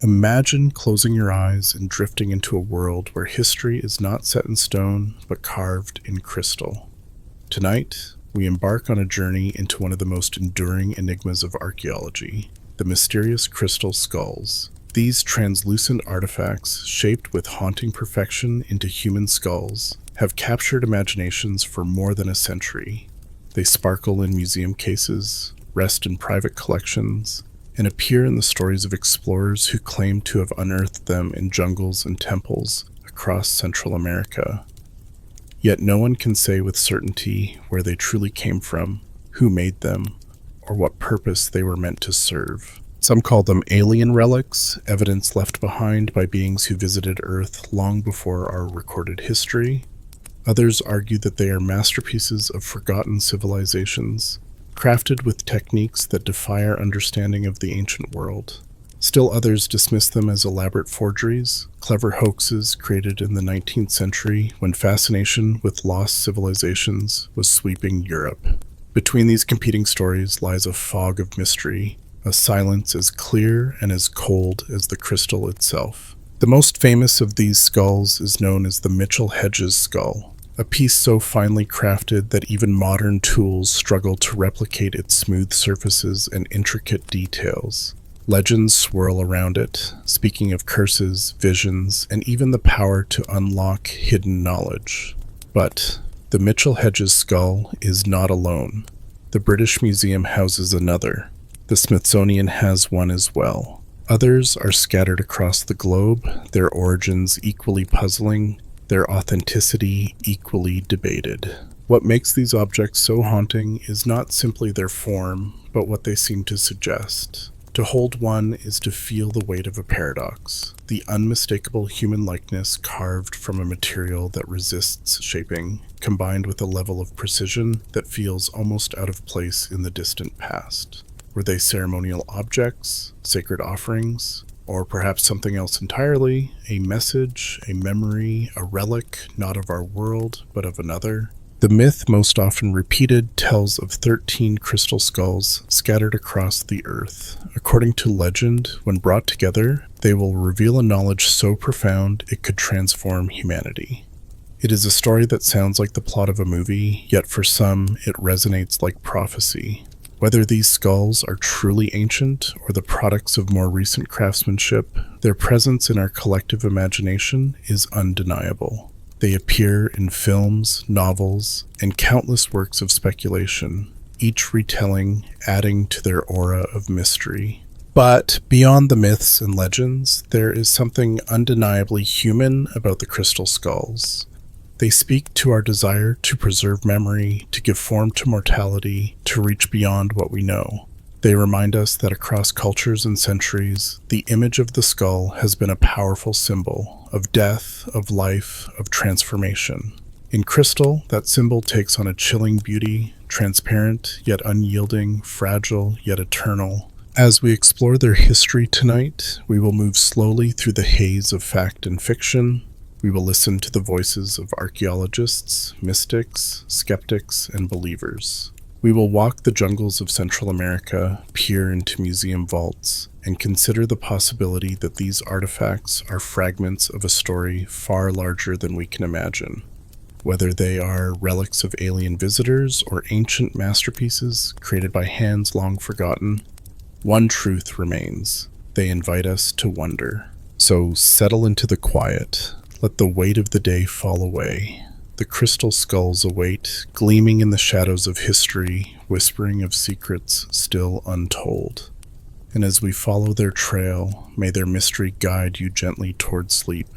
Imagine closing your eyes and drifting into a world where history is not set in stone but carved in crystal. Tonight, we embark on a journey into one of the most enduring enigmas of archaeology, the mysterious crystal skulls. These translucent artifacts, shaped with haunting perfection into human skulls, have captured imaginations for more than a century. They sparkle in museum cases, rest in private collections, and appear in the stories of explorers who claim to have unearthed them in jungles and temples across Central America. Yet no one can say with certainty where they truly came from, who made them, or what purpose they were meant to serve. Some call them alien relics, evidence left behind by beings who visited Earth long before our recorded history. Others argue that they are masterpieces of forgotten civilizations, crafted with techniques that defy our understanding of the ancient world. Still others dismiss them as elaborate forgeries, clever hoaxes created in the 19th century when fascination with lost civilizations was sweeping Europe. Between these competing stories lies a fog of mystery, a silence as clear and as cold as the crystal itself. The most famous of these skulls is known as the Mitchell-Hedges skull, a piece so finely crafted that even modern tools struggle to replicate its smooth surfaces and intricate details. Legends swirl around it, speaking of curses, visions, and even the power to unlock hidden knowledge. But the Mitchell-Hedges skull is not alone. The British Museum houses another. The Smithsonian has one as well. Others are scattered across the globe, their origins equally puzzling, their authenticity equally debated. What makes these objects so haunting is not simply their form, but what they seem to suggest. To hold one is to feel the weight of a paradox, the unmistakable human likeness carved from a material that resists shaping, combined with a level of precision that feels almost out of place in the distant past. Were they ceremonial objects, sacred offerings, or perhaps something else entirely, a message, a memory, a relic, not of our world, but of another? The myth most often repeated tells of 13 crystal skulls scattered across the earth. According to legend, when brought together, they will reveal a knowledge so profound it could transform humanity. It is a story that sounds like the plot of a movie, yet for some, it resonates like prophecy. Whether these skulls are truly ancient or the products of more recent craftsmanship, their presence in our collective imagination is undeniable. They appear in films, novels, and countless works of speculation, each retelling adding to their aura of mystery. But beyond the myths and legends, there is something undeniably human about the crystal skulls. They speak to our desire to preserve memory, to give form to mortality, to reach beyond what we know. They remind us that across cultures and centuries, the image of the skull has been a powerful symbol of death, of life, of transformation. In crystal, that symbol takes on a chilling beauty, transparent yet unyielding, fragile yet eternal. As we explore their history tonight, we will move slowly through the haze of fact and fiction. We will listen to the voices of archaeologists, mystics, skeptics, and believers. We will walk the jungles of Central America, peer into museum vaults, and consider the possibility that these artifacts are fragments of a story far larger than we can imagine. Whether they are relics of alien visitors or ancient masterpieces created by hands long forgotten, one truth remains: they invite us to wonder. So settle into the quiet. Let the weight of the day fall away. The crystal skulls await, gleaming in the shadows of history, whispering of secrets still untold. And as we follow their trail, may their mystery guide you gently toward sleep,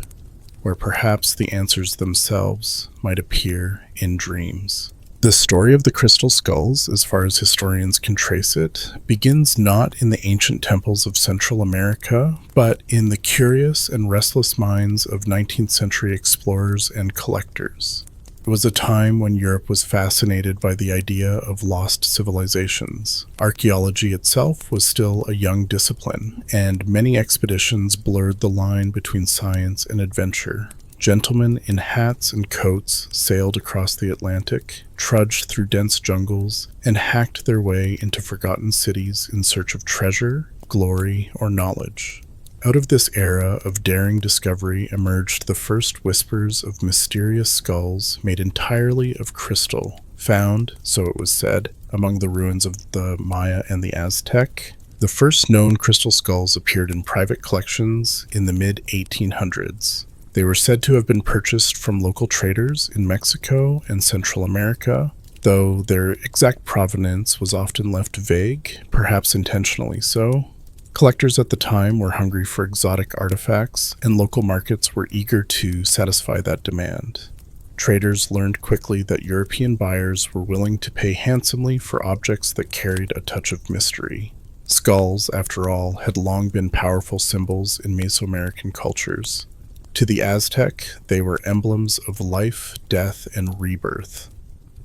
where perhaps the answers themselves might appear in dreams. The story of the crystal skulls, as far as historians can trace it, begins not in the ancient temples of Central America, but in the curious and restless minds of 19th century explorers and collectors. It was a time when Europe was fascinated by the idea of lost civilizations. Archaeology itself was still a young discipline, and many expeditions blurred the line between science and adventure. Gentlemen in hats and coats sailed across the Atlantic, trudged through dense jungles, and hacked their way into forgotten cities in search of treasure, glory, or knowledge. Out of this era of daring discovery emerged the first whispers of mysterious skulls made entirely of crystal, found, so it was said, among the ruins of the Maya and the Aztec. The first known crystal skulls appeared in private collections in the mid-1800s. They were said to have been purchased from local traders in Mexico and Central America, though their exact provenance was often left vague, perhaps intentionally so. Collectors at the time were hungry for exotic artifacts, and local markets were eager to satisfy that demand. Traders learned quickly that European buyers were willing to pay handsomely for objects that carried a touch of mystery. Skulls, after all, had long been powerful symbols in Mesoamerican cultures. To the Aztec, they were emblems of life, death, and rebirth.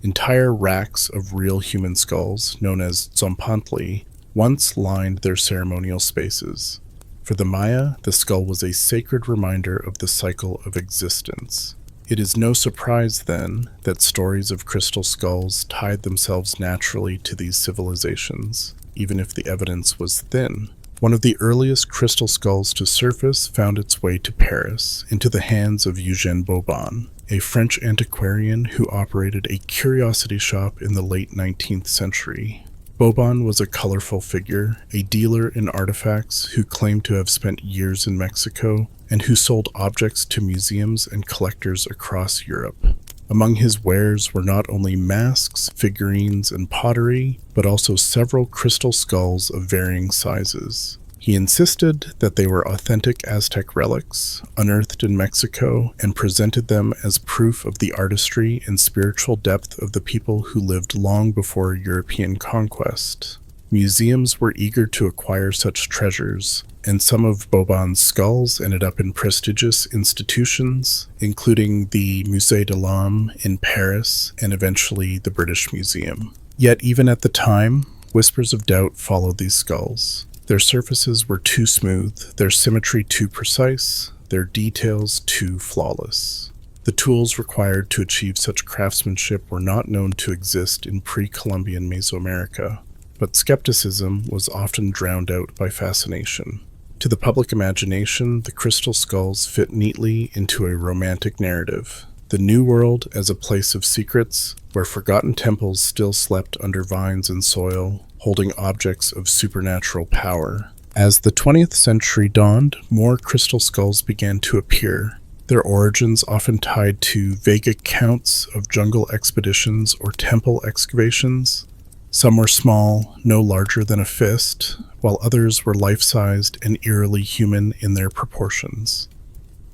Entire racks of real human skulls, known as tzompantli, once lined their ceremonial spaces. For the Maya, the skull was a sacred reminder of the cycle of existence. It is no surprise, then, that stories of crystal skulls tied themselves naturally to these civilizations, even if the evidence was thin. One of the earliest crystal skulls to surface found its way to Paris, into the hands of Eugène Bobon, a French antiquarian who operated a curiosity shop in the late 19th century. Bobon was a colorful figure, a dealer in artifacts who claimed to have spent years in Mexico and who sold objects to museums and collectors across Europe. Among his wares were not only masks, figurines, and pottery, but also several crystal skulls of varying sizes. He insisted that they were authentic Aztec relics, unearthed in Mexico, and presented them as proof of the artistry and spiritual depth of the people who lived long before European conquest. Museums were eager to acquire such treasures, and some of Bobon's skulls ended up in prestigious institutions, including the Musée de l'Homme in Paris and eventually the British Museum. Yet even at the time, whispers of doubt followed these skulls. Their surfaces were too smooth, their symmetry too precise, their details too flawless. The tools required to achieve such craftsmanship were not known to exist in pre-Columbian Mesoamerica, but skepticism was often drowned out by fascination. To the public imagination, the crystal skulls fit neatly into a romantic narrative. The New World as a place of secrets, where forgotten temples still slept under vines and soil, holding objects of supernatural power. As the 20th century dawned, more crystal skulls began to appear, their origins often tied to vague accounts of jungle expeditions or temple excavations. Some were small, no larger than a fist, while others were life-sized and eerily human in their proportions.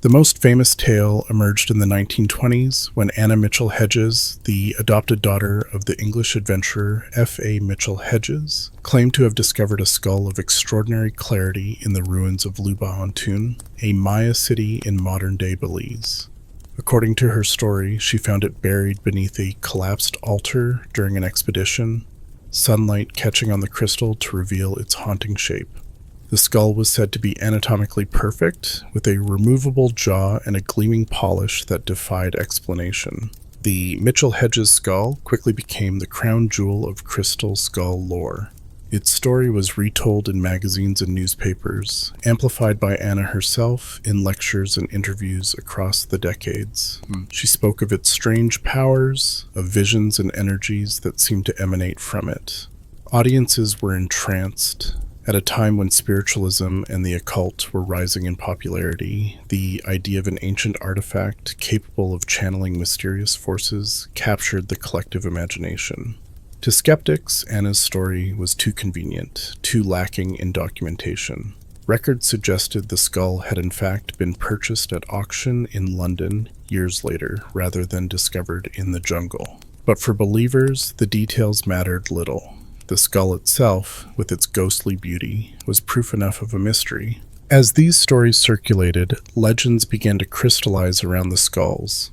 The most famous tale emerged in the 1920s when Anna Mitchell Hedges, the adopted daughter of the English adventurer F.A. Mitchell Hedges, claimed to have discovered a skull of extraordinary clarity in the ruins of Luba-Antun, a Maya city in modern-day Belize. According to her story, she found it buried beneath a collapsed altar during an expedition, sunlight catching on the crystal to reveal its haunting shape. The skull was said to be anatomically perfect, with a removable jaw and a gleaming polish that defied explanation. The Mitchell-Hedges skull quickly became the crown jewel of crystal skull lore. Its story was retold in magazines and newspapers, amplified by Anna herself in lectures and interviews across the decades. She spoke of its strange powers, of visions and energies that seemed to emanate from it. Audiences were entranced. At a time when spiritualism and the occult were rising in popularity, the idea of an ancient artifact capable of channeling mysterious forces captured the collective imagination. To skeptics, Anna's story was too convenient, too lacking in documentation. Records suggested the skull had in fact been purchased at auction in London years later, rather than discovered in the jungle. But for believers, the details mattered little. The skull itself, with its ghostly beauty, was proof enough of a mystery. As these stories circulated, legends began to crystallize around the skulls.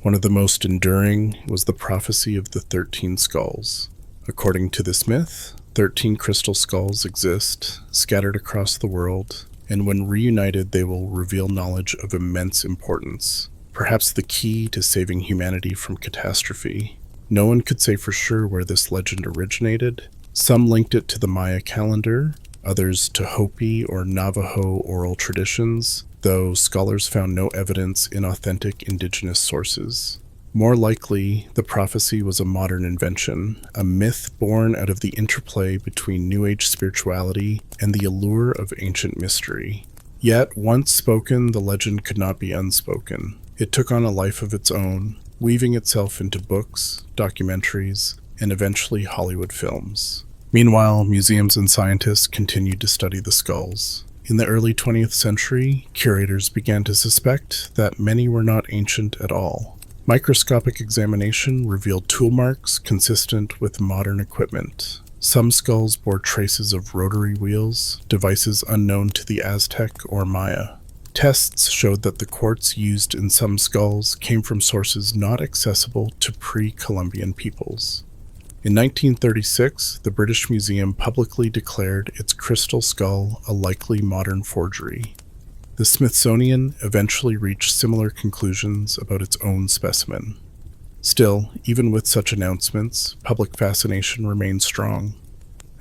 One of the most enduring was the prophecy of the 13 skulls. According to this myth, 13 crystal skulls exist, scattered across the world, and when reunited they will reveal knowledge of immense importance, perhaps the key to saving humanity from catastrophe. No one could say for sure where this legend originated. Some linked it to the Maya calendar, others to Hopi or Navajo oral traditions, though scholars found no evidence in authentic indigenous sources. More likely, the prophecy was a modern invention, a myth born out of the interplay between New Age spirituality and the allure of ancient mystery. Yet, once spoken, the legend could not be unspoken. It took on a life of its own, weaving itself into books, documentaries, and eventually Hollywood films. Meanwhile, museums and scientists continued to study the skulls. In the early 20th century, curators began to suspect that many were not ancient at all. Microscopic examination revealed tool marks consistent with modern equipment. Some skulls bore traces of rotary wheels, devices unknown to the Aztec or Maya. Tests showed that the quartz used in some skulls came from sources not accessible to pre-Columbian peoples. In 1936, the British Museum publicly declared its crystal skull a likely modern forgery. The Smithsonian eventually reached similar conclusions about its own specimen. Still, even with such announcements, public fascination remains strong.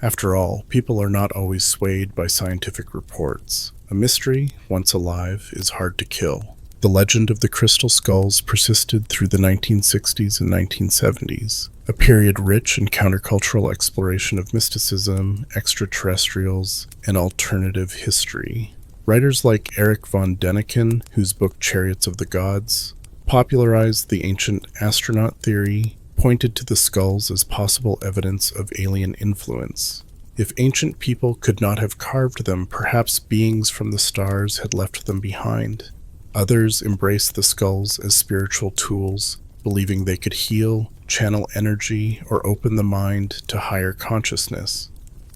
After all, people are not always swayed by scientific reports. A mystery, once alive, is hard to kill. The legend of the crystal skulls persisted through the 1960s and 1970s, a period rich in countercultural exploration of mysticism, extraterrestrials, and alternative history. Writers like Erich von Däniken, whose book Chariots of the Gods popularized the ancient astronaut theory, pointed to the skulls as possible evidence of alien influence. If ancient people could not have carved them, perhaps beings from the stars had left them behind. Others embraced the skulls as spiritual tools, believing they could heal, channel energy, or open the mind to higher consciousness.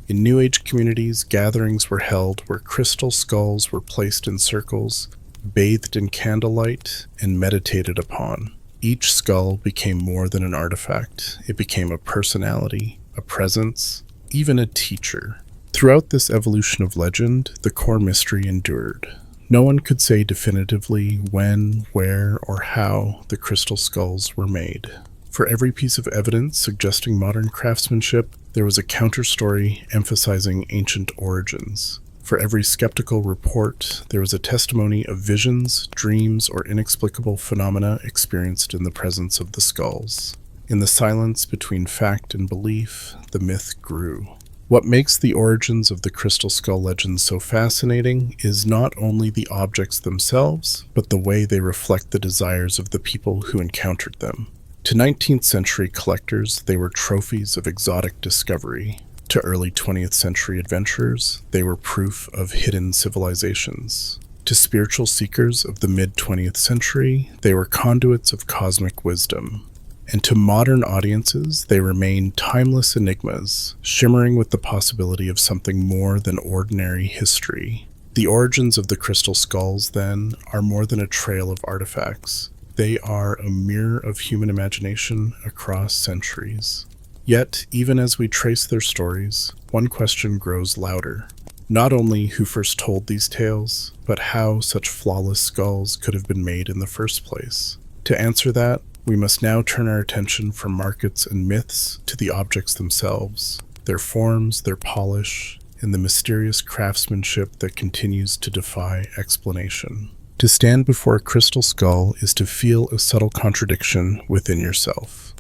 In New Age communities, gatherings were held where crystal skulls were placed in circles, bathed in candlelight, and meditated upon. Each skull became more than an artifact. It became a personality, a presence, even a teacher. Throughout this evolution of legend, the core mystery endured. No one could say definitively when, where, or how the crystal skulls were made. For every piece of evidence suggesting modern craftsmanship, there was a counter-story emphasizing ancient origins. For every skeptical report, there was a testimony of visions, dreams, or inexplicable phenomena experienced in the presence of the skulls. In the silence between fact and belief, the myth grew. What makes the origins of the crystal skull legend so fascinating is not only the objects themselves, but the way they reflect the desires of the people who encountered them. To 19th century collectors, they were trophies of exotic discovery. To early 20th century adventurers, they were proof of hidden civilizations. To spiritual seekers of the mid-20th century, they were conduits of cosmic wisdom. And to modern audiences, they remain timeless enigmas, shimmering with the possibility of something more than ordinary history. The origins of the crystal skulls, then, are more than a trail of artifacts. They are a mirror of human imagination across centuries. Yet, even as we trace their stories, one question grows louder. Not only who first told these tales, but how such flawless skulls could have been made in the first place. To answer that, we must now turn our attention from markets and myths to the objects themselves, their forms, their polish, and the mysterious craftsmanship that continues to defy explanation. To stand before a crystal skull is to feel a subtle contradiction within yourself.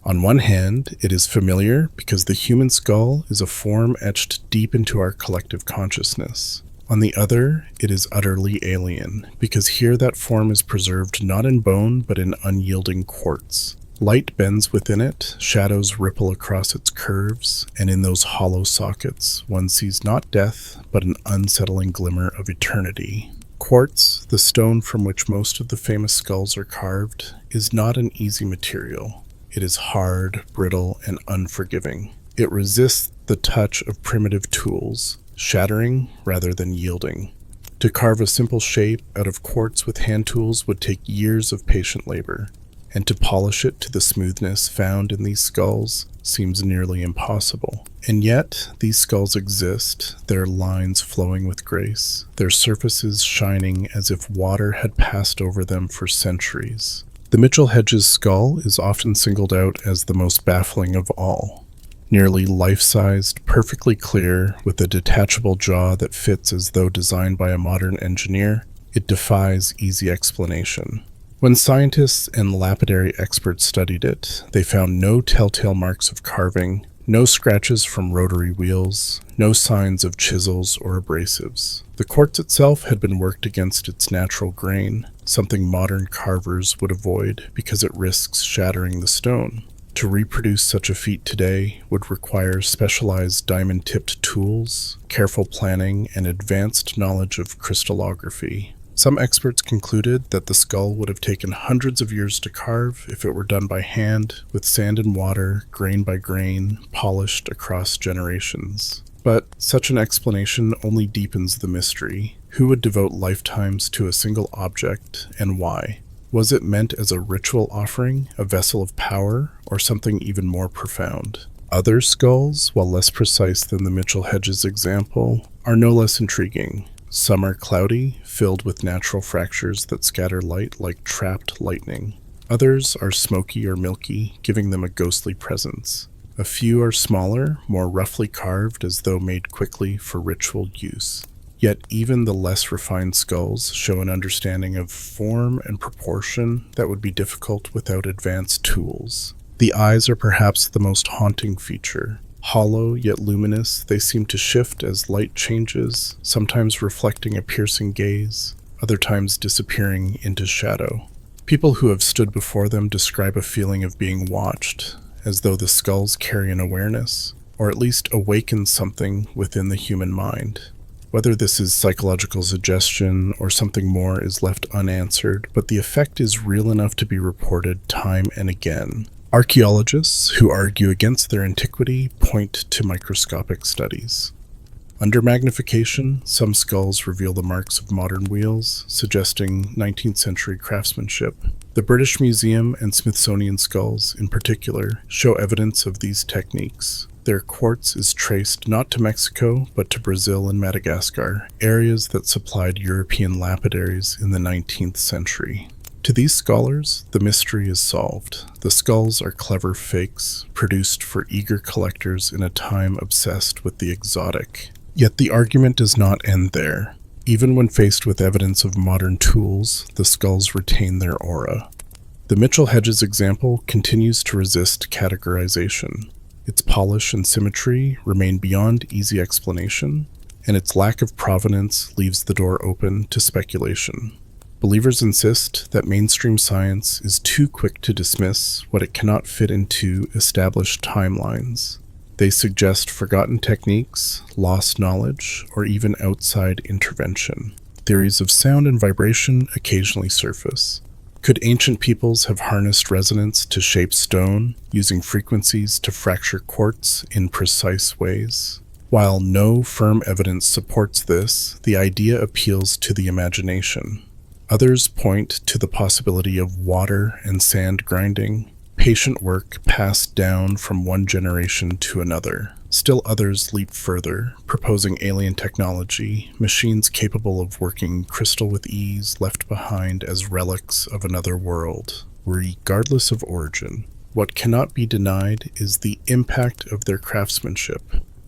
On one hand, it is familiar because the human skull is a form etched deep into our collective consciousness. On the other, it is utterly alien, because here that form is preserved not in bone but in unyielding quartz. Light bends within it, shadows ripple across its curves, and in those hollow sockets one sees not death but an unsettling glimmer of eternity. Quartz, the stone from which most of the famous skulls are carved, is not an easy material. It is hard, brittle, and unforgiving. It resists the touch of primitive tools, shattering rather than yielding. To carve a simple shape out of quartz with hand tools would take years of patient labor, and to polish it to the smoothness found in these skulls seems nearly impossible. And yet, these skulls exist, their lines flowing with grace, their surfaces shining as if water had passed over them for centuries. The Mitchell Hedges skull is often singled out as the most baffling of all. Nearly life-sized, perfectly clear, with a detachable jaw that fits as though designed by a modern engineer, it defies easy explanation. When scientists and lapidary experts studied it, they found no telltale marks of carving, no scratches from rotary wheels, no signs of chisels or abrasives. The quartz itself had been worked against its natural grain, something modern carvers would avoid because it risks shattering the stone. To reproduce such a feat today would require specialized diamond-tipped tools, careful planning, and advanced knowledge of crystallography. Some experts concluded that the skull would have taken hundreds of years to carve if it were done by hand, with sand and water, grain by grain, polished across generations. But such an explanation only deepens the mystery. Who would devote lifetimes to a single object, and why? Was it meant as a ritual offering, a vessel of power, or something even more profound? Other skulls, while less precise than the Mitchell-Hedges example, are no less intriguing. Some are cloudy, filled with natural fractures that scatter light like trapped lightning. Others are smoky or milky, giving them a ghostly presence. A few are smaller, more roughly carved as though made quickly for ritual use. Yet even the less refined skulls show an understanding of form and proportion that would be difficult without advanced tools. The eyes are perhaps the most haunting feature. Hollow yet luminous, they seem to shift as light changes, sometimes reflecting a piercing gaze, other times disappearing into shadow. People who have stood before them describe a feeling of being watched, as though the skulls carry an awareness, or at least awaken something within the human mind. Whether this is psychological suggestion or something more is left unanswered, but the effect is real enough to be reported time and again. Archaeologists who argue against their antiquity point to microscopic studies. Under magnification, some skulls reveal the marks of modern wheels, suggesting 19th century craftsmanship. The British Museum and Smithsonian skulls, in particular, show evidence of these techniques. Their quartz is traced not to Mexico, but to Brazil and Madagascar, areas that supplied European lapidaries in the 19th century. To these scholars, the mystery is solved. The skulls are clever fakes, produced for eager collectors in a time obsessed with the exotic. Yet the argument does not end there. Even when faced with evidence of modern tools, the skulls retain their aura. The Mitchell-Hedges example continues to resist categorization. Its polish and symmetry remain beyond easy explanation, and its lack of provenance leaves the door open to speculation. Believers insist that mainstream science is too quick to dismiss what it cannot fit into established timelines. They suggest forgotten techniques, lost knowledge, or even outside intervention. Theories of sound and vibration occasionally surface. Could ancient peoples have harnessed resonance to shape stone, using frequencies to fracture quartz in precise ways? While no firm evidence supports this, the idea appeals to the imagination. Others point to the possibility of water and sand grinding, patient work passed down from one generation to another. Still others leap further, proposing alien technology, machines capable of working crystal with ease left behind as relics of another world. Regardless of origin, what cannot be denied is the impact of their craftsmanship.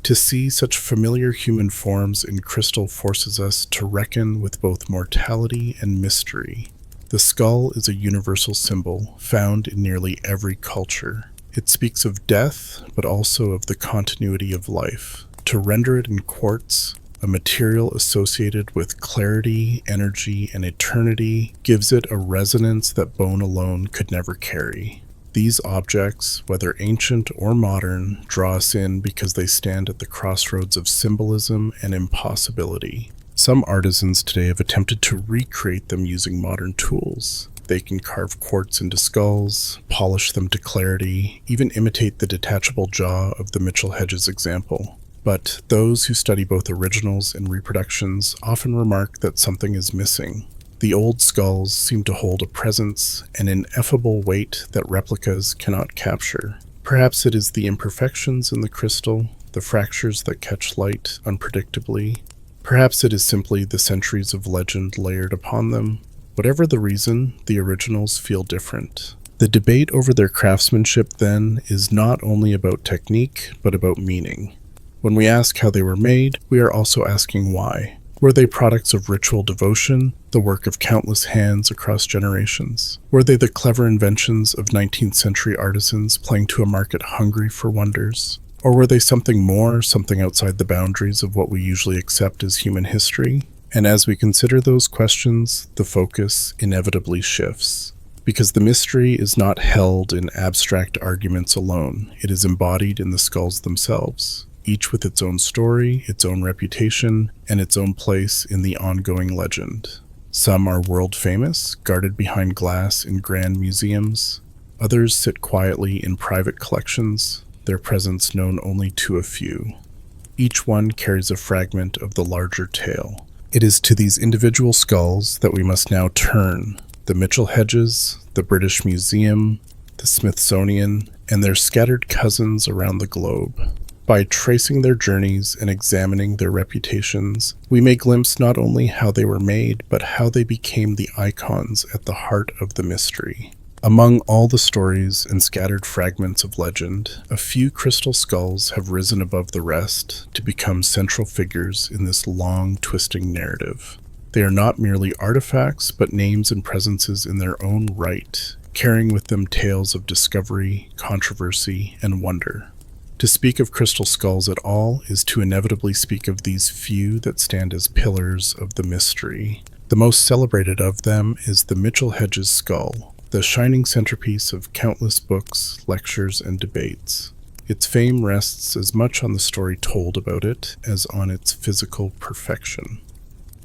To see such familiar human forms in crystal forces us to reckon with both mortality and mystery. The skull is a universal symbol found in nearly every culture. It speaks of death, but also of the continuity of life. To render it in quartz, a material associated with clarity, energy, and eternity, gives it a resonance that bone alone could never carry. These objects, whether ancient or modern, draw us in because they stand at the crossroads of symbolism and impossibility. Some artisans today have attempted to recreate them using modern tools. They can carve quartz into skulls, polish them to clarity, even imitate the detachable jaw of the Mitchell-Hedges example. But those who study both originals and reproductions often remark that something is missing. The old skulls seem to hold a presence, an ineffable weight that replicas cannot capture. Perhaps it is the imperfections in the crystal, the fractures that catch light unpredictably. Perhaps it is simply the centuries of legend layered upon them. Whatever the reason, the originals feel different. The debate over their craftsmanship, then, is not only about technique, but about meaning. When we ask how they were made, we are also asking why. Were they products of ritual devotion, the work of countless hands across generations? Were they the clever inventions of 19th century artisans playing to a market hungry for wonders? Or were they something more, something outside the boundaries of what we usually accept as human history? And as we consider those questions, the focus inevitably shifts. Because the mystery is not held in abstract arguments alone, it is embodied in the skulls themselves, each with its own story, its own reputation, and its own place in the ongoing legend. Some are world famous, guarded behind glass in grand museums. Others sit quietly in private collections, their presence known only to a few. Each one carries a fragment of the larger tale. It is to these individual skulls that we must now turn. The Mitchell Hedges, the British Museum, the Smithsonian, and their scattered cousins around the globe. By tracing their journeys and examining their reputations, we may glimpse not only how they were made, but how they became the icons at the heart of the mystery. Among all the stories and scattered fragments of legend, a few crystal skulls have risen above the rest to become central figures in this long, twisting narrative. They are not merely artifacts, but names and presences in their own right, carrying with them tales of discovery, controversy, and wonder. To speak of crystal skulls at all is to inevitably speak of these few that stand as pillars of the mystery. The most celebrated of them is the Mitchell Hedges skull, the shining centerpiece of countless books, lectures, and debates. Its fame rests as much on the story told about it as on its physical perfection.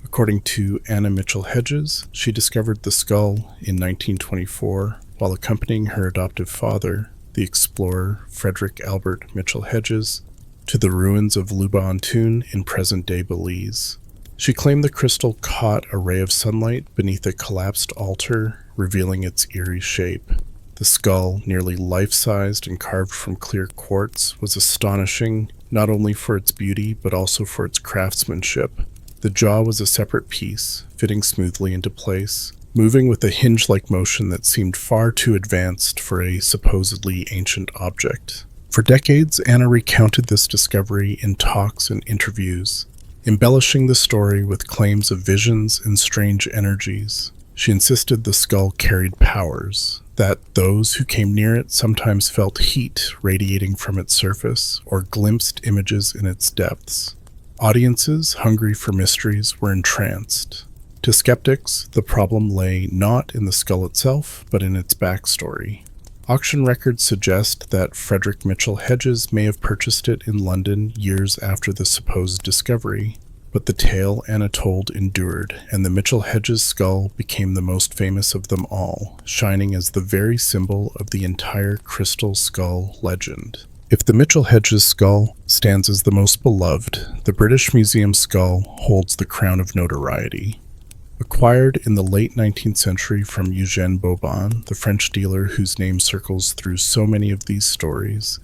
According to Anna Mitchell Hedges, she discovered the skull in 1924 while accompanying her adoptive father, the explorer Frederick Albert Mitchell Hedges, to the ruins of Luba-on-Toon in present-day Belize. She claimed the crystal caught a ray of sunlight beneath a collapsed altar, revealing its eerie shape. The skull, nearly life-sized and carved from clear quartz, was astonishing, not only for its beauty but also for its craftsmanship. The jaw was a separate piece, fitting smoothly into place, moving with a hinge-like motion that seemed far too advanced for a supposedly ancient object. For decades, Anna recounted this discovery in talks and interviews, embellishing the story with claims of visions and strange energies. She insisted the skull carried powers, that those who came near it sometimes felt heat radiating from its surface or glimpsed images in its depths. Audiences, hungry for mysteries, were entranced. To skeptics, the problem lay not in the skull itself, but in its backstory. Auction records suggest that Frederick Mitchell Hedges may have purchased it in London years after the supposed discovery, but the tale Anna told endured, and the Mitchell Hedges skull became the most famous of them all, shining as the very symbol of the entire crystal skull legend. If the Mitchell Hedges skull stands as the most beloved, the British Museum skull holds the crown of notoriety. Acquired in the late 19th century from Eugène Bobon, the French dealer whose name circles through so many of these stories,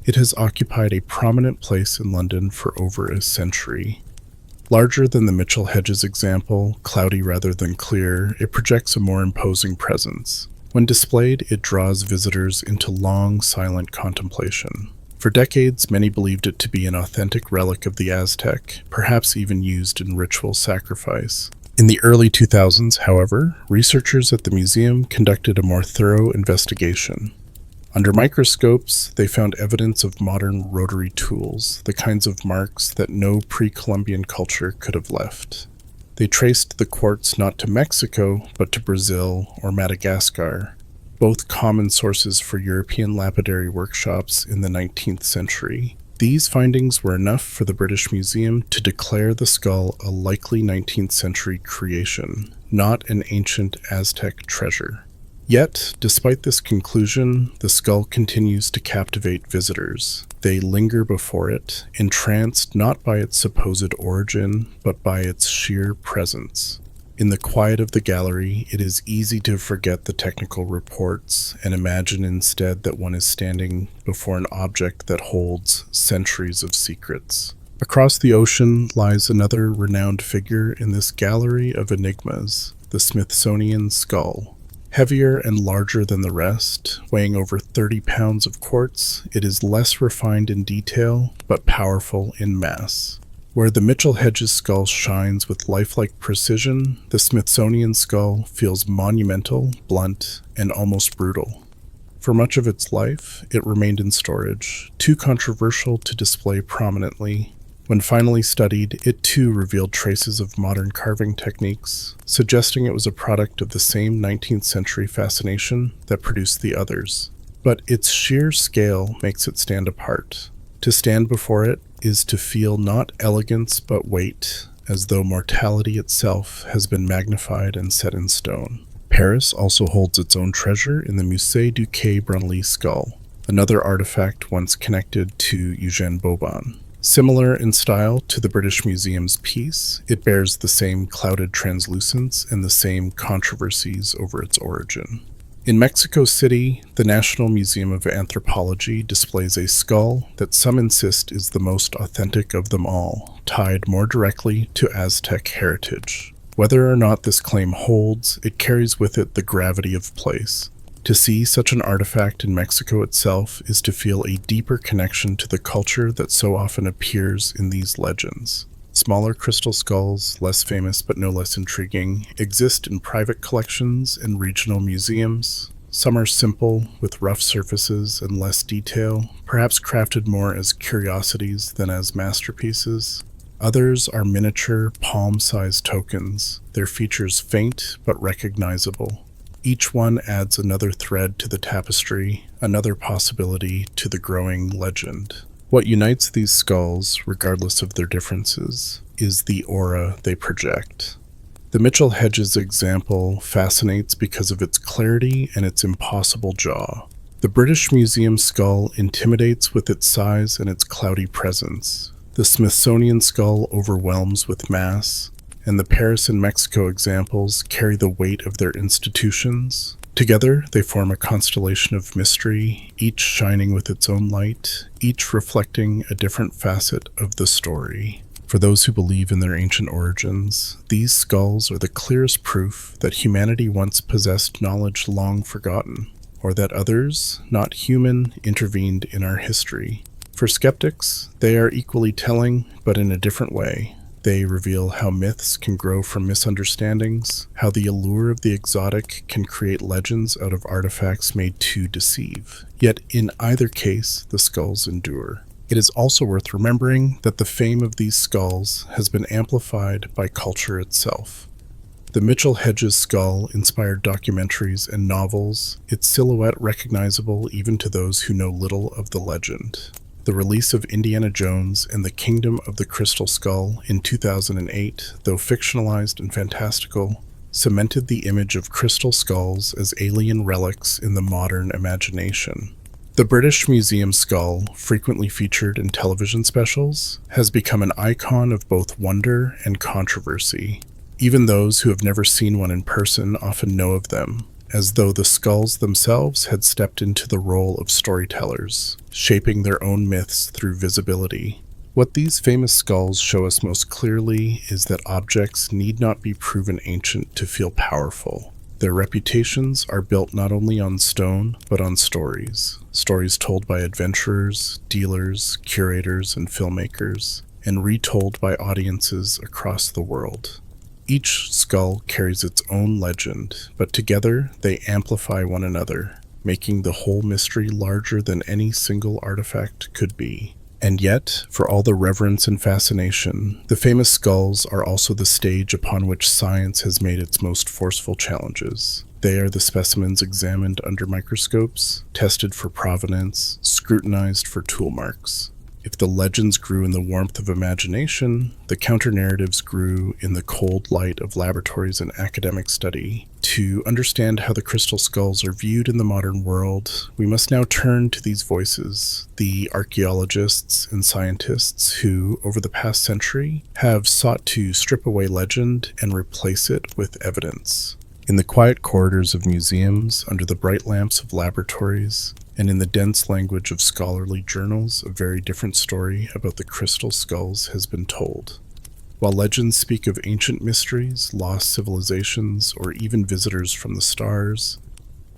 it has occupied a prominent place in London for over a century. Larger than the Mitchell Hedges example, cloudy rather than clear, it projects a more imposing presence. When displayed, it draws visitors into long, silent contemplation. For decades, many believed it to be an authentic relic of the Aztec, perhaps even used in ritual sacrifice. In the early 2000s, however, researchers at the museum conducted a more thorough investigation. Under microscopes, they found evidence of modern rotary tools, the kinds of marks that no pre-Columbian culture could have left. They traced the quartz not to Mexico, but to Brazil or Madagascar, both common sources for European lapidary workshops in the 19th century. These findings were enough for the British Museum to declare the skull a likely 19th century creation, not an ancient Aztec treasure. Yet, despite this conclusion, the skull continues to captivate visitors. They linger before it, entranced not by its supposed origin, but by its sheer presence. In the quiet of the gallery, it is easy to forget the technical reports and imagine instead that one is standing before an object that holds centuries of secrets. Across the ocean lies another renowned figure in this gallery of enigmas, the Smithsonian skull. Heavier and larger than the rest, weighing over 30 pounds of quartz, it is less refined in detail, but powerful in mass. Where the Mitchell-Hedges skull shines with lifelike precision, the Smithsonian skull feels monumental, blunt, and almost brutal. For much of its life, it remained in storage, too controversial to display prominently. When finally studied, it too revealed traces of modern carving techniques, suggesting it was a product of the same 19th century fascination that produced the others. But its sheer scale makes it stand apart. To stand before it is to feel not elegance but weight, as though mortality itself has been magnified and set in stone. Paris also holds its own treasure in the Musée du Quai Branly skull, another artifact once connected to Eugène Boban. Similar in style to the British Museum's piece, it bears the same clouded translucence and the same controversies over its origin. In Mexico City, the National Museum of Anthropology displays a skull that some insist is the most authentic of them all, tied more directly to Aztec heritage. Whether or not this claim holds, it carries with it the gravity of place. To see such an artifact in Mexico itself is to feel a deeper connection to the culture that so often appears in these legends. Smaller crystal skulls, less famous but no less intriguing, exist in private collections and regional museums. Some are simple, with rough surfaces and less detail, perhaps crafted more as curiosities than as masterpieces. Others are miniature, palm-sized tokens, their features faint but recognizable. Each one adds another thread to the tapestry, another possibility to the growing legend. What unites these skulls, regardless of their differences, is the aura they project. The Mitchell-Hedges example fascinates because of its clarity and its impossible jaw. The British Museum skull intimidates with its size and its cloudy presence. The Smithsonian skull overwhelms with mass, and the Paris and Mexico examples carry the weight of their institutions. Together, they form a constellation of mystery, each shining with its own light, each reflecting a different facet of the story. For those who believe in their ancient origins, these skulls are the clearest proof that humanity once possessed knowledge long forgotten, or that others, not human, intervened in our history. For skeptics, they are equally telling, but in a different way. They reveal how myths can grow from misunderstandings, how the allure of the exotic can create legends out of artifacts made to deceive. Yet in either case, the skulls endure. It is also worth remembering that the fame of these skulls has been amplified by culture itself. The Mitchell-Hedges skull inspired documentaries and novels, its silhouette recognizable even to those who know little of the legend. The release of Indiana Jones and the Kingdom of the Crystal Skull in 2008, though fictionalized and fantastical, cemented the image of crystal skulls as alien relics in the modern imagination. The British Museum skull, frequently featured in television specials, has become an icon of both wonder and controversy. Even those who have never seen one in person often know of them, as though the skulls themselves had stepped into the role of storytellers, shaping their own myths through visibility. What these famous skulls show us most clearly is that objects need not be proven ancient to feel powerful. Their reputations are built not only on stone, but on stories. Stories told by adventurers, dealers, curators, and filmmakers, and retold by audiences across the world. Each skull carries its own legend, but together they amplify one another, making the whole mystery larger than any single artifact could be. And yet, for all the reverence and fascination, the famous skulls are also the stage upon which science has made its most forceful challenges. They are the specimens examined under microscopes, tested for provenance, scrutinized for tool marks. If the legends grew in the warmth of imagination, the counter-narratives grew in the cold light of laboratories and academic study. To understand how the crystal skulls are viewed in the modern world, we must now turn to these voices, the archaeologists and scientists who, over the past century, have sought to strip away legend and replace it with evidence. In the quiet corridors of museums, under the bright lamps of laboratories, and in the dense language of scholarly journals, a very different story about the crystal skulls has been told. While legends speak of ancient mysteries, lost civilizations, or even visitors from the stars,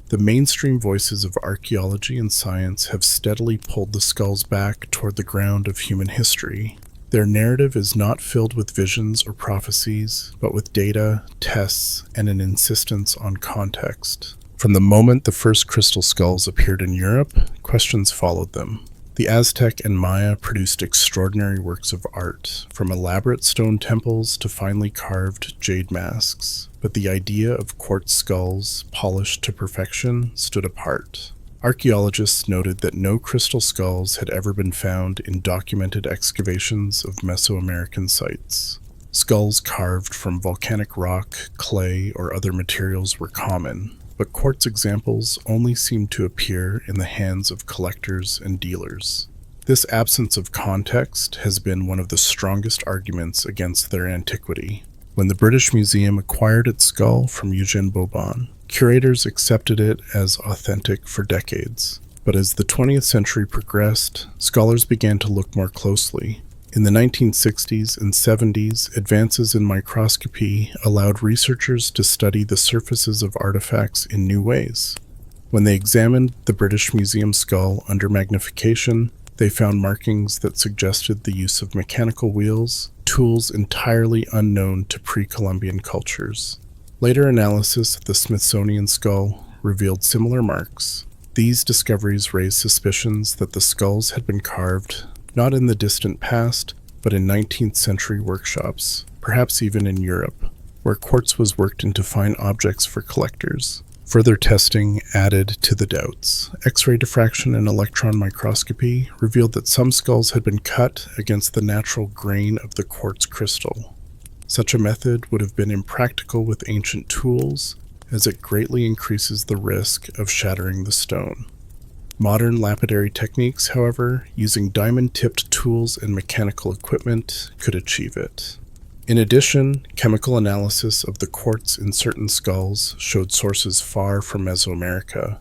The mainstream voices of archaeology and science have steadily pulled the skulls back toward the ground of human history. Their narrative is not filled with visions or prophecies, but with data, tests, and an insistence on context. From the moment the first crystal skulls appeared in Europe, questions followed them. The Aztec and Maya produced extraordinary works of art, from elaborate stone temples to finely carved jade masks. But the idea of quartz skulls, polished to perfection, stood apart. Archaeologists noted that no crystal skulls had ever been found in documented excavations of Mesoamerican sites. Skulls carved from volcanic rock, clay, or other materials were common, but quartz examples only seemed to appear in the hands of collectors and dealers. This absence of context has been one of the strongest arguments against their antiquity. When the British Museum acquired its skull from Eugène Bobon, curators accepted it as authentic for decades. But as the 20th century progressed, scholars began to look more closely. In the 1960s and 70s, advances in microscopy allowed researchers to study the surfaces of artifacts in new ways. When they examined the British Museum skull under magnification, they found markings that suggested the use of mechanical wheels, tools entirely unknown to pre-Columbian cultures. Later analysis of the Smithsonian skull revealed similar marks. These discoveries raised suspicions that the skulls had been carved not in the distant past, but in 19th century workshops, perhaps even in Europe, where quartz was worked into fine objects for collectors. Further testing added to the doubts. X-ray diffraction and electron microscopy revealed that some skulls had been cut against the natural grain of the quartz crystal. Such a method would have been impractical with ancient tools, as it greatly increases the risk of shattering the stone. Modern lapidary techniques, however, using diamond-tipped tools and mechanical equipment, could achieve it. In addition, chemical analysis of the quartz in certain skulls showed sources far from Mesoamerica,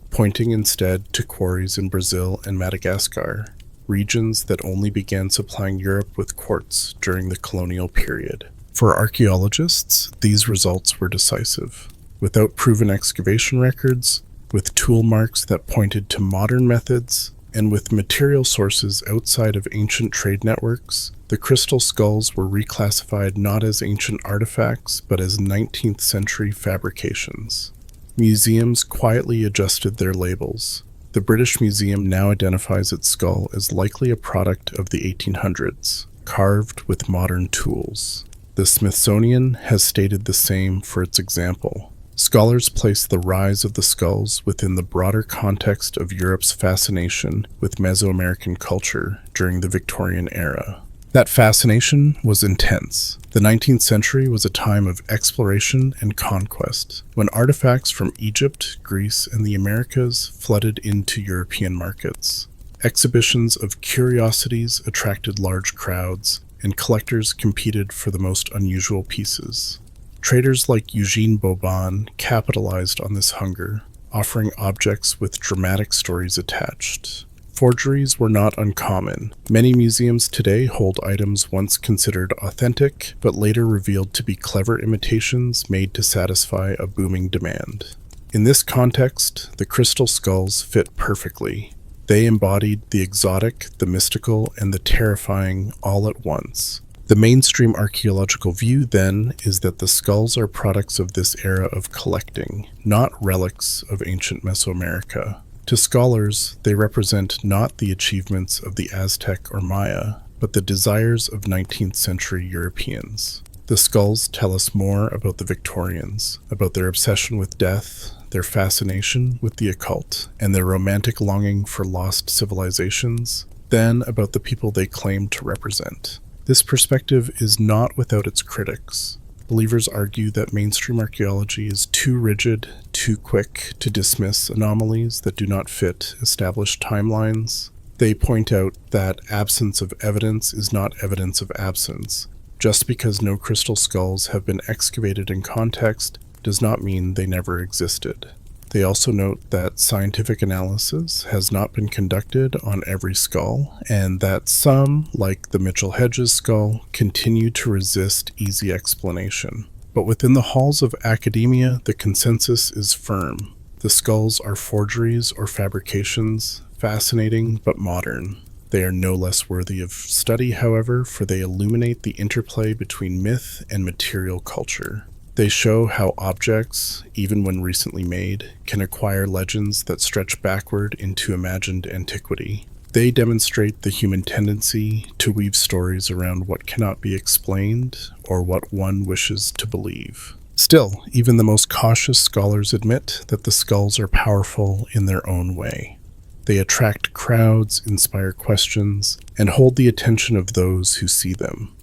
pointing instead to quarries in Brazil and Madagascar, regions that only began supplying Europe with quartz during the colonial period. For archaeologists, these results were decisive. Without proven excavation records, with tool marks that pointed to modern methods, and with material sources outside of ancient trade networks, the crystal skulls were reclassified not as ancient artifacts, but as 19th century fabrications. Museums quietly adjusted their labels. The British Museum now identifies its skull as likely a product of the 1800s, carved with modern tools. The Smithsonian has stated the same for its example. Scholars place the rise of the skulls within the broader context of Europe's fascination with Mesoamerican culture during the Victorian era. That fascination was intense. The 19th century was a time of exploration and conquest, when artifacts from Egypt, Greece, and the Americas flooded into European markets. Exhibitions of curiosities attracted large crowds, and collectors competed for the most unusual pieces. Traders like Eugène Bobon capitalized on this hunger, offering objects with dramatic stories attached. Forgeries were not uncommon. Many museums today hold items once considered authentic, but later revealed to be clever imitations made to satisfy a booming demand. In this context, the crystal skulls fit perfectly. They embodied the exotic, the mystical, and the terrifying all at once. The mainstream archaeological view, then, is that the skulls are products of this era of collecting, not relics of ancient Mesoamerica. To scholars, they represent not the achievements of the Aztec or Maya, but the desires of 19th century Europeans. The skulls tell us more about the Victorians, about their obsession with death, their fascination with the occult, and their romantic longing for lost civilizations, than about the people they claim to represent. This perspective is not without its critics. Believers argue that mainstream archaeology is too rigid, too quick to dismiss anomalies that do not fit established timelines. They point out that absence of evidence is not evidence of absence. Just because no crystal skulls have been excavated in context does not mean they never existed. They also note that scientific analysis has not been conducted on every skull, and that some, like the Mitchell-Hedges skull, continue to resist easy explanation. But within the halls of academia, the consensus is firm. The skulls are forgeries or fabrications, fascinating but modern. They are no less worthy of study, however, for they illuminate the interplay between myth and material culture. They show how objects, even when recently made, can acquire legends that stretch backward into imagined antiquity. They demonstrate the human tendency to weave stories around what cannot be explained or what one wishes to believe. Still, even the most cautious scholars admit that the skulls are powerful in their own way. They attract crowds, inspire questions, and hold the attention of those who see them.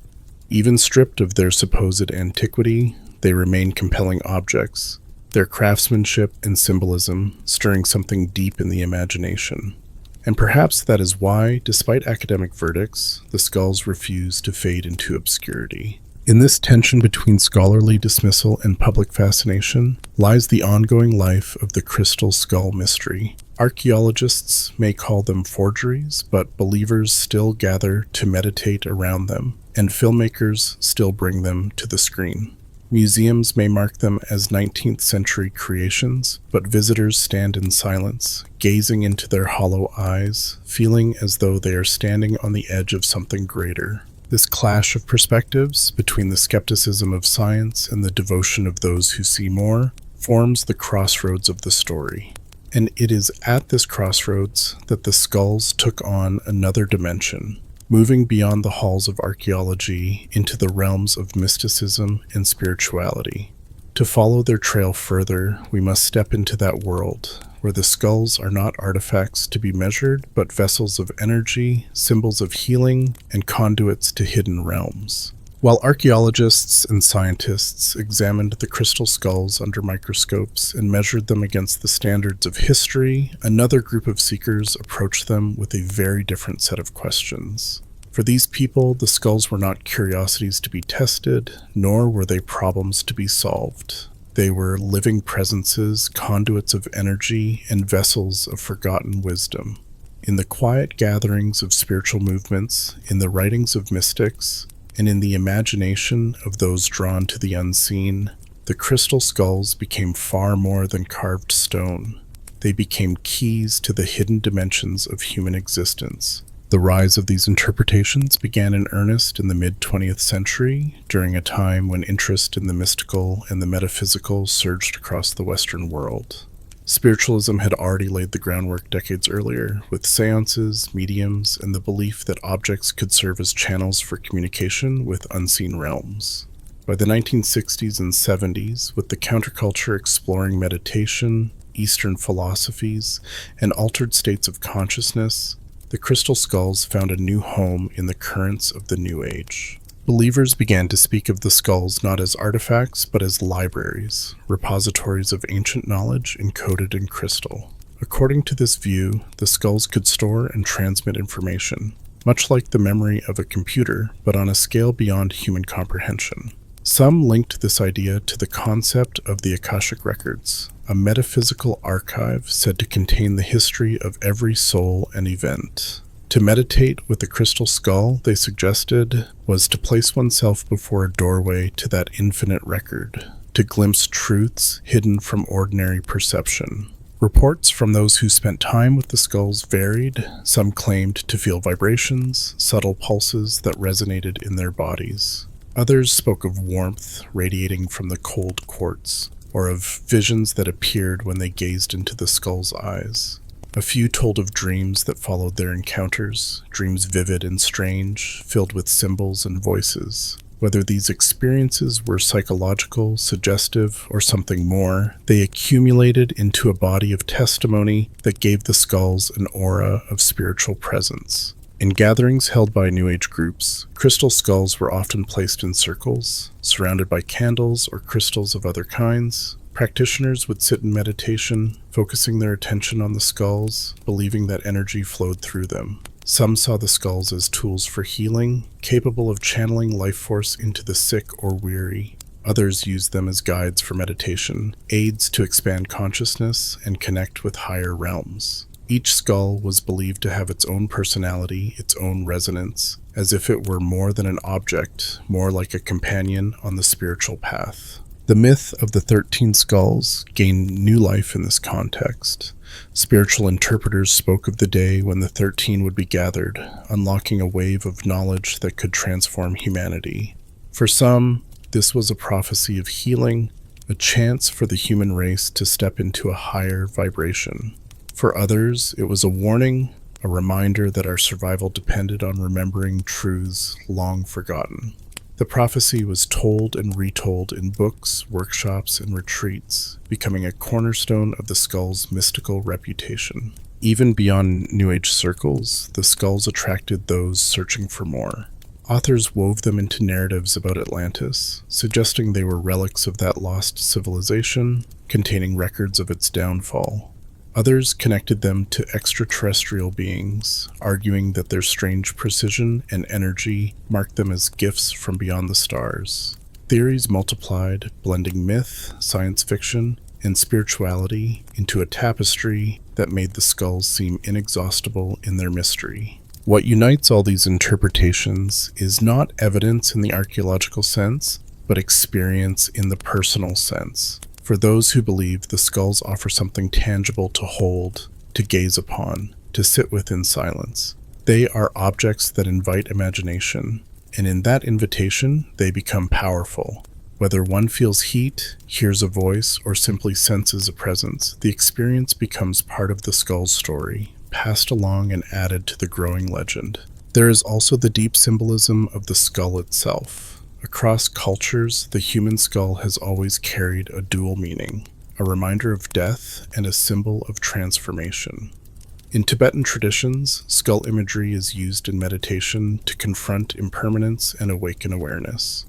Even stripped of their supposed antiquity, they remain compelling objects, their craftsmanship and symbolism stirring something deep in the imagination. And perhaps that is why, despite academic verdicts, the skulls refuse to fade into obscurity. In this tension between scholarly dismissal and public fascination lies the ongoing life of the crystal skull mystery. Archaeologists may call them forgeries, but believers still gather to meditate around them, and filmmakers still bring them to the screen. Museums may mark them as 19th century creations, but visitors stand in silence, gazing into their hollow eyes, feeling as though they are standing on the edge of something greater. This clash of perspectives between the skepticism of science and the devotion of those who see more forms the crossroads of the story. And it is at this crossroads that the skulls took on another dimension, moving beyond the halls of archaeology into the realms of mysticism and spirituality. To follow their trail further, we must step into that world, where the skulls are not artifacts to be measured, but vessels of energy, symbols of healing, and conduits to hidden realms. While archaeologists and scientists examined the crystal skulls under microscopes and measured them against the standards of history, another group of seekers approached them with a very different set of questions. For these people, the skulls were not curiosities to be tested, nor were they problems to be solved. They were living presences, conduits of energy, and vessels of forgotten wisdom. In the quiet gatherings of spiritual movements, in the writings of mystics, and in the imagination of those drawn to the unseen, the crystal skulls became far more than carved stone. They became keys to the hidden dimensions of human existence. The rise of these interpretations began in earnest in the mid-20th century, during a time when interest in the mystical and the metaphysical surged across the Western world. Spiritualism had already laid the groundwork decades earlier, with seances, mediums, and the belief that objects could serve as channels for communication with unseen realms. By the 1960s and 70s, with the counterculture exploring meditation, Eastern philosophies, and altered states of consciousness, the crystal skulls found a new home in the currents of the New Age. Believers began to speak of the skulls not as artifacts, but as libraries, repositories of ancient knowledge encoded in crystal. According to this view, the skulls could store and transmit information, much like the memory of a computer, but on a scale beyond human comprehension. Some linked this idea to the concept of the Akashic Records, a metaphysical archive said to contain the history of every soul and event. To meditate with the crystal skull, they suggested, was to place oneself before a doorway to that infinite record, to glimpse truths hidden from ordinary perception. Reports from those who spent time with the skulls varied. Some claimed to feel vibrations, subtle pulses that resonated in their bodies. Others spoke of warmth radiating from the cold quartz, or of visions that appeared when they gazed into the skull's eyes. A few told of dreams that followed their encounters, dreams vivid and strange, filled with symbols and voices. Whether these experiences were psychological, suggestive, or something more, they accumulated into a body of testimony that gave the skulls an aura of spiritual presence. In gatherings held by New Age groups, crystal skulls were often placed in circles, surrounded by candles or crystals of other kinds. Practitioners would sit in meditation, focusing their attention on the skulls, believing that energy flowed through them. Some saw the skulls as tools for healing, capable of channeling life force into the sick or weary. Others used them as guides for meditation, aids to expand consciousness and connect with higher realms. Each skull was believed to have its own personality, its own resonance, as if it were more than an object, more like a companion on the spiritual path. The myth of the 13 skulls gained new life in this context. Spiritual interpreters spoke of the day when the 13 would be gathered, unlocking a wave of knowledge that could transform humanity. For some, this was a prophecy of healing, a chance for the human race to step into a higher vibration. For others, it was a warning, a reminder that our survival depended on remembering truths long forgotten. The prophecy was told and retold in books, workshops, and retreats, becoming a cornerstone of the skull's mystical reputation. Even beyond New Age circles, the skulls attracted those searching for more. Authors wove them into narratives about Atlantis, suggesting they were relics of that lost civilization, containing records of its downfall. Others connected them to extraterrestrial beings, arguing that their strange precision and energy marked them as gifts from beyond the stars. Theories multiplied, blending myth, science fiction, and spirituality into a tapestry that made the skulls seem inexhaustible in their mystery. What unites all these interpretations is not evidence in the archaeological sense, but experience in the personal sense. For those who believe, the skulls offer something tangible to hold, to gaze upon, to sit with in silence. They are objects that invite imagination, and in that invitation, they become powerful. Whether one feels heat, hears a voice, or simply senses a presence, the experience becomes part of the skull's story, passed along and added to the growing legend. There is also the deep symbolism of the skull itself. Across cultures, the human skull has always carried a dual meaning, a reminder of death and a symbol of transformation. In Tibetan traditions, skull imagery is used in meditation to confront impermanence and awaken awareness.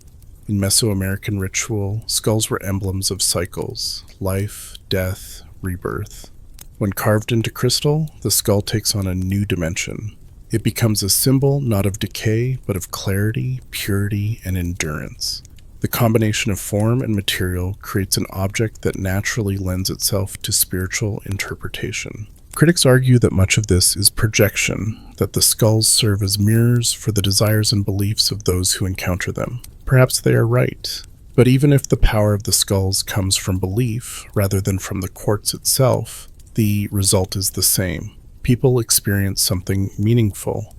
In Mesoamerican ritual, skulls were emblems of cycles, life, death, rebirth. When carved into crystal, the skull takes on a new dimension. It becomes a symbol not of decay, but of clarity, purity, and endurance. The combination of form and material creates an object that naturally lends itself to spiritual interpretation. Critics argue that much of this is projection, that the skulls serve as mirrors for the desires and beliefs of those who encounter them. Perhaps they are right. But even if the power of the skulls comes from belief rather than from the quartz itself, the result is the same. People experience something meaningful.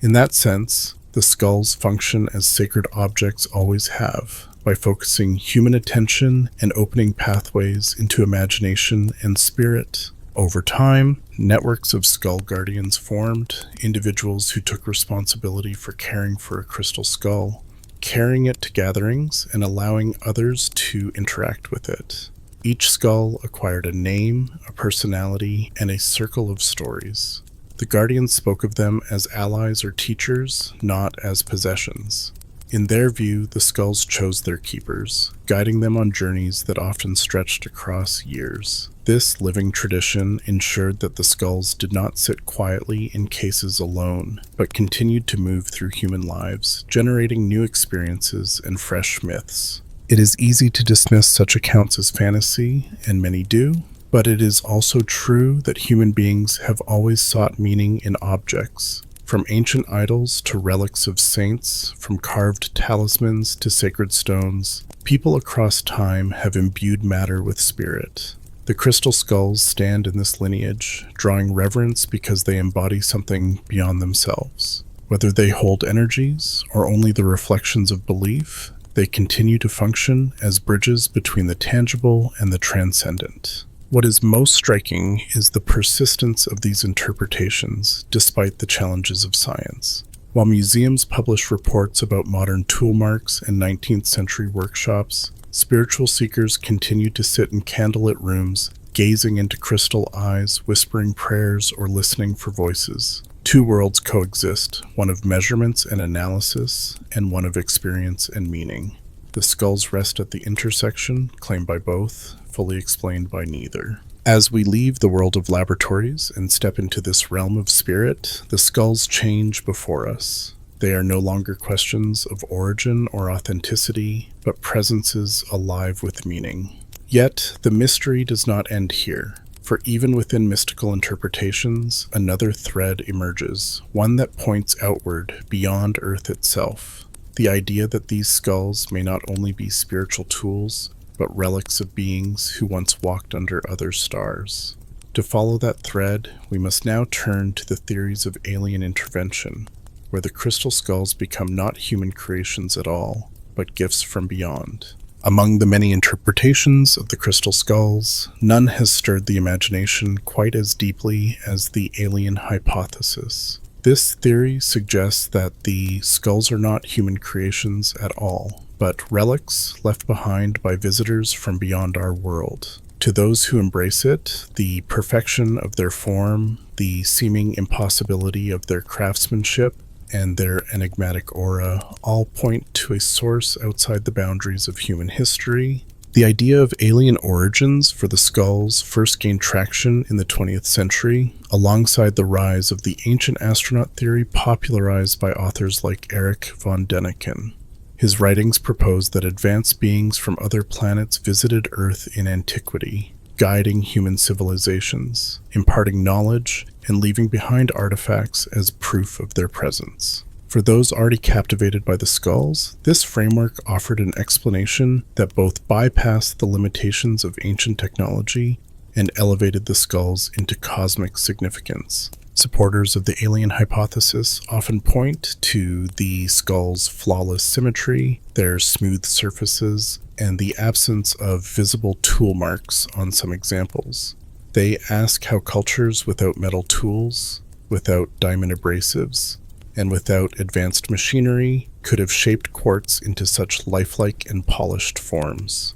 In that sense, the skulls function as sacred objects always have, by focusing human attention and opening pathways into imagination and spirit. Over time, networks of skull guardians formed, individuals who took responsibility for caring for a crystal skull, carrying it to gatherings and allowing others to interact with it. Each skull acquired a name, a personality, and a circle of stories. The guardians spoke of them as allies or teachers, not as possessions. In their view, the skulls chose their keepers, guiding them on journeys that often stretched across years. This living tradition ensured that the skulls did not sit quietly in cases alone, but continued to move through human lives, generating new experiences and fresh myths. It is easy to dismiss such accounts as fantasy, and many do, but it is also true that human beings have always sought meaning in objects. From ancient idols to relics of saints, from carved talismans to sacred stones, people across time have imbued matter with spirit. The crystal skulls stand in this lineage, drawing reverence because they embody something beyond themselves. Whether they hold energies or only the reflections of belief, they continue to function as bridges between the tangible and the transcendent. What is most striking is the persistence of these interpretations, despite the challenges of science. While museums publish reports about modern tool marks and 19th century workshops, spiritual seekers continue to sit in candlelit rooms, gazing into crystal eyes, whispering prayers, or listening for voices. Two worlds coexist, one of measurements and analysis, and one of experience and meaning. The skulls rest at the intersection, claimed by both, fully explained by neither. As we leave the world of laboratories and step into this realm of spirit, the skulls change before us. They are no longer questions of origin or authenticity, but presences alive with meaning. Yet, the mystery does not end here. For even within mystical interpretations, another thread emerges, one that points outward, beyond Earth itself. The idea that these skulls may not only be spiritual tools, but relics of beings who once walked under other stars. To follow that thread, we must now turn to the theories of alien intervention, where the crystal skulls become not human creations at all, but gifts from beyond. Among the many interpretations of the crystal skulls, none has stirred the imagination quite as deeply as the alien hypothesis. This theory suggests that the skulls are not human creations at all, but relics left behind by visitors from beyond our world. To those who embrace it, the perfection of their form, the seeming impossibility of their craftsmanship, and their enigmatic aura all point to a source outside the boundaries of human history. The idea of alien origins for the skulls first gained traction in the 20th century, alongside the rise of the ancient astronaut theory popularized by authors like Erich von Däniken. His writings propose that advanced beings from other planets visited Earth in antiquity, guiding human civilizations, imparting knowledge, and leaving behind artifacts as proof of their presence. For those already captivated by the skulls, this framework offered an explanation that both bypassed the limitations of ancient technology and elevated the skulls into cosmic significance. Supporters of the alien hypothesis often point to the skull's flawless symmetry, their smooth surfaces, and the absence of visible tool marks on some examples. They ask how cultures without metal tools, without diamond abrasives, and without advanced machinery could have shaped quartz into such lifelike and polished forms.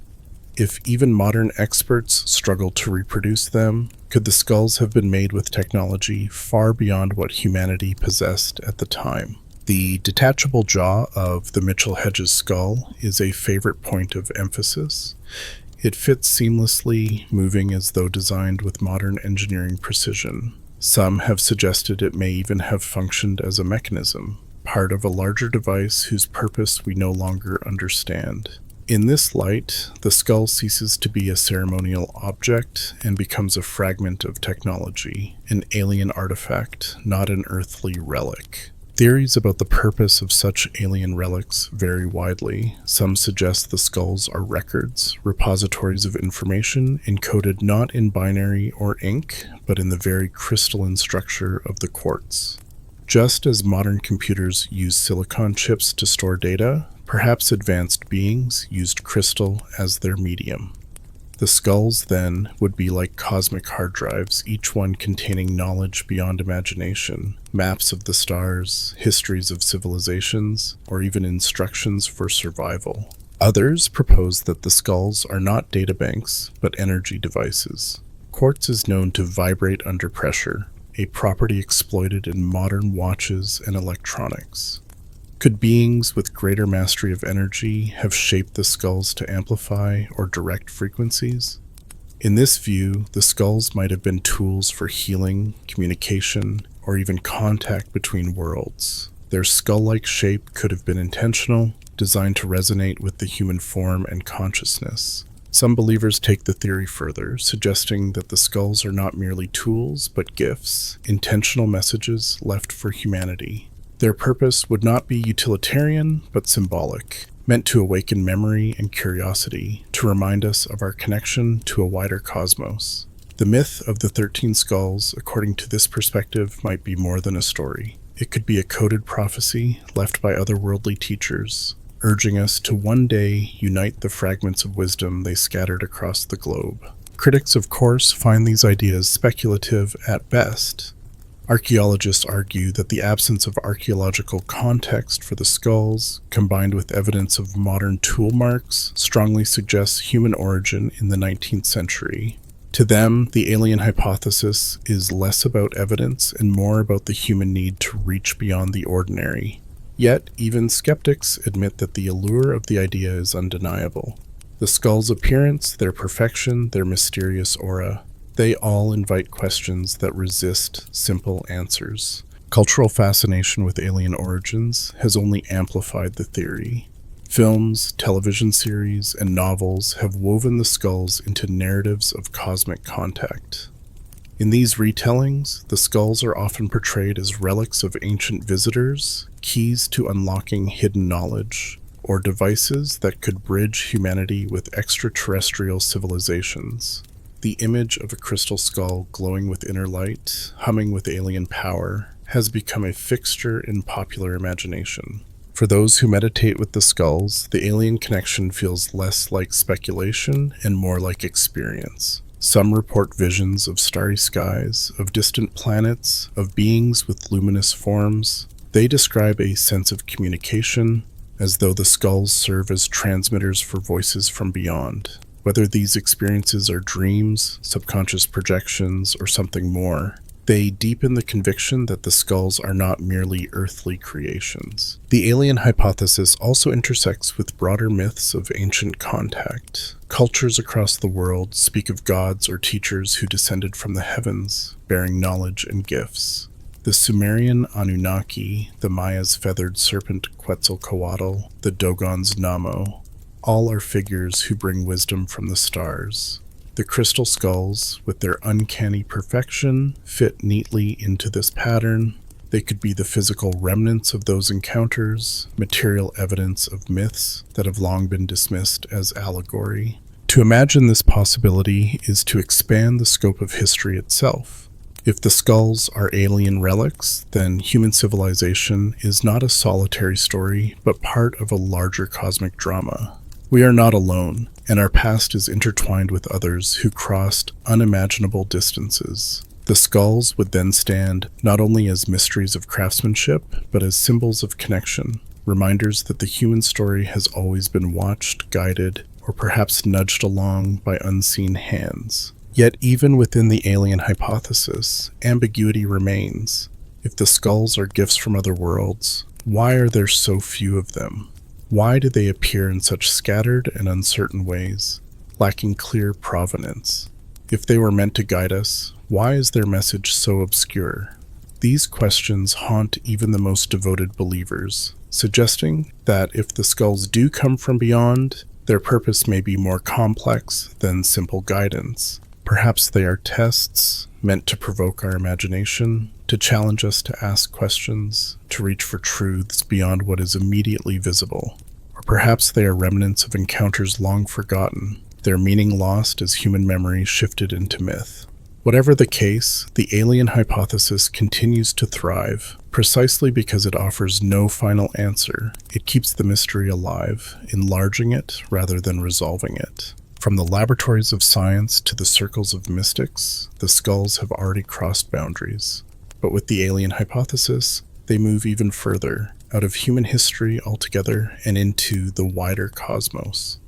If even modern experts struggle to reproduce them, could the skulls have been made with technology far beyond what humanity possessed at the time? The detachable jaw of the Mitchell Hedges skull is a favorite point of emphasis. It fits seamlessly, moving as though designed with modern engineering precision. Some have suggested it may even have functioned as a mechanism, part of a larger device whose purpose we no longer understand. In this light, the skull ceases to be a ceremonial object and becomes a fragment of technology, an alien artifact, not an earthly relic. Theories about the purpose of such alien relics vary widely. Some suggest the skulls are records, repositories of information encoded not in binary or ink, but in the very crystalline structure of the quartz. Just as modern computers use silicon chips to store data, perhaps advanced beings used crystal as their medium. The skulls, then, would be like cosmic hard drives, each one containing knowledge beyond imagination, maps of the stars, histories of civilizations, or even instructions for survival. Others propose that the skulls are not databanks, but energy devices. Quartz is known to vibrate under pressure, a property exploited in modern watches and electronics. Could beings with greater mastery of energy have shaped the skulls to amplify or direct frequencies? In this view, the skulls might have been tools for healing, communication, or even contact between worlds. Their skull-like shape could have been intentional, designed to resonate with the human form and consciousness. Some believers take the theory further, suggesting that the skulls are not merely tools, but gifts, intentional messages left for humanity. Their purpose would not be utilitarian, but symbolic, meant to awaken memory and curiosity, to remind us of our connection to a wider cosmos. The myth of the 13 skulls, according to this perspective, might be more than a story. It could be a coded prophecy left by otherworldly teachers, urging us to one day unite the fragments of wisdom they scattered across the globe. Critics, of course, find these ideas speculative at best. Archaeologists argue that the absence of archaeological context for the skulls, combined with evidence of modern tool marks, strongly suggests human origin in the 19th century. To them, the alien hypothesis is less about evidence and more about the human need to reach beyond the ordinary. Yet, even skeptics admit that the allure of the idea is undeniable. The skull's appearance, their perfection, their mysterious aura, they all invite questions that resist simple answers. Cultural fascination with alien origins has only amplified the theory. Films, television series, and novels have woven the skulls into narratives of cosmic contact. In these retellings, the skulls are often portrayed as relics of ancient visitors, keys to unlocking hidden knowledge, or devices that could bridge humanity with extraterrestrial civilizations. The image of a crystal skull glowing with inner light, humming with alien power, has become a fixture in popular imagination. For those who meditate with the skulls, the alien connection feels less like speculation and more like experience. Some report visions of starry skies, of distant planets, of beings with luminous forms. They describe a sense of communication, as though the skulls serve as transmitters for voices from beyond. Whether these experiences are dreams, subconscious projections, or something more, they deepen the conviction that the skulls are not merely earthly creations. The alien hypothesis also intersects with broader myths of ancient contact. Cultures across the world speak of gods or teachers who descended from the heavens, bearing knowledge and gifts. The Sumerian Anunnaki, the Maya's feathered serpent Quetzalcoatl, the Dogon's Namo, all are figures who bring wisdom from the stars. The crystal skulls, with their uncanny perfection, fit neatly into this pattern. They could be the physical remnants of those encounters, material evidence of myths that have long been dismissed as allegory. To imagine this possibility is to expand the scope of history itself. If the skulls are alien relics, then human civilization is not a solitary story, but part of a larger cosmic drama. We are not alone, and our past is intertwined with others who crossed unimaginable distances. The skulls would then stand not only as mysteries of craftsmanship, but as symbols of connection, reminders that the human story has always been watched, guided, or perhaps nudged along by unseen hands. Yet even within the alien hypothesis, ambiguity remains. If the skulls are gifts from other worlds, why are there so few of them? Why do they appear in such scattered and uncertain ways, lacking clear provenance? If they were meant to guide us, why is their message so obscure? These questions haunt even the most devoted believers, suggesting that if the skulls do come from beyond, their purpose may be more complex than simple guidance. Perhaps they are tests meant to provoke our imagination, to challenge us to ask questions, to reach for truths beyond what is immediately visible. Or perhaps they are remnants of encounters long forgotten, their meaning lost as human memory shifted into myth. Whatever the case, the alien hypothesis continues to thrive, precisely because it offers no final answer. It keeps the mystery alive, enlarging it rather than resolving it. From the laboratories of science to the circles of mystics, the skulls have already crossed boundaries. But with the alien hypothesis, they move even further, out of human history altogether and into the wider cosmos.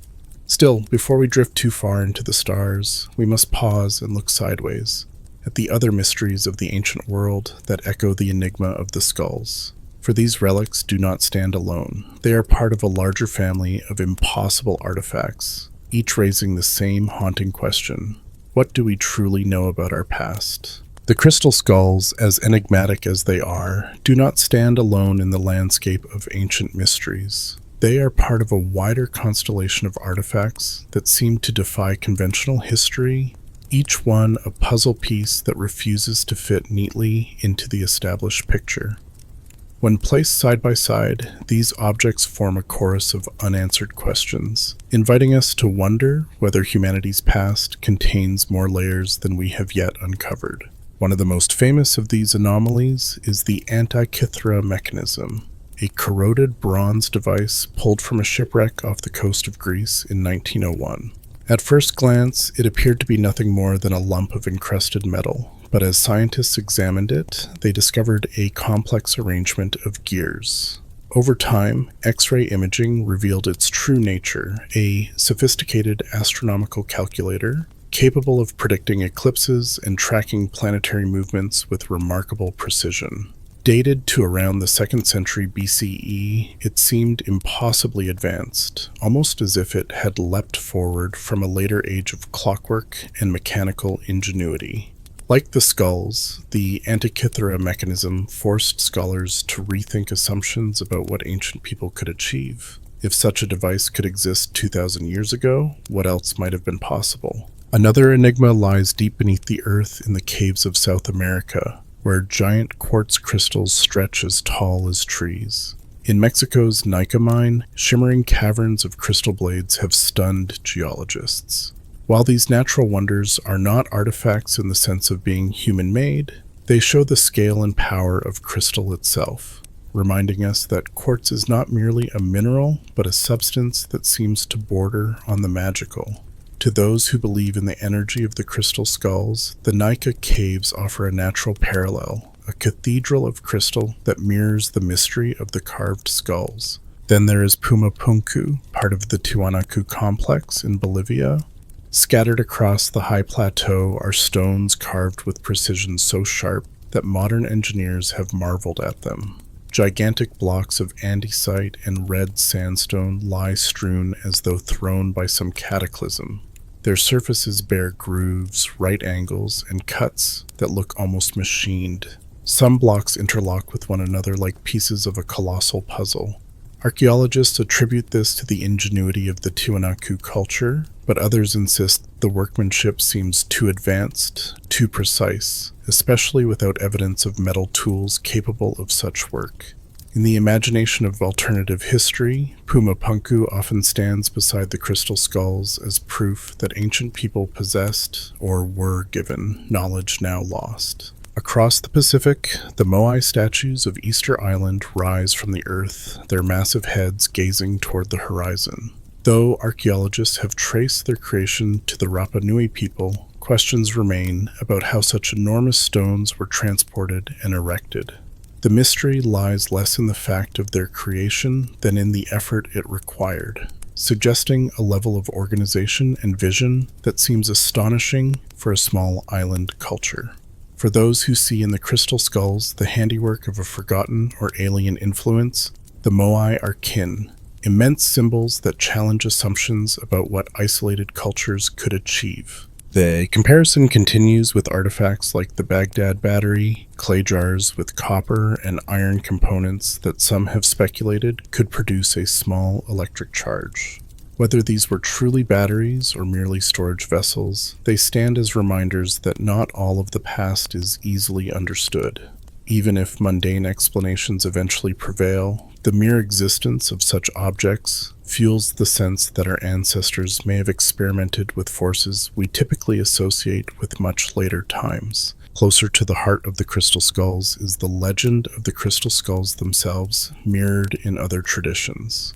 Still, before we drift too far into the stars, we must pause and look sideways at the other mysteries of the ancient world that echo the enigma of the skulls. For these relics do not stand alone. They are part of a larger family of impossible artifacts, each raising the same haunting question: what do we truly know about our past? The crystal skulls, as enigmatic as they are, do not stand alone in the landscape of ancient mysteries. They are part of a wider constellation of artifacts that seem to defy conventional history, each one a puzzle piece that refuses to fit neatly into the established picture. When placed side by side, these objects form a chorus of unanswered questions, inviting us to wonder whether humanity's past contains more layers than we have yet uncovered. One of the most famous of these anomalies is the Antikythera mechanism, a corroded bronze device pulled from a shipwreck off the coast of Greece in 1901. At first glance, it appeared to be nothing more than a lump of encrusted metal, but as scientists examined it, they discovered a complex arrangement of gears. Over time, X-ray imaging revealed its true nature, a sophisticated astronomical calculator capable of predicting eclipses and tracking planetary movements with remarkable precision. Dated to around the 2nd century BCE, it seemed impossibly advanced, almost as if it had leapt forward from a later age of clockwork and mechanical ingenuity. Like the skulls, the Antikythera mechanism forced scholars to rethink assumptions about what ancient people could achieve. If such a device could exist 2,000 years ago, what else might have been possible? Another enigma lies deep beneath the earth in the caves of South America, where giant quartz crystals stretch as tall as trees. In Mexico's Nika mine, shimmering caverns of crystal blades have stunned geologists. While these natural wonders are not artifacts in the sense of being human-made, they show the scale and power of crystal itself, reminding us that quartz is not merely a mineral, but a substance that seems to border on the magical. To those who believe in the energy of the crystal skulls, the Nika caves offer a natural parallel, a cathedral of crystal that mirrors the mystery of the carved skulls. Then there is Pumapunku, part of the Tiwanaku complex in Bolivia. Scattered across the high plateau are stones carved with precision so sharp that modern engineers have marveled at them. Gigantic blocks of andesite and red sandstone lie strewn as though thrown by some cataclysm. Their surfaces bear grooves, right angles, and cuts that look almost machined. Some blocks interlock with one another like pieces of a colossal puzzle. Archaeologists attribute this to the ingenuity of the Tiwanaku culture, but others insist the workmanship seems too advanced, too precise, especially without evidence of metal tools capable of such work. In the imagination of alternative history, Pumapunku often stands beside the crystal skulls as proof that ancient people possessed, or were given, knowledge now lost. Across the Pacific, the Moai statues of Easter Island rise from the earth, their massive heads gazing toward the horizon. Though archaeologists have traced their creation to the Rapa Nui people, questions remain about how such enormous stones were transported and erected. The mystery lies less in the fact of their creation than in the effort it required, suggesting a level of organization and vision that seems astonishing for a small island culture. For those who see in the crystal skulls the handiwork of a forgotten or alien influence, the Moai are kin, immense symbols that challenge assumptions about what isolated cultures could achieve. The comparison continues with artifacts like the Baghdad battery, clay jars with copper and iron components that some have speculated could produce a small electric charge. Whether these were truly batteries or merely storage vessels, they stand as reminders that not all of the past is easily understood. Even if mundane explanations eventually prevail, the mere existence of such objects fuels the sense that our ancestors may have experimented with forces we typically associate with much later times. Closer to the heart of the crystal skulls is the legend of the crystal skulls themselves, mirrored in other traditions.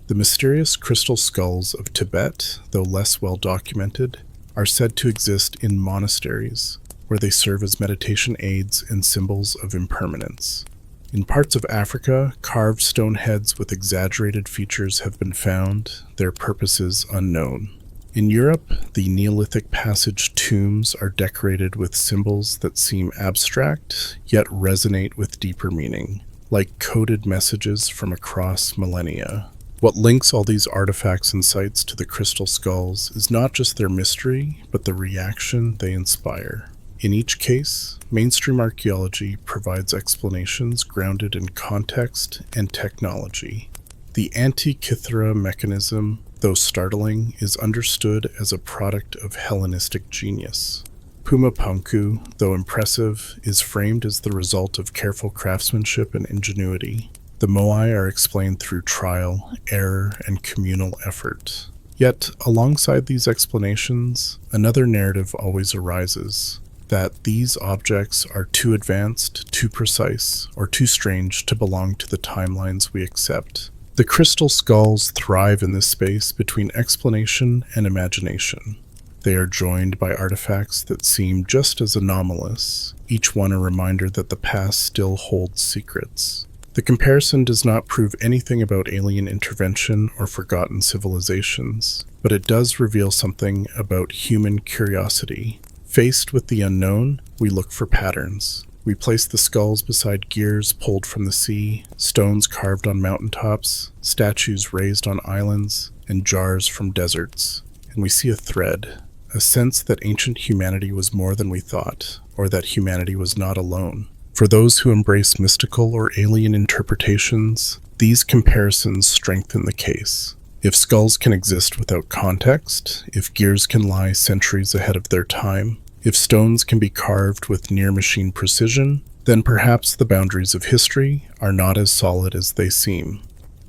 The mysterious crystal skulls of Tibet, though less well documented, are said to exist in monasteries, where they serve as meditation aids and symbols of impermanence. In parts of Africa, carved stone heads with exaggerated features have been found, their purposes unknown. In Europe, the Neolithic passage tombs are decorated with symbols that seem abstract, yet resonate with deeper meaning, like coded messages from across millennia. What links all these artifacts and sites to the crystal skulls is not just their mystery, but the reaction they inspire. In each case, mainstream archaeology provides explanations grounded in context and technology. The Antikythera mechanism, though startling, is understood as a product of Hellenistic genius. Pumapunku, though impressive, is framed as the result of careful craftsmanship and ingenuity. The Moai are explained through trial, error, and communal effort. Yet, alongside these explanations, another narrative always arises, that these objects are too advanced, too precise, or too strange to belong to the timelines we accept. The crystal skulls thrive in this space between explanation and imagination. They are joined by artifacts that seem just as anomalous, each one a reminder that the past still holds secrets. The comparison does not prove anything about alien intervention or forgotten civilizations, but it does reveal something about human curiosity. Faced with the unknown, we look for patterns. We place the skulls beside gears pulled from the sea, stones carved on mountaintops, statues raised on islands, and jars from deserts. And we see a thread, a sense that ancient humanity was more than we thought, or that humanity was not alone. For those who embrace mystical or alien interpretations, these comparisons strengthen the case. If skulls can exist without context, if gears can lie centuries ahead of their time, if stones can be carved with near-machine precision, then perhaps the boundaries of history are not as solid as they seem.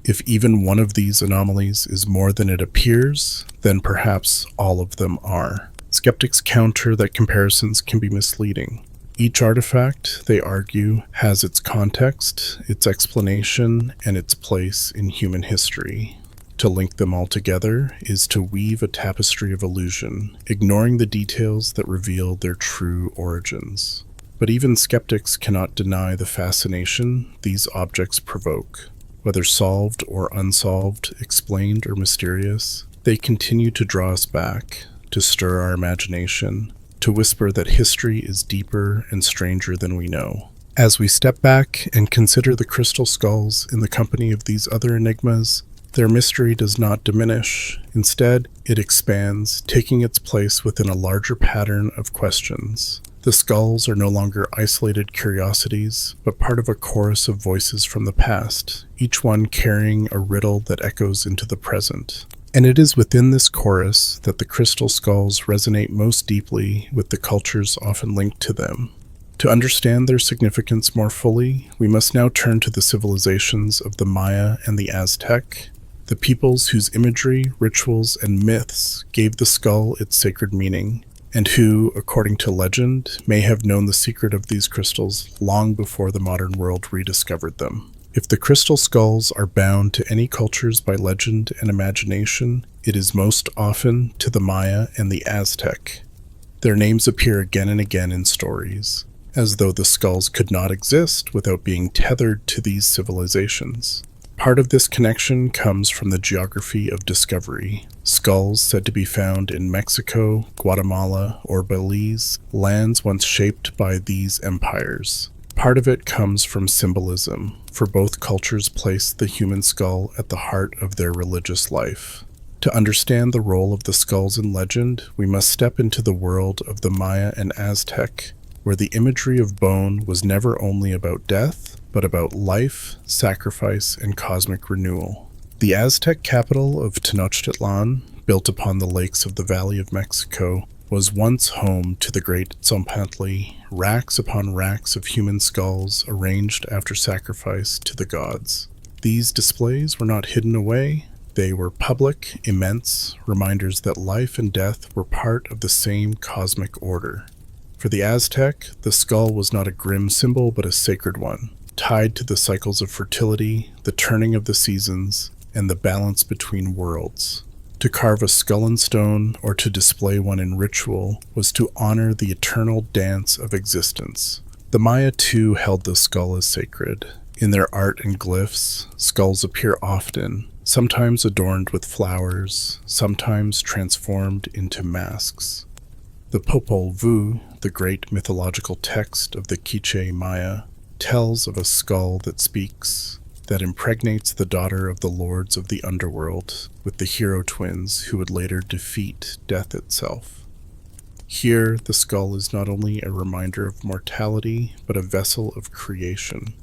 If even one of these anomalies is more than it appears, then perhaps all of them are. Skeptics counter that comparisons can be misleading. Each artifact, they argue, has its context, its explanation, and its place in human history. To link them all together is to weave a tapestry of illusion, ignoring the details that reveal their true origins. But even skeptics cannot deny the fascination these objects provoke. Whether solved or unsolved, explained or mysterious, they continue to draw us back, to stir our imagination, to whisper that history is deeper and stranger than we know. As we step back and consider the crystal skulls in the company of these other enigmas, their mystery does not diminish. Instead, it expands, taking its place within a larger pattern of questions. The skulls are no longer isolated curiosities, but part of a chorus of voices from the past, each one carrying a riddle that echoes into the present. And it is within this chorus that the crystal skulls resonate most deeply with the cultures often linked to them. To understand their significance more fully, we must now turn to the civilizations of the Maya and the Aztec, the peoples whose imagery, rituals, and myths gave the skull its sacred meaning, and who, according to legend, may have known the secret of these crystals long before the modern world rediscovered them. If the crystal skulls are bound to any cultures by legend and imagination, it is most often to the Maya and the Aztec. Their names appear again and again in stories, as though the skulls could not exist without being tethered to these civilizations. Part of this connection comes from the geography of discovery. Skulls said to be found in Mexico, Guatemala, or Belize, lands once shaped by these empires. Part of it comes from symbolism, for both cultures place the human skull at the heart of their religious life. To understand the role of the skulls in legend, we must step into the world of the Maya and Aztec, where the imagery of bone was never only about death, but about life, sacrifice, and cosmic renewal. The Aztec capital of Tenochtitlan, built upon the lakes of the Valley of Mexico, was once home to the great Tzompantli, racks upon racks of human skulls arranged after sacrifice to the gods. These displays were not hidden away. They were public, immense, reminders that life and death were part of the same cosmic order. For the Aztec, the skull was not a grim symbol but a sacred one, tied to the cycles of fertility, the turning of the seasons, and the balance between worlds. To carve a skull in stone or to display one in ritual was to honor the eternal dance of existence. The Maya too held the skull as sacred. In their art and glyphs, skulls appear often, sometimes adorned with flowers, sometimes transformed into masks. The Popol Vuh, the great mythological text of the Quiche Maya, tells of a skull that speaks, that impregnates the daughter of the lords of the underworld with the hero twins who would later defeat death itself. Here, the skull is not only a reminder of mortality, but a vessel of creation.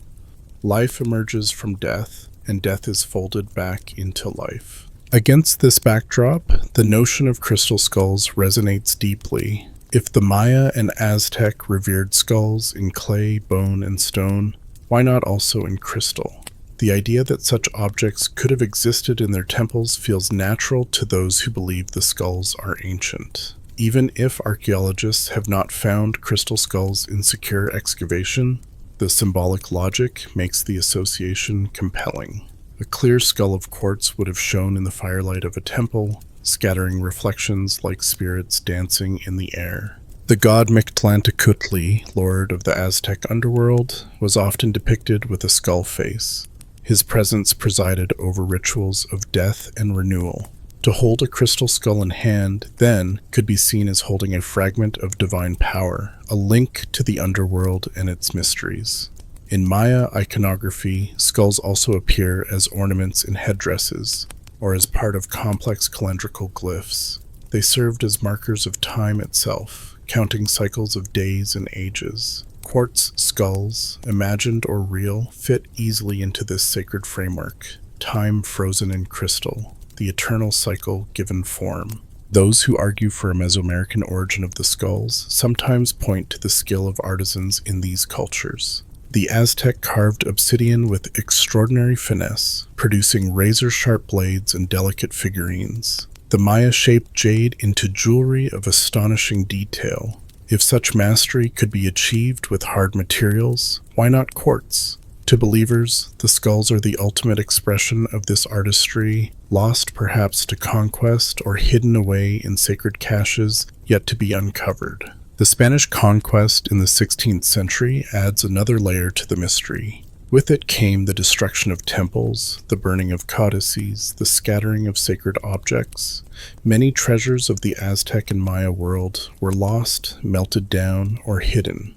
Life emerges from death, and death is folded back into life. Against this backdrop, the notion of crystal skulls resonates deeply. If the Maya and Aztec revered skulls in clay, bone, and stone, why not also in crystal? The idea that such objects could have existed in their temples feels natural to those who believe the skulls are ancient. Even if archaeologists have not found crystal skulls in secure excavation, the symbolic logic makes the association compelling. A clear skull of quartz would have shone in the firelight of a temple, scattering reflections like spirits dancing in the air. The god Mictlantecutli, lord of the Aztec underworld, was often depicted with a skull face. His presence presided over rituals of death and renewal. To hold a crystal skull in hand, then, could be seen as holding a fragment of divine power, a link to the underworld and its mysteries. In Maya iconography, skulls also appear as ornaments in headdresses, or as part of complex calendrical glyphs. They served as markers of time itself, counting cycles of days and ages. Quartz skulls, imagined or real, fit easily into this sacred framework, time frozen in crystal, the eternal cycle given form. Those who argue for a Mesoamerican origin of the skulls sometimes point to the skill of artisans in these cultures. The Aztec carved obsidian with extraordinary finesse, producing razor-sharp blades and delicate figurines. The Maya shaped jade into jewelry of astonishing detail. If such mastery could be achieved with hard materials, why not quartz? To believers, the skulls are the ultimate expression of this artistry, lost perhaps to conquest or hidden away in sacred caches yet to be uncovered. The Spanish conquest in the 16th century adds another layer to the mystery. With it came the destruction of temples, the burning of codices, the scattering of sacred objects. Many treasures of the Aztec and Maya world were lost, melted down, or hidden.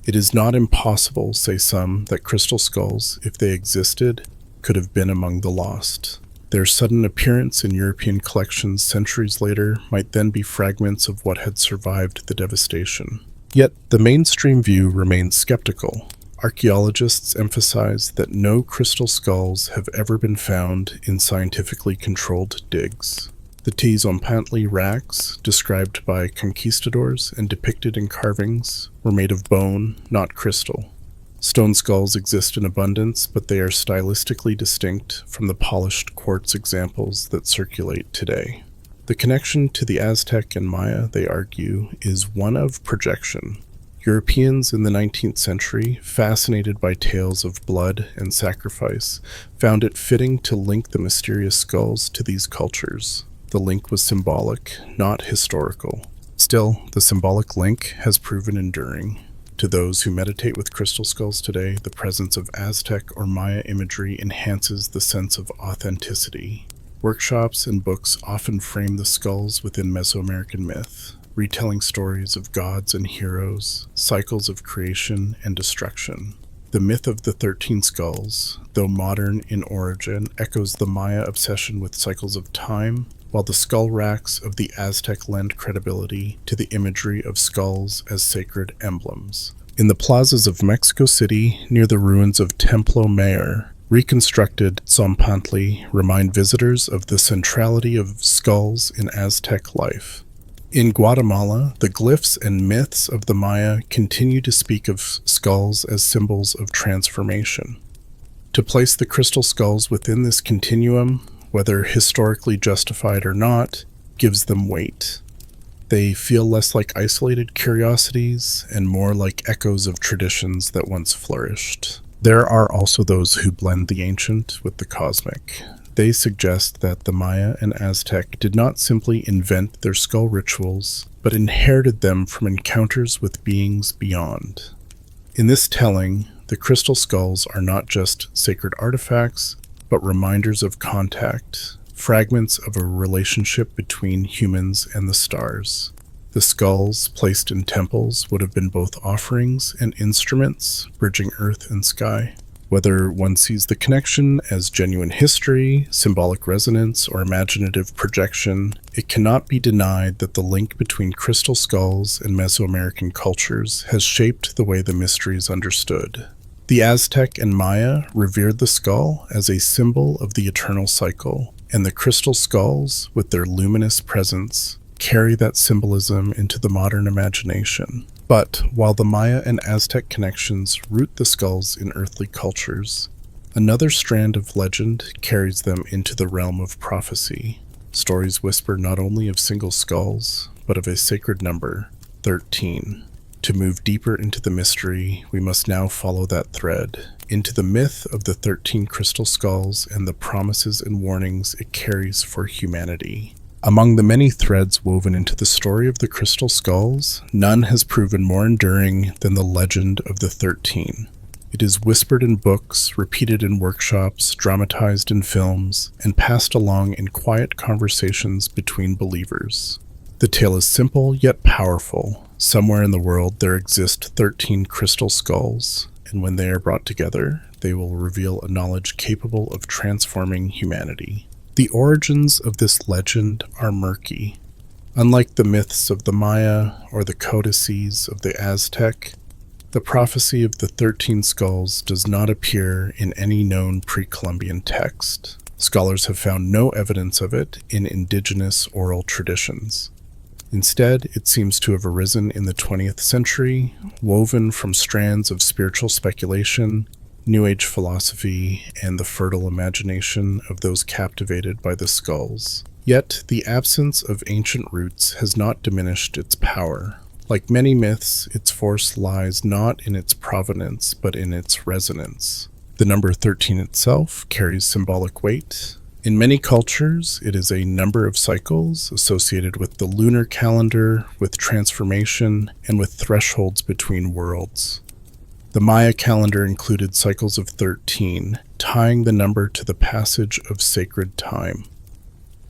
It is not impossible, say some, that crystal skulls, if they existed, could have been among the lost. Their sudden appearance in European collections centuries later might then be fragments of what had survived the devastation. Yet the mainstream view remains skeptical. Archaeologists emphasize that no crystal skulls have ever been found in scientifically controlled digs. The Tezonpantli racks, described by conquistadors and depicted in carvings, were made of bone, not crystal. Stone skulls exist in abundance, but they are stylistically distinct from the polished quartz examples that circulate today. The connection to the Aztec and Maya, they argue, is one of projection. Europeans in the 19th century, fascinated by tales of blood and sacrifice, found it fitting to link the mysterious skulls to these cultures. The link was symbolic, not historical. Still, the symbolic link has proven enduring. To those who meditate with crystal skulls today, the presence of Aztec or Maya imagery enhances the sense of authenticity. Workshops and books often frame the skulls within Mesoamerican myth, retelling stories of gods and heroes, cycles of creation and destruction. The myth of the 13 skulls, though modern in origin, echoes the Maya obsession with cycles of time, while the skull racks of the Aztec lend credibility to the imagery of skulls as sacred emblems. In the plazas of Mexico City, near the ruins of Templo Mayor, reconstructed Tzompantli remind visitors of the centrality of skulls in Aztec life. In Guatemala, the glyphs and myths of the Maya continue to speak of skulls as symbols of transformation. To place the crystal skulls within this continuum, whether historically justified or not, gives them weight. They feel less like isolated curiosities and more like echoes of traditions that once flourished. There are also those who blend the ancient with the cosmic. They suggest that the Maya and Aztec did not simply invent their skull rituals, but inherited them from encounters with beings beyond. In this telling, the crystal skulls are not just sacred artifacts, but reminders of contact, fragments of a relationship between humans and the stars. The skulls, placed in temples, would have been both offerings and instruments, bridging earth and sky. Whether one sees the connection as genuine history, symbolic resonance, or imaginative projection, it cannot be denied that the link between crystal skulls and Mesoamerican cultures has shaped the way the mystery is understood. The Aztec and Maya revered the skull as a symbol of the eternal cycle, and the crystal skulls, with their luminous presence, carry that symbolism into the modern imagination. But while the Maya and Aztec connections root the skulls in earthly cultures, another strand of legend carries them into the realm of prophecy. Stories whisper not only of single skulls, but of a sacred number, 13. To move deeper into the mystery, we must now follow that thread, into the myth of the 13 crystal skulls and the promises and warnings it carries for humanity. Among the many threads woven into the story of the crystal skulls, none has proven more enduring than the legend of the 13. It is whispered in books, repeated in workshops, dramatized in films, and passed along in quiet conversations between believers. The tale is simple yet powerful. Somewhere in the world there exist 13 crystal skulls, and when they are brought together, they will reveal a knowledge capable of transforming humanity. The origins of this legend are murky. Unlike the myths of the Maya or the codices of the Aztec, the prophecy of the 13 skulls does not appear in any known pre-Columbian text. Scholars have found no evidence of it in indigenous oral traditions. Instead, it seems to have arisen in the 20th century, woven from strands of spiritual speculation, New Age philosophy, and the fertile imagination of those captivated by the skulls. Yet, the absence of ancient roots has not diminished its power. Like many myths, its force lies not in its provenance, but in its resonance. The number 13 itself carries symbolic weight. In many cultures, it is a number of cycles associated with the lunar calendar, with transformation, and with thresholds between worlds. The Maya calendar included cycles of 13, tying the number to the passage of sacred time.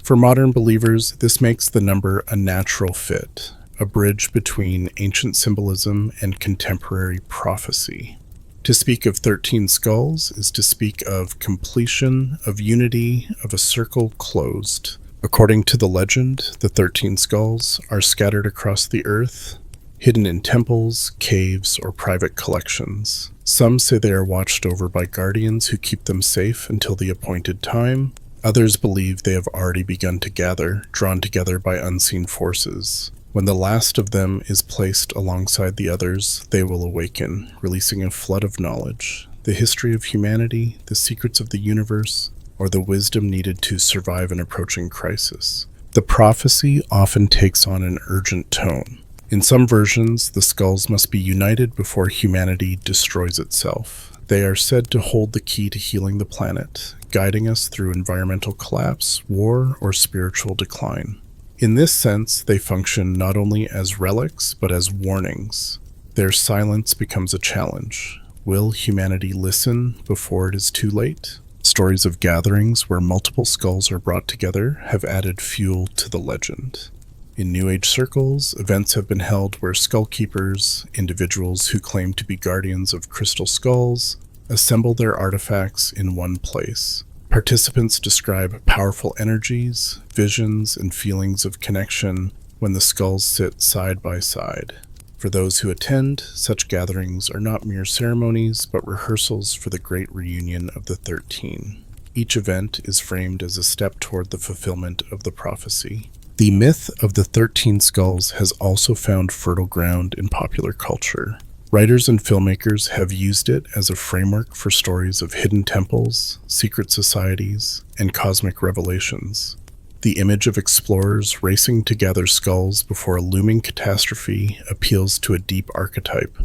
For modern believers, this makes the number a natural fit, a bridge between ancient symbolism and contemporary prophecy. To speak of 13 skulls is to speak of completion, of unity, of a circle closed. According to the legend, the 13 skulls are scattered across the earth, hidden in temples, caves, or private collections. Some say they are watched over by guardians who keep them safe until the appointed time. Others believe they have already begun to gather, drawn together by unseen forces. When the last of them is placed alongside the others, they will awaken, releasing a flood of knowledge, the history of humanity, the secrets of the universe, or the wisdom needed to survive an approaching crisis. The prophecy often takes on an urgent tone. In some versions, the skulls must be united before humanity destroys itself. They are said to hold the key to healing the planet, guiding us through environmental collapse, war, or spiritual decline. In this sense, they function not only as relics, but as warnings. Their silence becomes a challenge. Will humanity listen before it is too late? Stories of gatherings where multiple skulls are brought together have added fuel to the legend. In New Age circles, events have been held where skull keepers, individuals who claim to be guardians of crystal skulls, assemble their artifacts in one place. Participants describe powerful energies, visions, and feelings of connection when the skulls sit side by side. For those who attend, such gatherings are not mere ceremonies, but rehearsals for the great reunion of the 13. Each event is framed as a step toward the fulfillment of the prophecy. The myth of the 13 skulls has also found fertile ground in popular culture. Writers and filmmakers have used it as a framework for stories of hidden temples, secret societies, and cosmic revelations. The image of explorers racing to gather skulls before a looming catastrophe appeals to a deep archetype: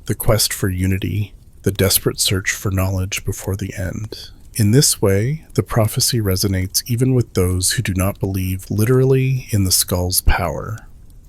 the quest for unity, the desperate search for knowledge before the end. In this way, the prophecy resonates even with those who do not believe literally in the skull's power.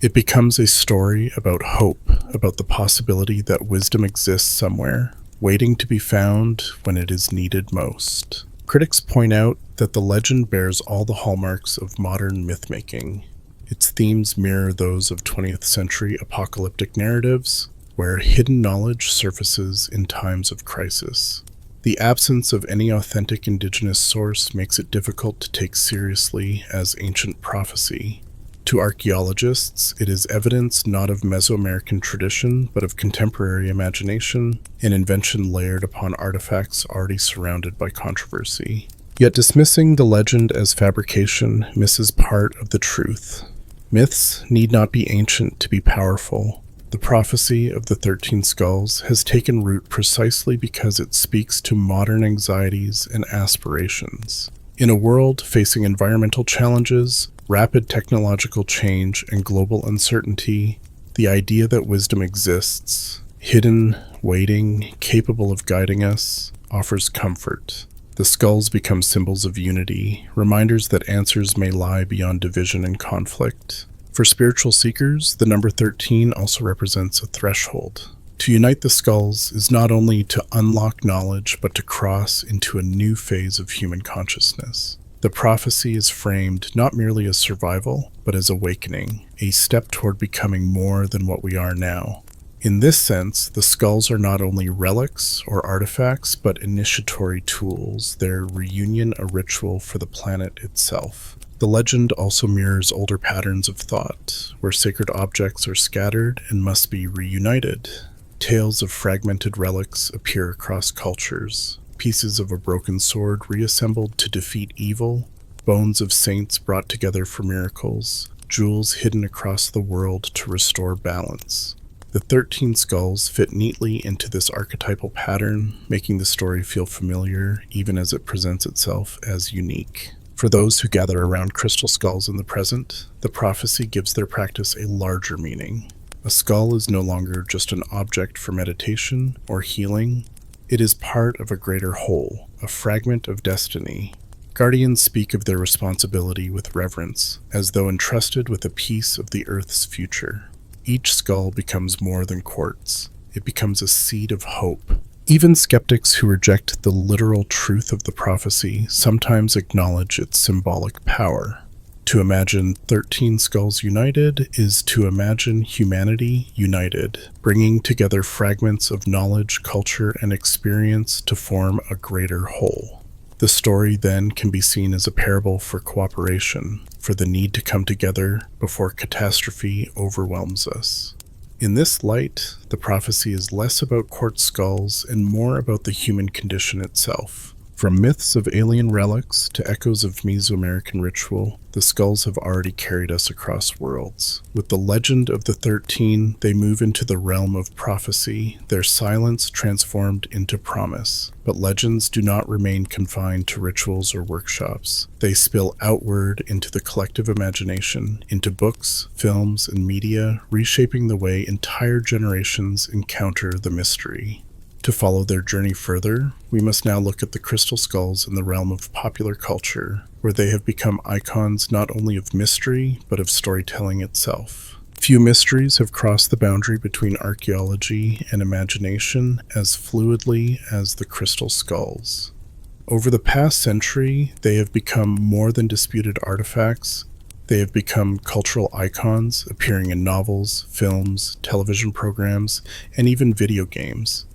It becomes a story about hope, about the possibility that wisdom exists somewhere, waiting to be found when it is needed most. Critics point out that the legend bears all the hallmarks of modern myth-making. Its themes mirror those of 20th century apocalyptic narratives, where hidden knowledge surfaces in times of crisis. The absence of any authentic indigenous source makes it difficult to take seriously as ancient prophecy. To archaeologists, it is evidence not of Mesoamerican tradition, but of contemporary imagination, an invention layered upon artifacts already surrounded by controversy. Yet dismissing the legend as fabrication misses part of the truth. Myths need not be ancient to be powerful. The prophecy of the 13 skulls has taken root precisely because it speaks to modern anxieties and aspirations. In a world facing environmental challenges, rapid technological change, and global uncertainty, the idea that wisdom exists, hidden, waiting, capable of guiding us, offers comfort. The skulls become symbols of unity, reminders that answers may lie beyond division and conflict. For spiritual seekers, the number 13 also represents a threshold. To unite the skulls is not only to unlock knowledge, but to cross into a new phase of human consciousness. The prophecy is framed not merely as survival, but as awakening, a step toward becoming more than what we are now. In this sense, the skulls are not only relics or artifacts, but initiatory tools, their reunion a ritual for the planet itself. The legend also mirrors older patterns of thought, where sacred objects are scattered and must be reunited. Tales of fragmented relics appear across cultures. Pieces of a broken sword reassembled to defeat evil, bones of saints brought together for miracles, jewels hidden across the world to restore balance. The 13 skulls fit neatly into this archetypal pattern, making the story feel familiar even as it presents itself as unique. For those who gather around crystal skulls in the present, the prophecy gives their practice a larger meaning. A skull is no longer just an object for meditation or healing. It is part of a greater whole, a fragment of destiny. Guardians speak of their responsibility with reverence, as though entrusted with a piece of the Earth's future. Each skull becomes more than quartz. It becomes a seed of hope. Even skeptics who reject the literal truth of the prophecy sometimes acknowledge its symbolic power. To imagine 13 skulls united is to imagine humanity united, bringing together fragments of knowledge, culture, and experience to form a greater whole. The story then can be seen as a parable for cooperation, for the need to come together before catastrophe overwhelms us. In this light, the prophecy is less about quartz skulls and more about the human condition itself. From myths of alien relics to echoes of Mesoamerican ritual, the skulls have already carried us across worlds. With the legend of the 13, they move into the realm of prophecy, their silence transformed into promise. But legends do not remain confined to rituals or workshops. They spill outward into the collective imagination, into books, films, and media, reshaping the way entire generations encounter the mystery. To follow their journey further, we must now look at the crystal skulls in the realm of popular culture, where they have become icons not only of mystery, but of storytelling itself. Few mysteries have crossed the boundary between archaeology and imagination as fluidly as the crystal skulls. Over the past century, they have become more than disputed artifacts. They have become cultural icons, appearing in novels, films, television programs, and even video games.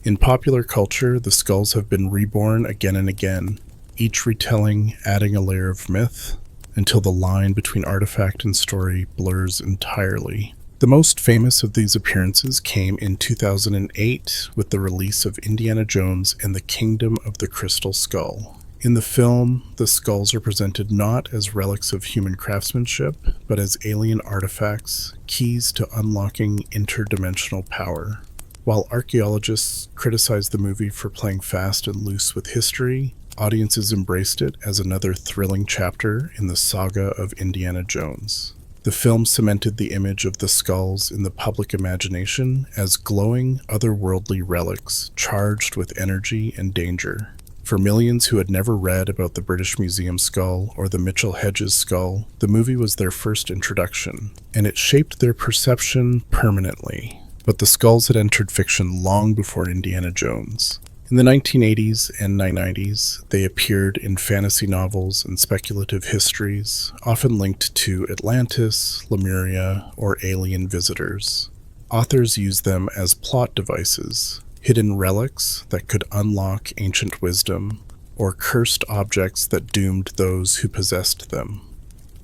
In popular culture, the skulls have been reborn again and again, each retelling adding a layer of myth, until the line between artifact and story blurs entirely. The most famous of these appearances came in 2008 with the release of Indiana Jones and the Kingdom of the Crystal Skull. In the film, the skulls are presented not as relics of human craftsmanship, but as alien artifacts, keys to unlocking interdimensional power. While archaeologists criticize the movie for playing fast and loose with history, audiences embraced it as another thrilling chapter in the saga of Indiana Jones. The film cemented the image of the skulls in the public imagination as glowing, otherworldly relics charged with energy and danger. For millions who had never read about the British Museum skull or the Mitchell Hedges skull, the movie was their first introduction, and it shaped their perception permanently. But the skulls had entered fiction long before Indiana Jones. In the 1980s and 1990s, they appeared in fantasy novels and speculative histories, often linked to Atlantis, Lemuria, or alien visitors. Authors used them as plot devices, hidden relics that could unlock ancient wisdom, or cursed objects that doomed those who possessed them.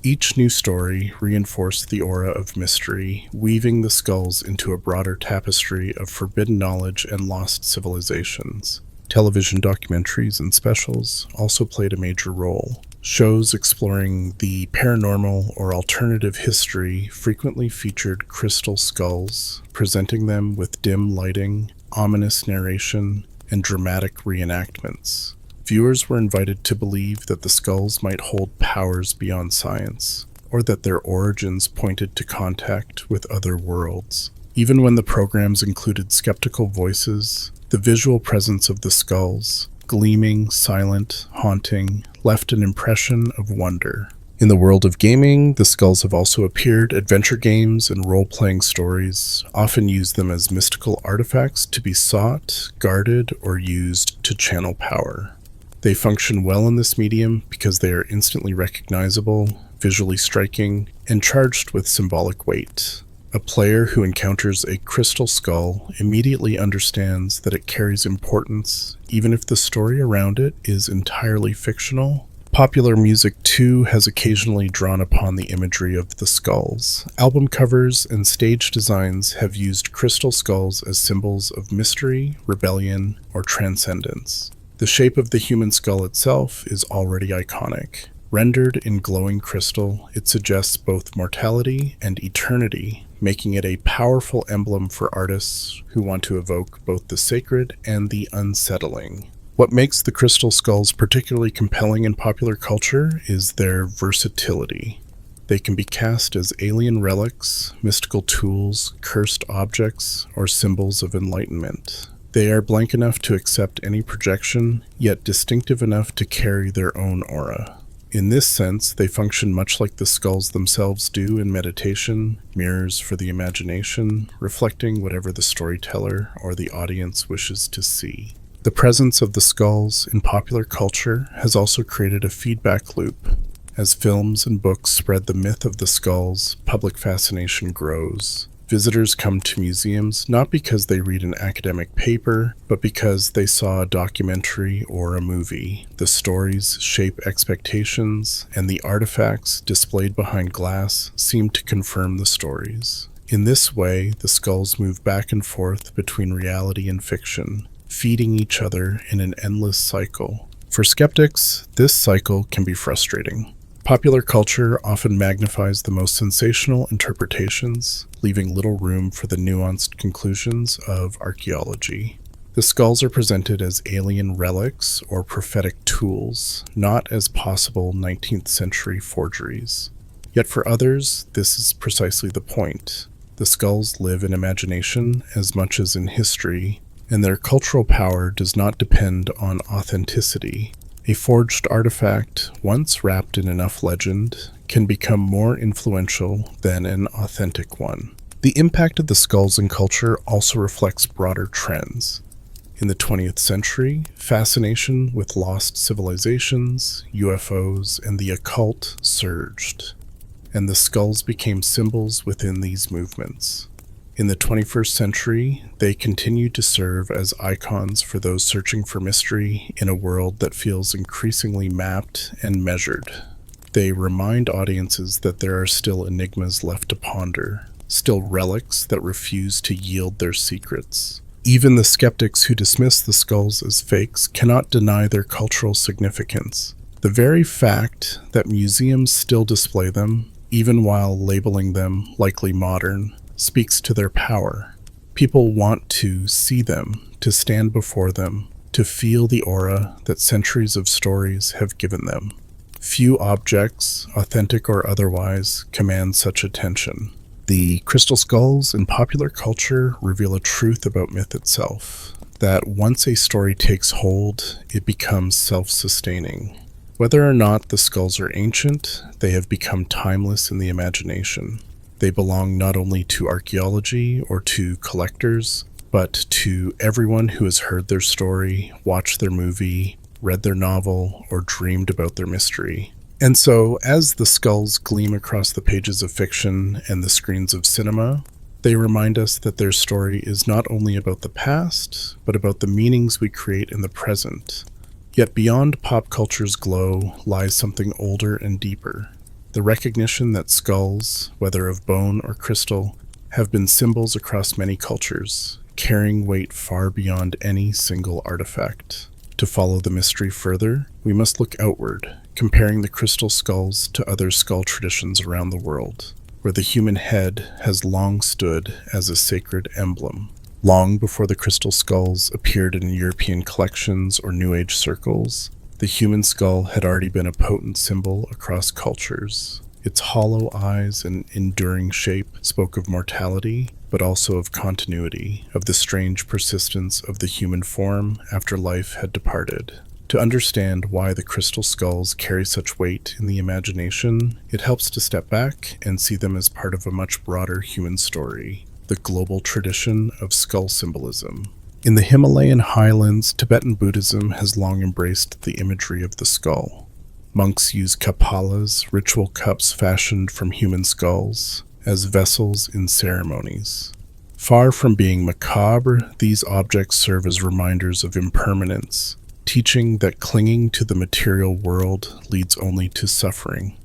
Each new story reinforced the aura of mystery, weaving the skulls into a broader tapestry of forbidden knowledge and lost civilizations. Television documentaries and specials also played a major role. Shows exploring the paranormal or alternative history frequently featured crystal skulls, presenting them with dim lighting, ominous narration, and dramatic reenactments. Viewers were invited to believe that the skulls might hold powers beyond science, or that their origins pointed to contact with other worlds. Even when the programs included skeptical voices, the visual presence of the skulls, gleaming, silent, haunting, left an impression of wonder. In the world of gaming, the skulls have also appeared. Adventure games and role-playing stories often use them as mystical artifacts to be sought, guarded, or used to channel power. They function well in this medium because they are instantly recognizable, visually striking, and charged with symbolic weight. A player who encounters a crystal skull immediately understands that it carries importance, even if the story around it is entirely fictional. Popular music, too, has occasionally drawn upon the imagery of the skulls. Album covers and stage designs have used crystal skulls as symbols of mystery, rebellion, or transcendence. The shape of the human skull itself is already iconic, Rendered in glowing crystal, it suggests both mortality and eternity, making it a powerful emblem for artists who want to evoke both the sacred and the unsettling. What makes the crystal skulls particularly compelling in popular culture is their versatility. They can be cast as alien relics, mystical tools, cursed objects, or symbols of enlightenment. They are blank enough to accept any projection, yet distinctive enough to carry their own aura. In this sense, they function much like the skulls themselves do in meditation, mirrors for the imagination, reflecting whatever the storyteller or the audience wishes to see. The presence of the skulls in popular culture has also created a feedback loop. As films and books spread the myth of the skulls, public fascination grows. Visitors come to museums not because they read an academic paper, but because they saw a documentary or a movie. The stories shape expectations, and the artifacts displayed behind glass seem to confirm the stories. In this way, the skulls move back and forth between reality and fiction, feeding each other in an endless cycle. For skeptics, this cycle can be frustrating. Popular culture often magnifies the most sensational interpretations, leaving little room for the nuanced conclusions of archaeology. The skulls are presented as alien relics or prophetic tools, not as possible 19th century forgeries. Yet for others, this is precisely the point. The skulls live in imagination as much as in history, and their cultural power does not depend on authenticity. A forged artifact, once wrapped in enough legend, can become more influential than an authentic one. The impact of the skulls in culture also reflects broader trends. In the 20th century, fascination with lost civilizations, UFOs, and the occult surged, and the skulls became symbols within these movements. In the 21st century, they continue to serve as icons for those searching for mystery in a world that feels increasingly mapped and measured. They remind audiences that there are still enigmas left to ponder, still relics that refuse to yield their secrets. Even the skeptics who dismiss the skulls as fakes cannot deny their cultural significance. The very fact that museums still display them, even while labeling them likely modern, speaks to their power. People want to see them, to stand before them, to feel the aura that centuries of stories have given them. Few objects, authentic or otherwise, command such attention. The crystal skulls in popular culture reveal a truth about myth itself, that once a story takes hold, it becomes self-sustaining. Whether or not the skulls are ancient, they have become timeless in the imagination. They belong not only to archaeology or to collectors, but to everyone who has heard their story, watched their movie, read their novel, or dreamed about their mystery. And so, as the skulls gleam across the pages of fiction and the screens of cinema, they remind us that their story is not only about the past, but about the meanings we create in the present. Yet beyond pop culture's glow lies something older and deeper. The recognition that skulls, whether of bone or crystal, have been symbols across many cultures, carrying weight far beyond any single artifact. To follow the mystery further, we must look outward, comparing the crystal skulls to other skull traditions around the world, where the human head has long stood as a sacred emblem. Long before the crystal skulls appeared in European collections or New Age circles, the human skull had already been a potent symbol across cultures. Its hollow eyes and enduring shape spoke of mortality, but also of continuity, of the strange persistence of the human form after life had departed. To understand why the crystal skulls carry such weight in the imagination, it helps to step back and see them as part of a much broader human story, the global tradition of skull symbolism. In the Himalayan highlands, Tibetan Buddhism has long embraced the imagery of the skull. Monks use kapalas, ritual cups fashioned from human skulls, as vessels in ceremonies. Far from being macabre, these objects serve as reminders of impermanence, teaching that clinging to the material world leads only to suffering.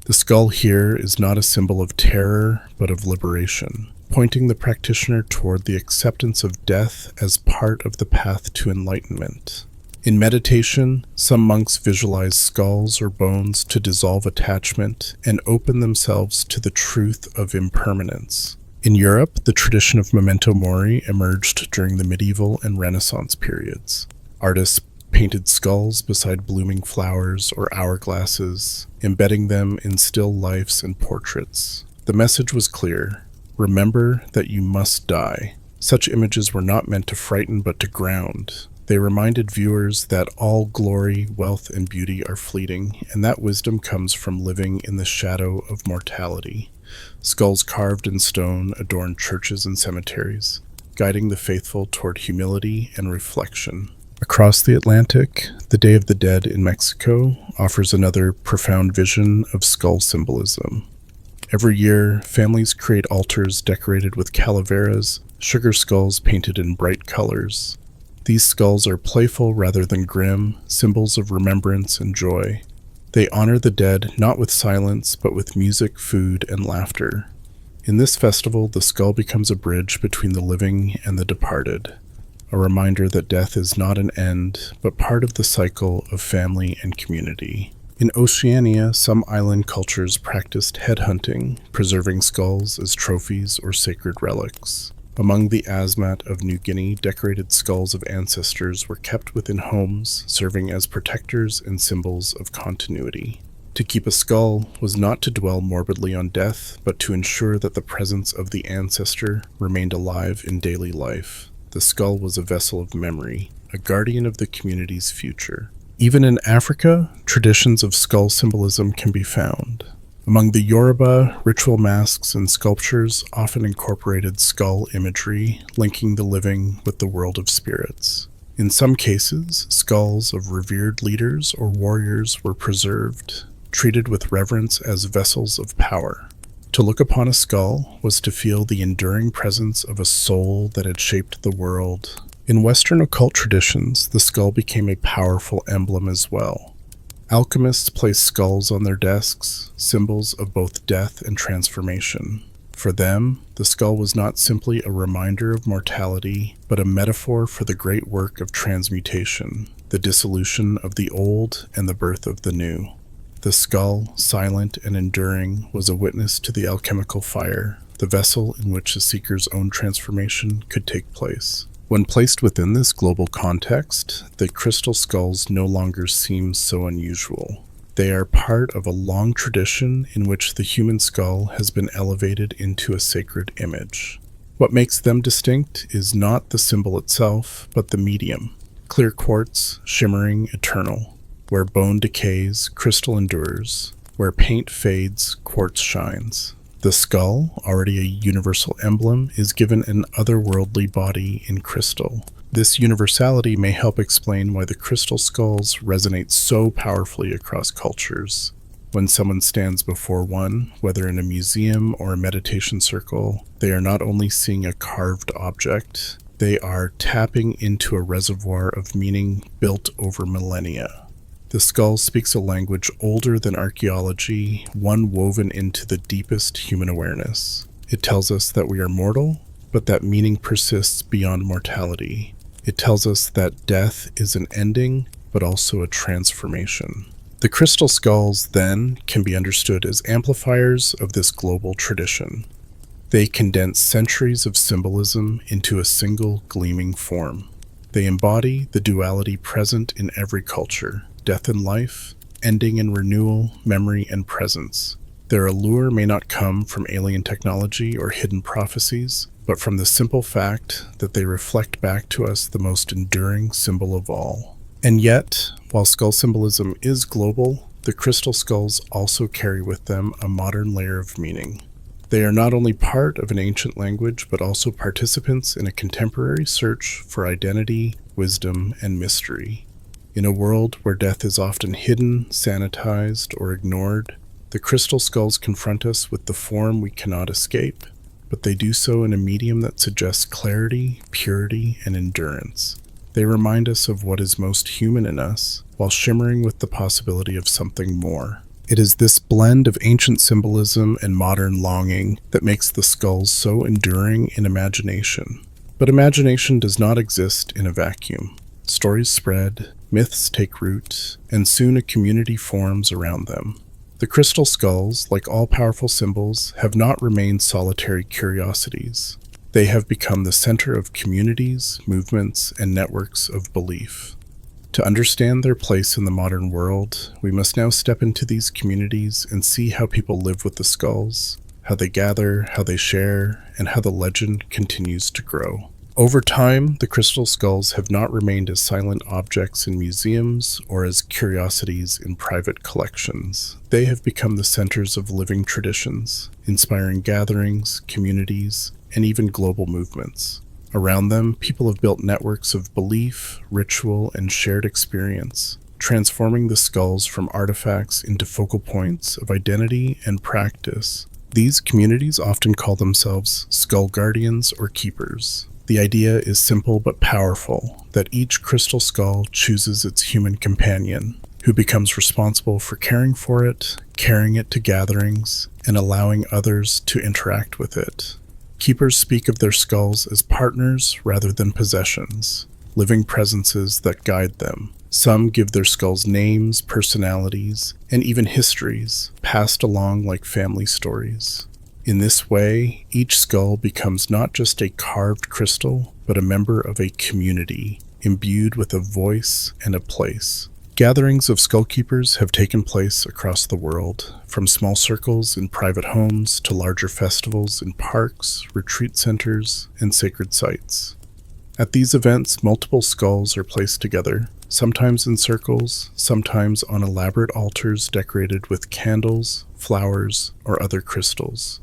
The skull here is not a symbol of terror, but of liberation, pointing the practitioner toward the acceptance of death as part of the path to enlightenment. In meditation, some monks visualize skulls or bones to dissolve attachment and open themselves to the truth of impermanence. In Europe, the tradition of memento mori emerged during the medieval and Renaissance periods. Artists painted skulls beside blooming flowers or hourglasses, embedding them in still lifes and portraits. The message was clear: remember that you must die. Such images were not meant to frighten but to ground. They reminded viewers that all glory, wealth, and beauty are fleeting, and that wisdom comes from living in the shadow of mortality. Skulls carved in stone adorned churches and cemeteries, guiding the faithful toward humility and reflection. Across the Atlantic, the Day of the Dead in Mexico offers another profound vision of skull symbolism. Every year, families create altars decorated with calaveras, sugar skulls painted in bright colors. These skulls are playful rather than grim, symbols of remembrance and joy. They honor the dead not with silence, but with music, food, and laughter. In this festival, the skull becomes a bridge between the living and the departed, a reminder that death is not an end, but part of the cycle of family and community. In Oceania, some island cultures practiced headhunting, preserving skulls as trophies or sacred relics. Among the Asmat of New Guinea, decorated skulls of ancestors were kept within homes, serving as protectors and symbols of continuity. To keep a skull was not to dwell morbidly on death, but to ensure that the presence of the ancestor remained alive in daily life. The skull was a vessel of memory, a guardian of the community's future. Even in Africa, traditions of skull symbolism can be found. Among the Yoruba, ritual masks and sculptures often incorporated skull imagery, linking the living with the world of spirits. In some cases, skulls of revered leaders or warriors were preserved, treated with reverence as vessels of power. To look upon a skull was to feel the enduring presence of a soul that had shaped the world. In Western occult traditions, the skull became a powerful emblem as well. Alchemists placed skulls on their desks, symbols of both death and transformation. For them, the skull was not simply a reminder of mortality, but a metaphor for the great work of transmutation, the dissolution of the old and the birth of the new. The skull, silent and enduring, was a witness to the alchemical fire, the vessel in which the seeker's own transformation could take place. When placed within this global context, the crystal skulls no longer seem so unusual. They are part of a long tradition in which the human skull has been elevated into a sacred image. What makes them distinct is not the symbol itself, but the medium. Clear quartz, shimmering, eternal. Where bone decays, crystal endures. Where paint fades, quartz shines. The skull, already a universal emblem, is given an otherworldly body in crystal. This universality may help explain why the crystal skulls resonate so powerfully across cultures. When someone stands before one, whether in a museum or a meditation circle, they are not only seeing a carved object, they are tapping into a reservoir of meaning built over millennia. The skull speaks a language older than archaeology, one woven into the deepest human awareness. It tells us that we are mortal, but that meaning persists beyond mortality. It tells us that death is an ending, but also a transformation. The crystal skulls, then, can be understood as amplifiers of this global tradition. They condense centuries of symbolism into a single gleaming form. They embody the duality present in every culture: death and life, ending and renewal, memory and presence. Their allure may not come from alien technology or hidden prophecies, but from the simple fact that they reflect back to us the most enduring symbol of all. And yet, while skull symbolism is global, the crystal skulls also carry with them a modern layer of meaning. They are not only part of an ancient language, but also participants in a contemporary search for identity, wisdom, and mystery. In a world where death is often hidden, sanitized, or ignored, the crystal skulls confront us with the form we cannot escape, but they do so in a medium that suggests clarity, purity, and endurance. They remind us of what is most human in us, while shimmering with the possibility of something more. It is this blend of ancient symbolism and modern longing that makes the skulls so enduring in imagination. But imagination does not exist in a vacuum. Stories spread, myths take root, and soon a community forms around them. The crystal skulls, like all powerful symbols, have not remained solitary curiosities. They have become the center of communities, movements, and networks of belief. To understand their place in the modern world, we must now step into these communities and see how people live with the skulls, how they gather, how they share, and how the legend continues to grow. Over time, the crystal skulls have not remained as silent objects in museums or as curiosities in private collections. They have become the centers of living traditions, inspiring gatherings, communities, and even global movements. Around them, people have built networks of belief, ritual, and shared experience, transforming the skulls from artifacts into focal points of identity and practice. These communities often call themselves skull guardians or keepers. The idea is simple but powerful, that each crystal skull chooses its human companion, who becomes responsible for caring for it, carrying it to gatherings, and allowing others to interact with it. Keepers speak of their skulls as partners rather than possessions, living presences that guide them. Some give their skulls names, personalities, and even histories, passed along like family stories. In this way, each skull becomes not just a carved crystal, but a member of a community, imbued with a voice and a place. Gatherings of skull keepers have taken place across the world, from small circles in private homes to larger festivals in parks, retreat centers, and sacred sites. At these events, multiple skulls are placed together, sometimes in circles, sometimes on elaborate altars decorated with candles, flowers, or other crystals.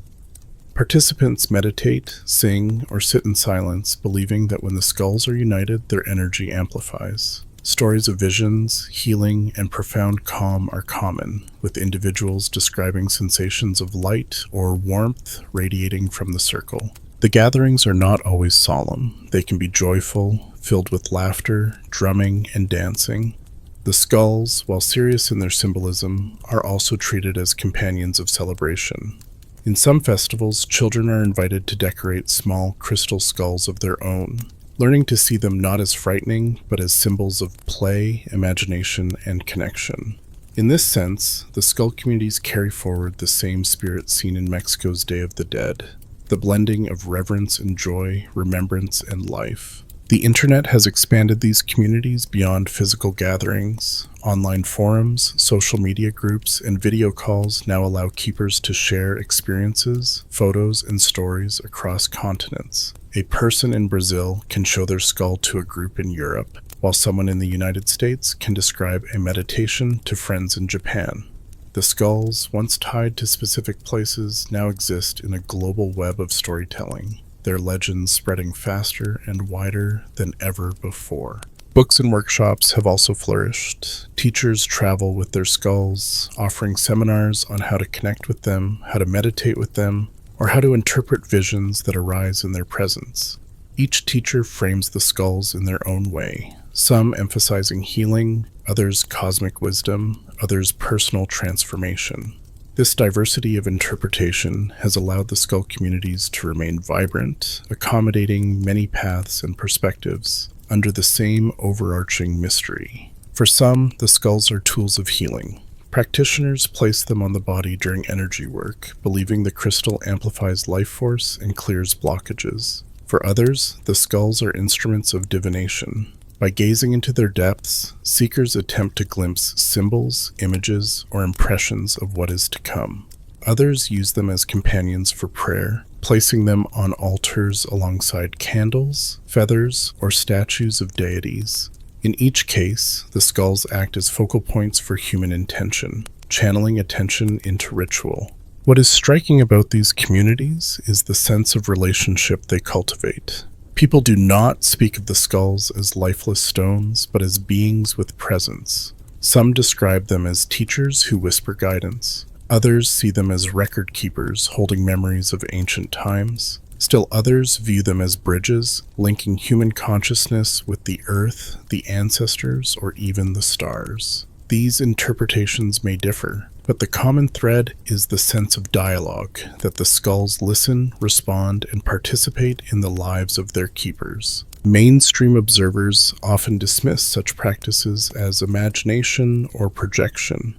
Participants meditate, sing, or sit in silence, believing that when the skulls are united, their energy amplifies. Stories of visions, healing, and profound calm are common, with individuals describing sensations of light or warmth radiating from the circle. The gatherings are not always solemn. They can be joyful, filled with laughter, drumming, and dancing. The skulls, while serious in their symbolism, are also treated as companions of celebration. In some festivals, children are invited to decorate small crystal skulls of their own, learning to see them not as frightening, but as symbols of play, imagination, and connection. In this sense, the skull communities carry forward the same spirit seen in Mexico's Day of the Dead, the blending of reverence and joy, remembrance and life. The internet has expanded these communities beyond physical gatherings. Online forums, social media groups, and video calls now allow keepers to share experiences, photos, and stories across continents. A person in Brazil can show their skull to a group in Europe, while someone in the United States can describe a meditation to friends in Japan. The skulls, once tied to specific places, now exist in a global web of storytelling, their legends spreading faster and wider than ever before. Books and workshops have also flourished. Teachers travel with their skulls, offering seminars on how to connect with them, how to meditate with them, or how to interpret visions that arise in their presence. Each teacher frames the skulls in their own way, some emphasizing healing, others cosmic wisdom, others personal transformation. This diversity of interpretation has allowed the skull communities to remain vibrant, accommodating many paths and perspectives under the same overarching mystery. For some, the skulls are tools of healing. Practitioners place them on the body during energy work, believing the crystal amplifies life force and clears blockages. For others, the skulls are instruments of divination. By gazing into their depths, seekers attempt to glimpse symbols, images, or impressions of what is to come. Others use them as companions for prayer, placing them on altars alongside candles, feathers, or statues of deities. In each case, the skulls act as focal points for human intention, channeling attention into ritual. What is striking about these communities is the sense of relationship they cultivate. People do not speak of the skulls as lifeless stones, but as beings with presence. Some describe them as teachers who whisper guidance. Others see them as record keepers holding memories of ancient times. Still others view them as bridges, linking human consciousness with the earth, the ancestors, or even the stars. These interpretations may differ, but the common thread is the sense of dialogue, that the skulls listen, respond, and participate in the lives of their keepers. Mainstream observers often dismiss such practices as imagination or projection.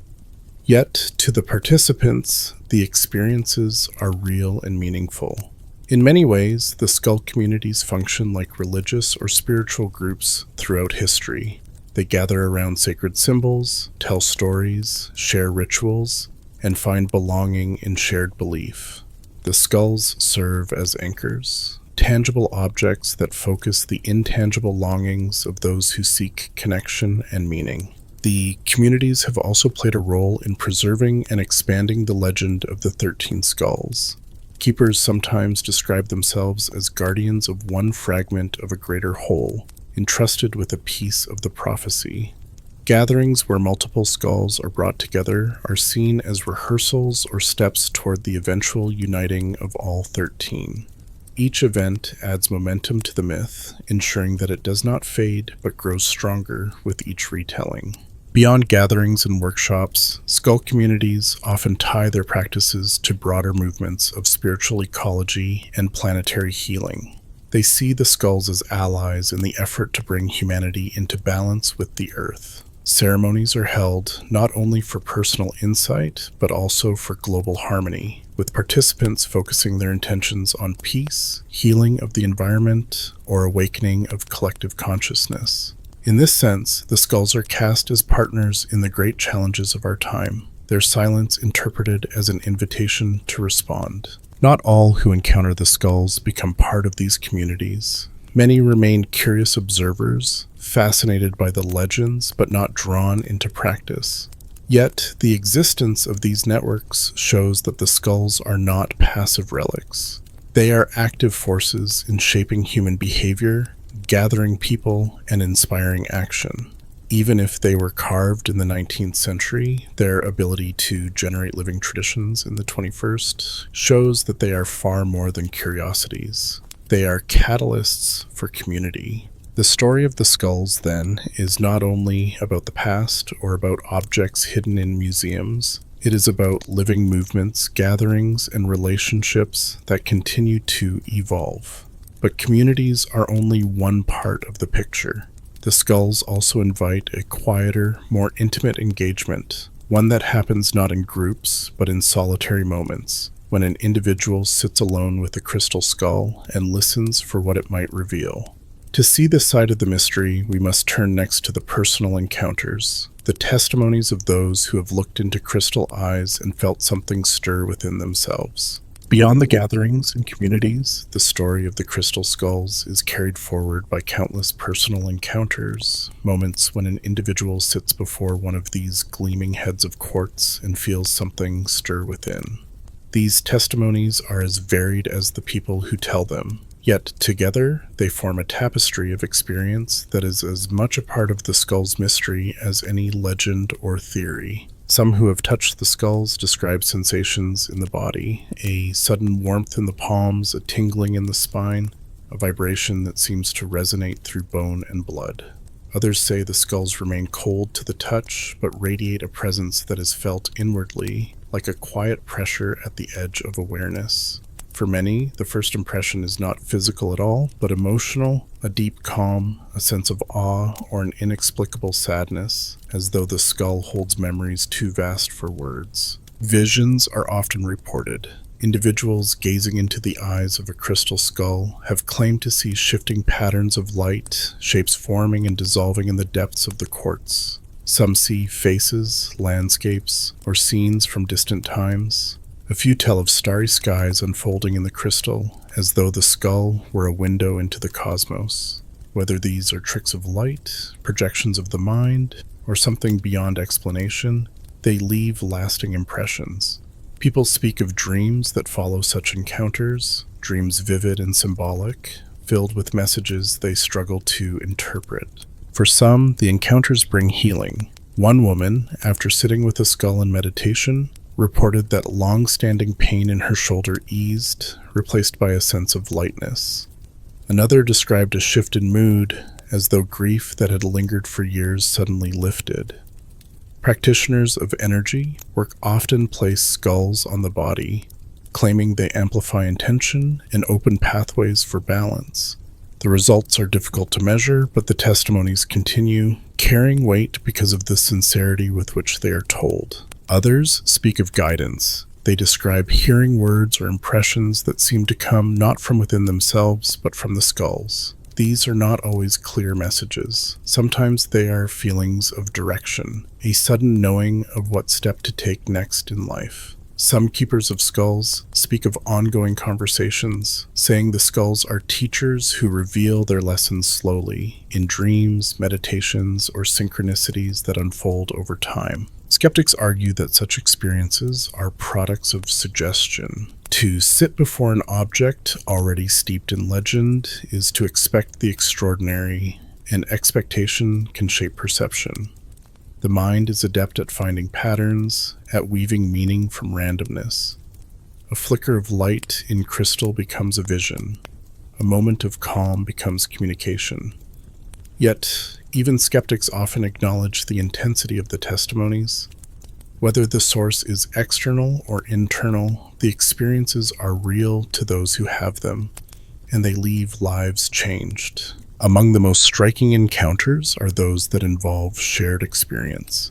Yet, to the participants, the experiences are real and meaningful. In many ways, the skull communities function like religious or spiritual groups throughout history. They gather around sacred symbols, tell stories, share rituals, and find belonging in shared belief. The skulls serve as anchors, tangible objects that focus the intangible longings of those who seek connection and meaning. The communities have also played a role in preserving and expanding the legend of the 13 Skulls. Keepers sometimes describe themselves as guardians of one fragment of a greater whole, entrusted with a piece of the prophecy. Gatherings where multiple skulls are brought together are seen as rehearsals or steps toward the eventual uniting of all 13. Each event adds momentum to the myth, ensuring that it does not fade but grows stronger with each retelling. Beyond gatherings and workshops, skull communities often tie their practices to broader movements of spiritual ecology and planetary healing. They see the skulls as allies in the effort to bring humanity into balance with the Earth. Ceremonies are held not only for personal insight, but also for global harmony, with participants focusing their intentions on peace, healing of the environment, or awakening of collective consciousness. In this sense, the skulls are cast as partners in the great challenges of our time, their silence interpreted as an invitation to respond. Not all who encounter the skulls become part of these communities. Many remain curious observers, fascinated by the legends but not drawn into practice. Yet, the existence of these networks shows that the skulls are not passive relics. They are active forces in shaping human behavior, gathering people, and inspiring action. Even if they were carved in the 19th century, their ability to generate living traditions in the 21st shows that they are far more than curiosities. They are catalysts for community. The story of the skulls, then, is not only about the past or about objects hidden in museums. It is about living movements, gatherings, and relationships that continue to evolve. But communities are only one part of the picture. The skulls also invite a quieter, more intimate engagement, one that happens not in groups, but in solitary moments, when an individual sits alone with a crystal skull and listens for what it might reveal. To see this side of the mystery, we must turn next to the personal encounters, the testimonies of those who have looked into crystal eyes and felt something stir within themselves. Beyond the gatherings and communities, the story of the crystal skulls is carried forward by countless personal encounters, moments when an individual sits before one of these gleaming heads of quartz and feels something stir within. These testimonies are as varied as the people who tell them, yet together they form a tapestry of experience that is as much a part of the skull's mystery as any legend or theory. Some who have touched the skulls describe sensations in the body, a sudden warmth in the palms, a tingling in the spine, a vibration that seems to resonate through bone and blood. Others say the skulls remain cold to the touch, but radiate a presence that is felt inwardly, like a quiet pressure at the edge of awareness. For many, the first impression is not physical at all, but emotional, a deep calm, a sense of awe, or an inexplicable sadness, as though the skull holds memories too vast for words. Visions are often reported. Individuals gazing into the eyes of a crystal skull have claimed to see shifting patterns of light, shapes forming and dissolving in the depths of the quartz. Some see faces, landscapes, or scenes from distant times. A few tell of starry skies unfolding in the crystal, as though the skull were a window into the cosmos. Whether these are tricks of light, projections of the mind, or something beyond explanation, they leave lasting impressions. People speak of dreams that follow such encounters, dreams vivid and symbolic, filled with messages they struggle to interpret. For some, the encounters bring healing. One woman, after sitting with a skull in meditation, reported that long-standing pain in her shoulder eased, replaced by a sense of lightness. Another described a shift in mood, as though grief that had lingered for years suddenly lifted. Practitioners of energy work often place skulls on the body, claiming they amplify intention and open pathways for balance. The results are difficult to measure, but the testimonies continue, carrying weight because of the sincerity with which they are told. Others speak of guidance. They describe hearing words or impressions that seem to come not from within themselves, but from the skulls. These are not always clear messages. Sometimes they are feelings of direction, a sudden knowing of what step to take next in life. Some keepers of skulls speak of ongoing conversations, saying the skulls are teachers who reveal their lessons slowly, in dreams, meditations, or synchronicities that unfold over time. Skeptics argue that such experiences are products of suggestion. To sit before an object already steeped in legend is to expect the extraordinary, and expectation can shape perception. The mind is adept at finding patterns, at weaving meaning from randomness. A flicker of light in crystal becomes a vision. A moment of calm becomes communication. Yet, even skeptics often acknowledge the intensity of the testimonies. Whether the source is external or internal, the experiences are real to those who have them, and they leave lives changed. Among the most striking encounters are those that involve shared experience.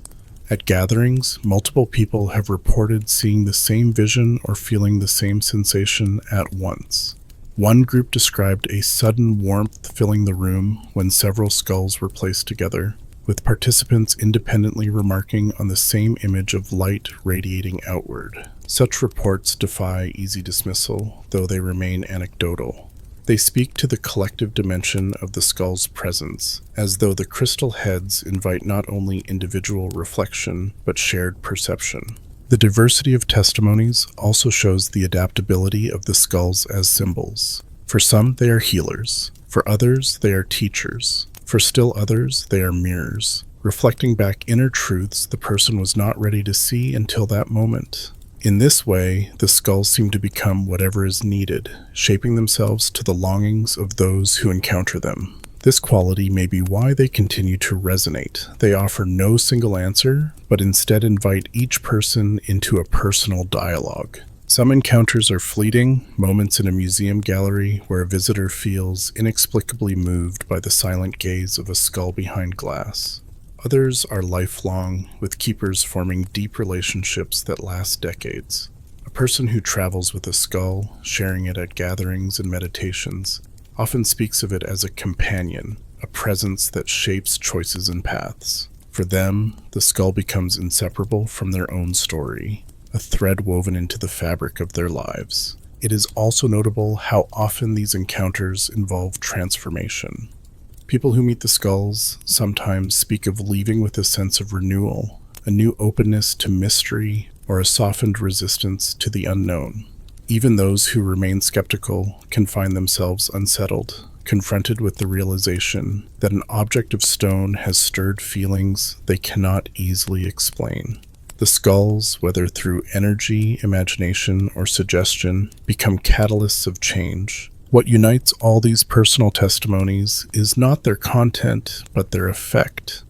At gatherings, multiple people have reported seeing the same vision or feeling the same sensation at once. One group described a sudden warmth filling the room when several skulls were placed together, with participants independently remarking on the same image of light radiating outward. Such reports defy easy dismissal, though they remain anecdotal. They speak to the collective dimension of the skull's presence, as though the crystal heads invite not only individual reflection, but shared perception. The diversity of testimonies also shows the adaptability of the skulls as symbols. For some, they are healers. For others, they are teachers. For still others, they are mirrors, reflecting back inner truths the person was not ready to see until that moment. In this way, the skulls seem to become whatever is needed, shaping themselves to the longings of those who encounter them. This quality may be why they continue to resonate. They offer no single answer, but instead invite each person into a personal dialogue. Some encounters are fleeting, moments in a museum gallery where a visitor feels inexplicably moved by the silent gaze of a skull behind glass. Others are lifelong, with keepers forming deep relationships that last decades. A person who travels with a skull, sharing it at gatherings and meditations, often speaks of it as a companion, a presence that shapes choices and paths. For them, the skull becomes inseparable from their own story, a thread woven into the fabric of their lives. It is also notable how often these encounters involve transformation. People who meet the skulls sometimes speak of leaving with a sense of renewal, a new openness to mystery, or a softened resistance to the unknown. Even those who remain skeptical can find themselves unsettled, confronted with the realization that an object of stone has stirred feelings they cannot easily explain. The skulls, whether through energy, imagination, or suggestion, become catalysts of change. What unites all these personal testimonies is not their content, but their effect.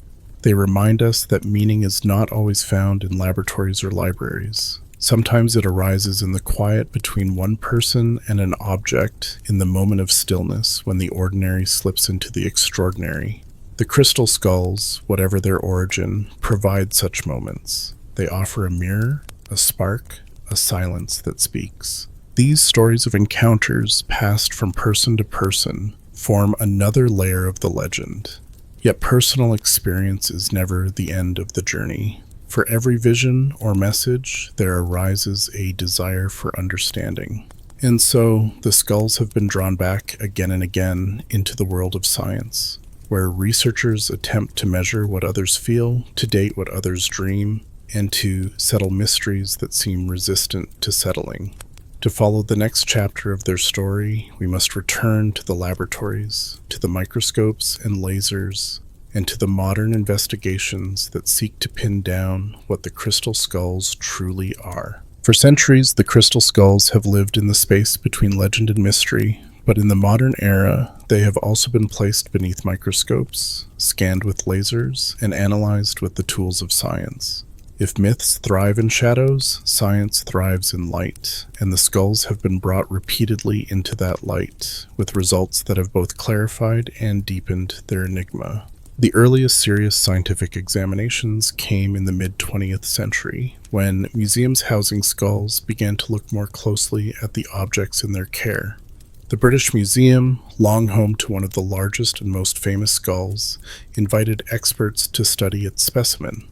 They remind us that meaning is not always found in laboratories or libraries. Sometimes it arises in the quiet between one person and an object, in the moment of stillness when the ordinary slips into the extraordinary. The crystal skulls, whatever their origin, provide such moments. They offer a mirror, a spark, a silence that speaks. These stories of encounters passed from person to person form another layer of the legend. Yet personal experience is never the end of the journey. For every vision or message, there arises a desire for understanding. And so, the skulls have been drawn back again and again into the world of science, where researchers attempt to measure what others feel, to date what others dream, and to settle mysteries that seem resistant to settling. To follow the next chapter of their story, we must return to the laboratories, to the microscopes and lasers, and to the modern investigations that seek to pin down what the crystal skulls truly are. For centuries, the crystal skulls have lived in the space between legend and mystery, but in the modern era, they have also been placed beneath microscopes, scanned with lasers, and analyzed with the tools of science. If myths thrive in shadows, science thrives in light, and the skulls have been brought repeatedly into that light, with results that have both clarified and deepened their enigma. The earliest serious scientific examinations came in the mid-20th century, when museums housing skulls began to look more closely at the objects in their care. The British Museum, long home to one of the largest and most famous skulls, invited experts to study its specimen.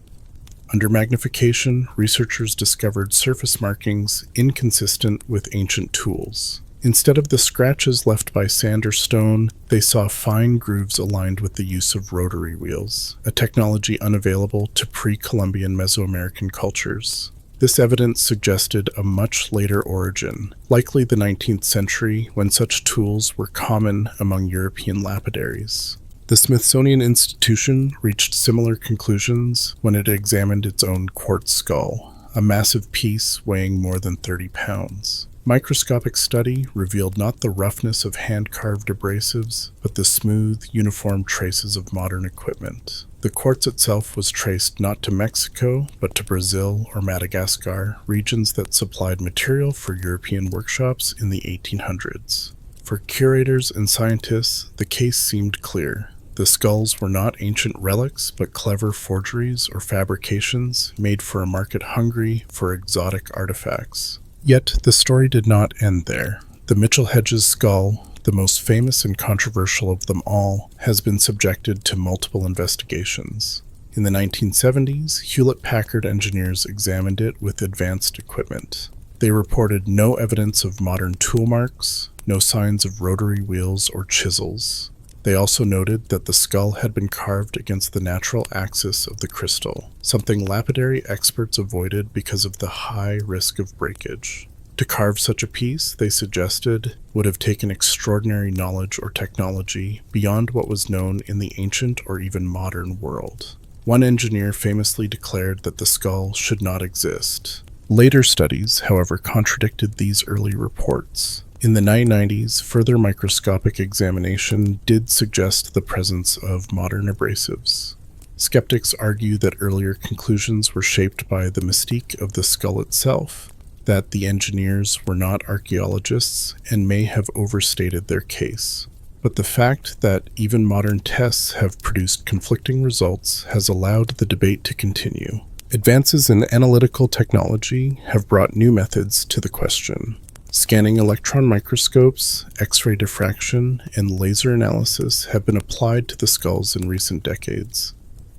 Under magnification, researchers discovered surface markings inconsistent with ancient tools. Instead of the scratches left by sand or stone, they saw fine grooves aligned with the use of rotary wheels, a technology unavailable to pre-Columbian Mesoamerican cultures. This evidence suggested a much later origin, likely the 19th century, when such tools were common among European lapidaries. The Smithsonian Institution reached similar conclusions when it examined its own quartz skull, a massive piece weighing more than 30 pounds. Microscopic study revealed not the roughness of hand-carved abrasives, but the smooth, uniform traces of modern equipment. The quartz itself was traced not to Mexico, but to Brazil or Madagascar, regions that supplied material for European workshops in the 1800s. For curators and scientists, the case seemed clear. The skulls were not ancient relics, but clever forgeries or fabrications made for a market hungry for exotic artifacts. Yet the story did not end there. The Mitchell-Hedges skull, the most famous and controversial of them all, has been subjected to multiple investigations. In the 1970s, Hewlett-Packard engineers examined it with advanced equipment. They reported no evidence of modern tool marks, no signs of rotary wheels or chisels. They also noted that the skull had been carved against the natural axis of the crystal, something lapidary experts avoided because of the high risk of breakage. To carve such a piece, they suggested, would have taken extraordinary knowledge or technology beyond what was known in the ancient or even modern world. One engineer famously declared that the skull should not exist. Later studies, however, contradicted these early reports. In the 1990s, further microscopic examination did suggest the presence of modern abrasives. Skeptics argue that earlier conclusions were shaped by the mystique of the skull itself, that the engineers were not archaeologists and may have overstated their case. But the fact that even modern tests have produced conflicting results has allowed the debate to continue. Advances in analytical technology have brought new methods to the question. Scanning electron microscopes, X-ray diffraction, and laser analysis have been applied to the skulls in recent decades.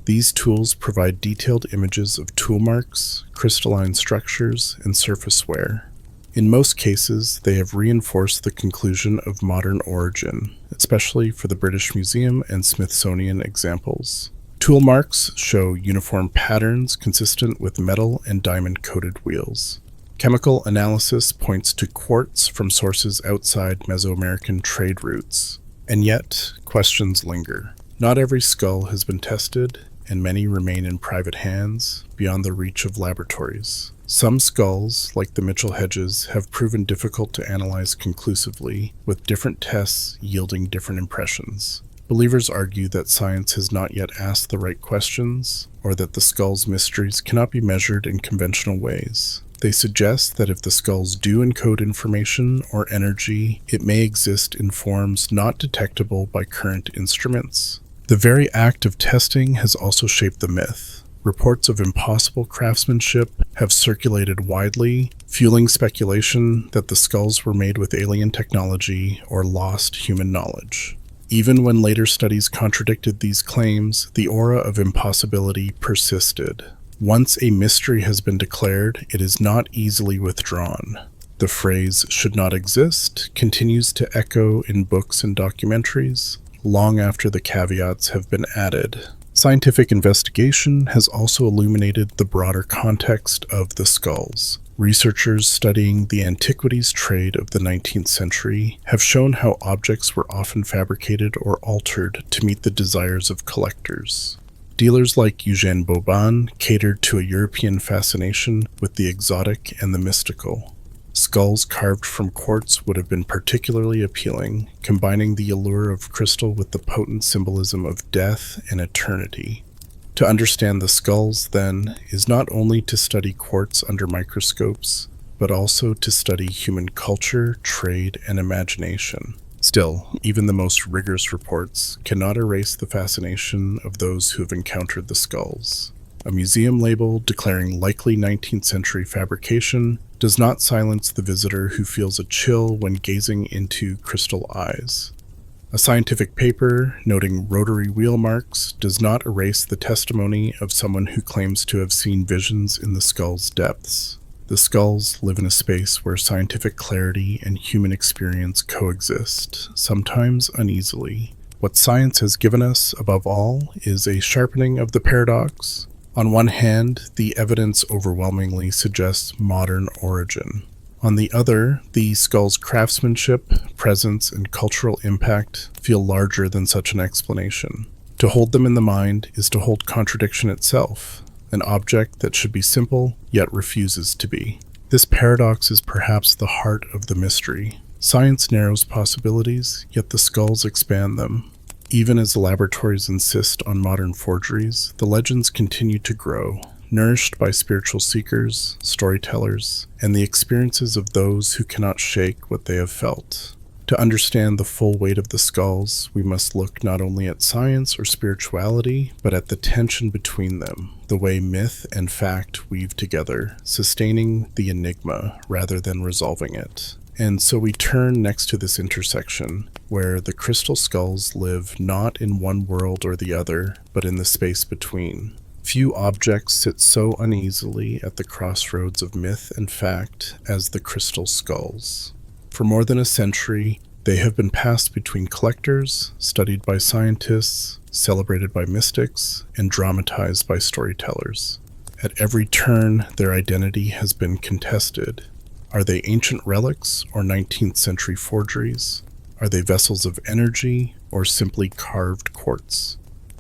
These tools provide detailed images of tool marks, crystalline structures, and surface wear. In most cases, they have reinforced the conclusion of modern origin, especially for the British Museum and Smithsonian examples. Tool marks show uniform patterns consistent with metal and diamond-coated wheels. Chemical analysis points to quartz from sources outside Mesoamerican trade routes. And yet, questions linger. Not every skull has been tested, and many remain in private hands, beyond the reach of laboratories. Some skulls, like the Mitchell-Hedges, have proven difficult to analyze conclusively, with different tests yielding different impressions. Believers argue that science has not yet asked the right questions, or that the skull's mysteries cannot be measured in conventional ways. They suggest that if the skulls do encode information or energy, it may exist in forms not detectable by current instruments. The very act of testing has also shaped the myth. Reports of impossible craftsmanship have circulated widely, fueling speculation that the skulls were made with alien technology or lost human knowledge. Even when later studies contradicted these claims, the aura of impossibility persisted. Once a mystery has been declared, it is not easily withdrawn. The phrase "should not exist" continues to echo in books and documentaries, long after the caveats have been added. Scientific investigation has also illuminated the broader context of the skulls. Researchers studying the antiquities trade of the 19th century have shown how objects were often fabricated or altered to meet the desires of collectors. Dealers like Eugène Boban catered to a European fascination with the exotic and the mystical. Skulls carved from quartz would have been particularly appealing, combining the allure of crystal with the potent symbolism of death and eternity. To understand the skulls, then, is not only to study quartz under microscopes, but also to study human culture, trade, and imagination. Still, even the most rigorous reports cannot erase the fascination of those who have encountered the skulls. A museum label declaring likely 19th century fabrication does not silence the visitor who feels a chill when gazing into crystal eyes. A scientific paper noting rotary wheel marks does not erase the testimony of someone who claims to have seen visions in the skull's depths. The skulls live in a space where scientific clarity and human experience coexist, sometimes uneasily. What science has given us, above all, is a sharpening of the paradox. On one hand, the evidence overwhelmingly suggests modern origin. On the other, the skull's craftsmanship, presence, and cultural impact feel larger than such an explanation. To hold them in the mind is to hold contradiction itself, an object that should be simple, yet refuses to be. This paradox is perhaps the heart of the mystery. Science narrows possibilities, yet the skulls expand them. Even as laboratories insist on modern forgeries, the legends continue to grow, nourished by spiritual seekers, storytellers, and the experiences of those who cannot shake what they have felt. To understand the full weight of the skulls, we must look not only at science or spirituality, but at the tension between them, the way myth and fact weave together, sustaining the enigma rather than resolving it. And so we turn next to this intersection, where the crystal skulls live not in one world or the other, but in the space between. Few objects sit so uneasily at the crossroads of myth and fact as the crystal skulls. For more than a century, they have been passed between collectors, studied by scientists, celebrated by mystics, and dramatized by storytellers. At every turn, their identity has been contested. Are they ancient relics or 19th century forgeries? Are they vessels of energy or simply carved quartz?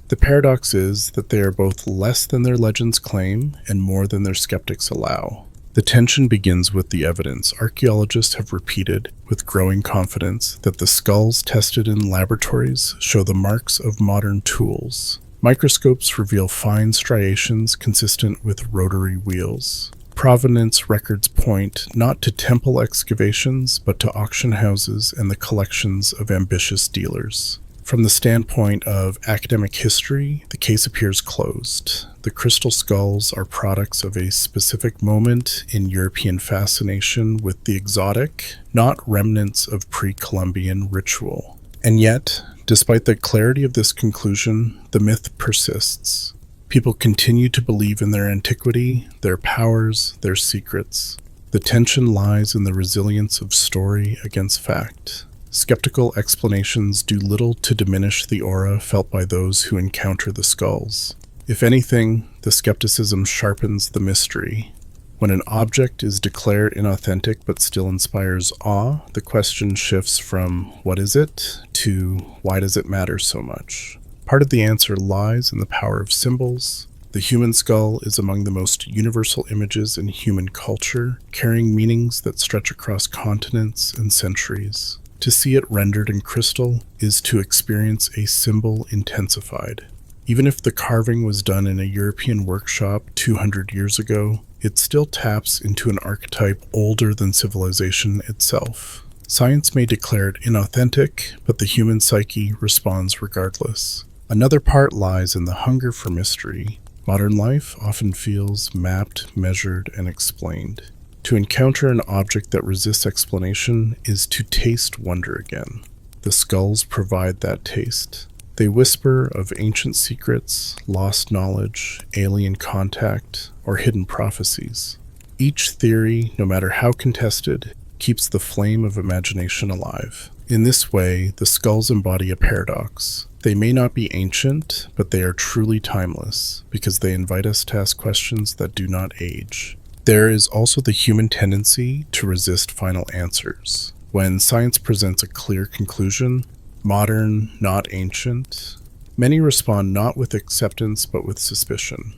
The paradox is that they are both less than their legends claim and more than their skeptics allow. The tension begins with the evidence. Archaeologists have repeated, with growing confidence, that the skulls tested in laboratories show the marks of modern tools. Microscopes reveal fine striations consistent with rotary wheels. Provenance records point not to temple excavations, but to auction houses and the collections of ambitious dealers. From the standpoint of academic history, the case appears closed. The crystal skulls are products of a specific moment in European fascination with the exotic, not remnants of pre-Columbian ritual. And yet, despite the clarity of this conclusion, the myth persists. People continue to believe in their antiquity, their powers, their secrets. The tension lies in the resilience of story against fact. Skeptical explanations do little to diminish the aura felt by those who encounter the skulls. If anything, the skepticism sharpens the mystery. When an object is declared inauthentic but still inspires awe, the question shifts from "what is it?" to "why does it matter so much?" Part of the answer lies in the power of symbols. The human skull is among the most universal images in human culture, carrying meanings that stretch across continents and centuries. To see it rendered in crystal is to experience a symbol intensified. Even if the carving was done in a European workshop 200 years ago, it still taps into an archetype older than civilization itself. Science may declare it inauthentic, but the human psyche responds regardless. Another part lies in the hunger for mystery. Modern life often feels mapped, measured, and explained. To encounter an object that resists explanation is to taste wonder again. The skulls provide that taste. They whisper of ancient secrets, lost knowledge, alien contact, or hidden prophecies. Each theory, no matter how contested, keeps the flame of imagination alive. In this way, the skulls embody a paradox. They may not be ancient, but they are truly timeless, because they invite us to ask questions that do not age. There is also the human tendency to resist final answers. When science presents a clear conclusion, modern, not ancient, many respond not with acceptance but with suspicion.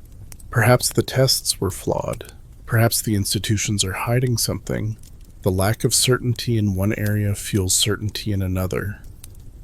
Perhaps the tests were flawed. Perhaps the institutions are hiding something. The lack of certainty in one area fuels certainty in another.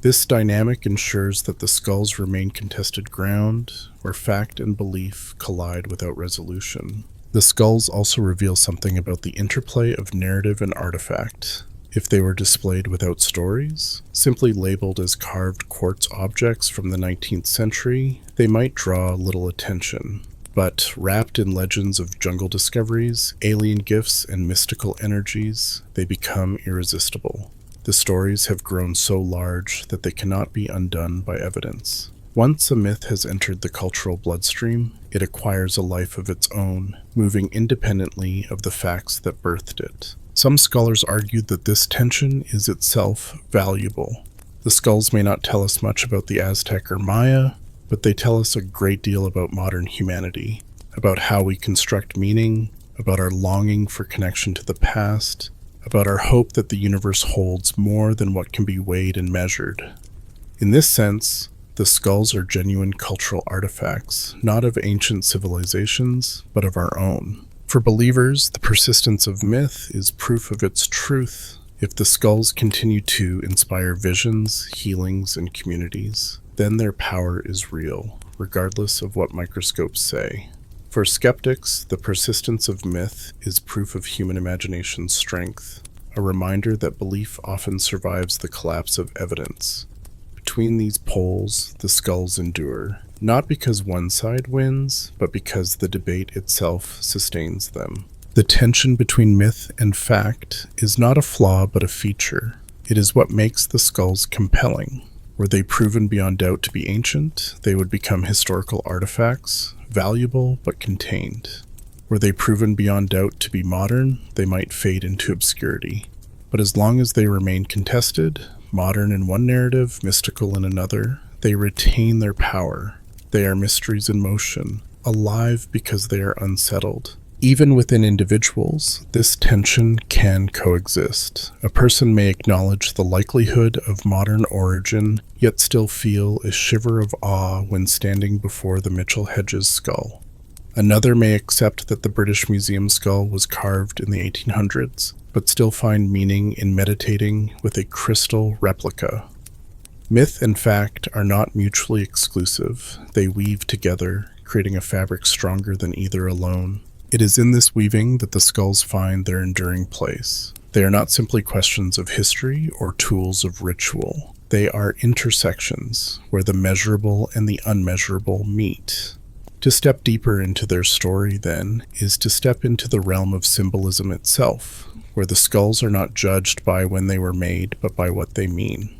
This dynamic ensures that the skulls remain contested ground, where fact and belief collide without resolution. The skulls also reveal something about the interplay of narrative and artifact. If they were displayed without stories, simply labeled as carved quartz objects from the 19th century, they might draw little attention. But wrapped in legends of jungle discoveries, alien gifts, and mystical energies, they become irresistible. The stories have grown so large that they cannot be undone by evidence. Once a myth has entered the cultural bloodstream, it acquires a life of its own, moving independently of the facts that birthed it. Some scholars argue that this tension is itself valuable. The skulls may not tell us much about the Aztec or Maya, but they tell us a great deal about modern humanity, about how we construct meaning, about our longing for connection to the past, about our hope that the universe holds more than what can be weighed and measured. In this sense, the skulls are genuine cultural artifacts, not of ancient civilizations, but of our own. For believers, the persistence of myth is proof of its truth. If the skulls continue to inspire visions, healings, and communities, then their power is real, regardless of what microscopes say. For skeptics, the persistence of myth is proof of human imagination's strength, a reminder that belief often survives the collapse of evidence. Between these poles, the skulls endure, not because one side wins, but because the debate itself sustains them. The tension between myth and fact is not a flaw but a feature. It is what makes the skulls compelling. Were they proven beyond doubt to be ancient, they would become historical artifacts, valuable but contained. Were they proven beyond doubt to be modern, they might fade into obscurity. But as long as they remain contested, modern in one narrative, mystical in another, they retain their power. They are mysteries in motion, alive because they are unsettled. Even within individuals, this tension can coexist. A person may acknowledge the likelihood of modern origin, yet still feel a shiver of awe when standing before the Mitchell Hedges skull. Another may accept that the British Museum skull was carved in the 1800s, but still find meaning in meditating with a crystal replica. Myth and fact are not mutually exclusive. They weave together, creating a fabric stronger than either alone. It is in this weaving that the skulls find their enduring place. They are not simply questions of history or tools of ritual. They are intersections where the measurable and the unmeasurable meet. To step deeper into their story, then, is to step into the realm of symbolism itself, where the skulls are not judged by when they were made, but by what they mean.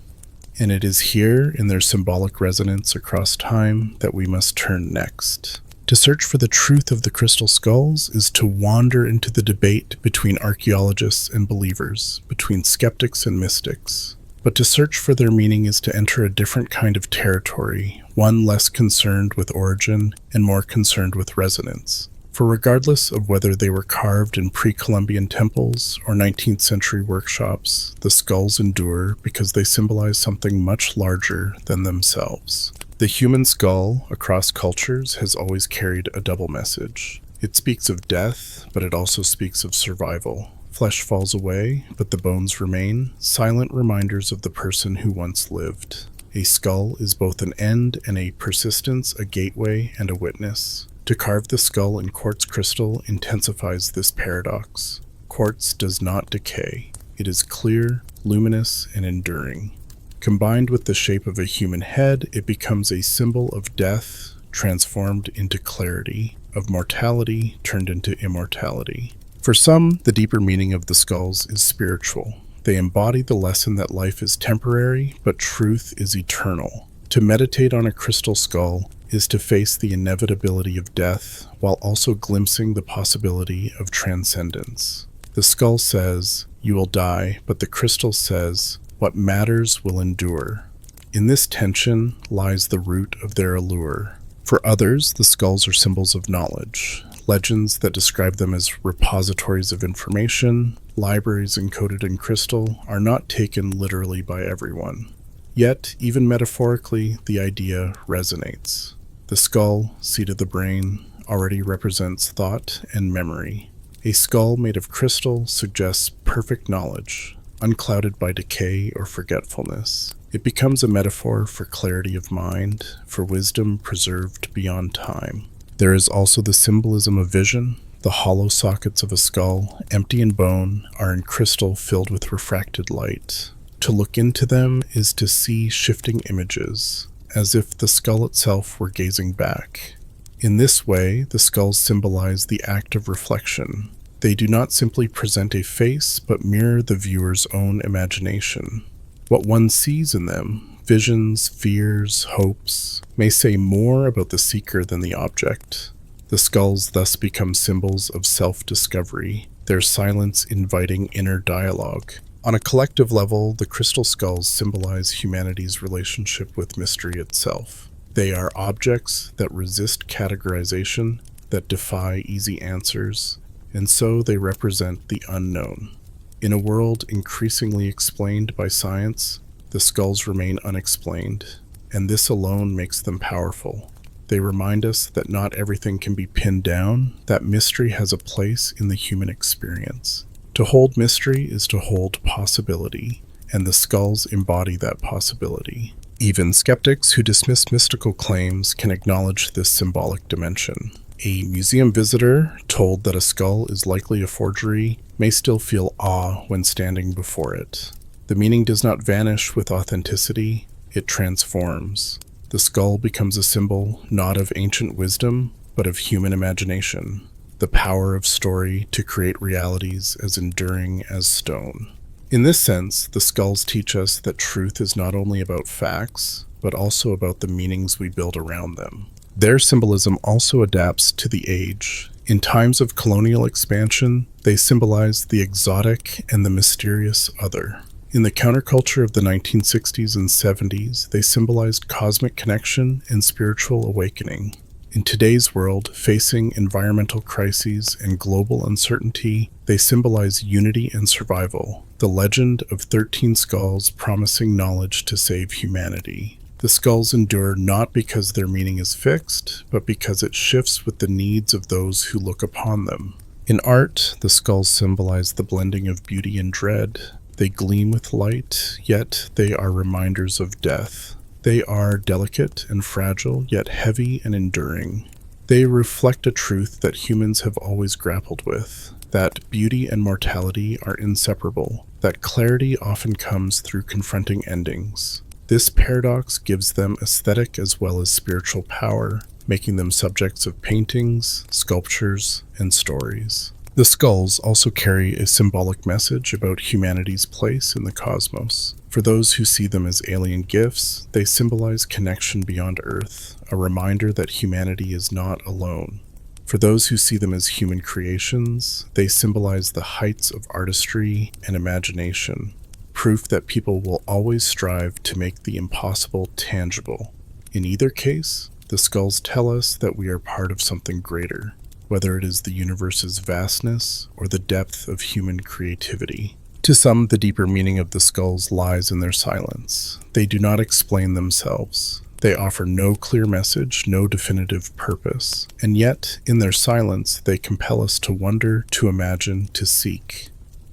And it is here, in their symbolic resonance across time, that we must turn next. To search for the truth of the crystal skulls is to wander into the debate between archaeologists and believers, between skeptics and mystics. But to search for their meaning is to enter a different kind of territory, one less concerned with origin and more concerned with resonance. For regardless of whether they were carved in pre-Columbian temples or 19th century workshops, the skulls endure because they symbolize something much larger than themselves. The human skull, across cultures, has always carried a double message. It speaks of death, but it also speaks of survival. Flesh falls away, but the bones remain, silent reminders of the person who once lived. A skull is both an end and a persistence, a gateway and a witness. To carve the skull in quartz crystal intensifies this paradox. Quartz does not decay. It is clear, luminous, and enduring. Combined with the shape of a human head, it becomes a symbol of death transformed into clarity, of mortality turned into immortality. For some, the deeper meaning of the skulls is spiritual. They embody the lesson that life is temporary, but truth is eternal. To meditate on a crystal skull is to face the inevitability of death, while also glimpsing the possibility of transcendence. The skull says, "You will die," but the crystal says, "What matters will endure." In this tension lies the root of their allure. For others, the skulls are symbols of knowledge, legends that describe them as repositories of information, libraries encoded in crystal, are not taken literally by everyone. Yet, even metaphorically, the idea resonates. The skull, seat of the brain, already represents thought and memory. A skull made of crystal suggests perfect knowledge, unclouded by decay or forgetfulness. It becomes a metaphor for clarity of mind, for wisdom preserved beyond time. There is also the symbolism of vision. The hollow sockets of a skull, empty in bone, are in crystal filled with refracted light. To look into them is to see shifting images, as if the skull itself were gazing back. In this way, the skulls symbolize the act of reflection. They do not simply present a face, but mirror the viewer's own imagination. What one sees in them, visions, fears, hopes, may say more about the seeker than the object. The skulls thus become symbols of self-discovery, their silence inviting inner dialogue. On a collective level, the crystal skulls symbolize humanity's relationship with mystery itself. They are objects that resist categorization, that defy easy answers, and so they represent the unknown. In a world increasingly explained by science, the skulls remain unexplained, and this alone makes them powerful. They remind us that not everything can be pinned down, that mystery has a place in the human experience. To hold mystery is to hold possibility, and the skulls embody that possibility. Even skeptics who dismiss mystical claims can acknowledge this symbolic dimension. A museum visitor, told that a skull is likely a forgery, may still feel awe when standing before it. The meaning does not vanish with authenticity, it transforms. The skull becomes a symbol not of ancient wisdom, but of human imagination, the power of story to create realities as enduring as stone. In this sense, the skulls teach us that truth is not only about facts, but also about the meanings we build around them. Their symbolism also adapts to the age. In times of colonial expansion, they symbolize the exotic and the mysterious other. In the counterculture of the 1960s and 70s, they symbolized cosmic connection and spiritual awakening. In today's world, facing environmental crises and global uncertainty, they symbolize unity and survival, the legend of 13 skulls promising knowledge to save humanity. The skulls endure not because their meaning is fixed, but because it shifts with the needs of those who look upon them. In art, the skulls symbolize the blending of beauty and dread. They gleam with light, yet they are reminders of death. They are delicate and fragile, yet heavy and enduring. They reflect a truth that humans have always grappled with, that beauty and mortality are inseparable, that clarity often comes through confronting endings. This paradox gives them aesthetic as well as spiritual power, making them subjects of paintings, sculptures, and stories. The skulls also carry a symbolic message about humanity's place in the cosmos. For those who see them as alien gifts, they symbolize connection beyond Earth, a reminder that humanity is not alone. For those who see them as human creations, they symbolize the heights of artistry and imagination, proof that people will always strive to make the impossible tangible. In either case, the skulls tell us that we are part of something greater, whether it is the universe's vastness or the depth of human creativity. To some, the deeper meaning of the skulls lies in their silence. They do not explain themselves. They offer no clear message, no definitive purpose. And yet, in their silence, they compel us to wonder, to imagine, to seek.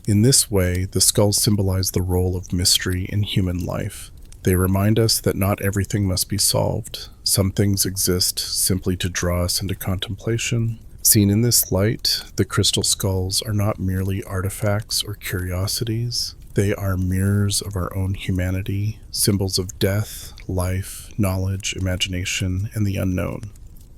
In this way, the skulls symbolize the role of mystery in human life. They remind us that not everything must be solved. Some things exist simply to draw us into contemplation. Seen in this light, the crystal skulls are not merely artifacts or curiosities. They are mirrors of our own humanity, symbols of death, life, knowledge, imagination, and the unknown.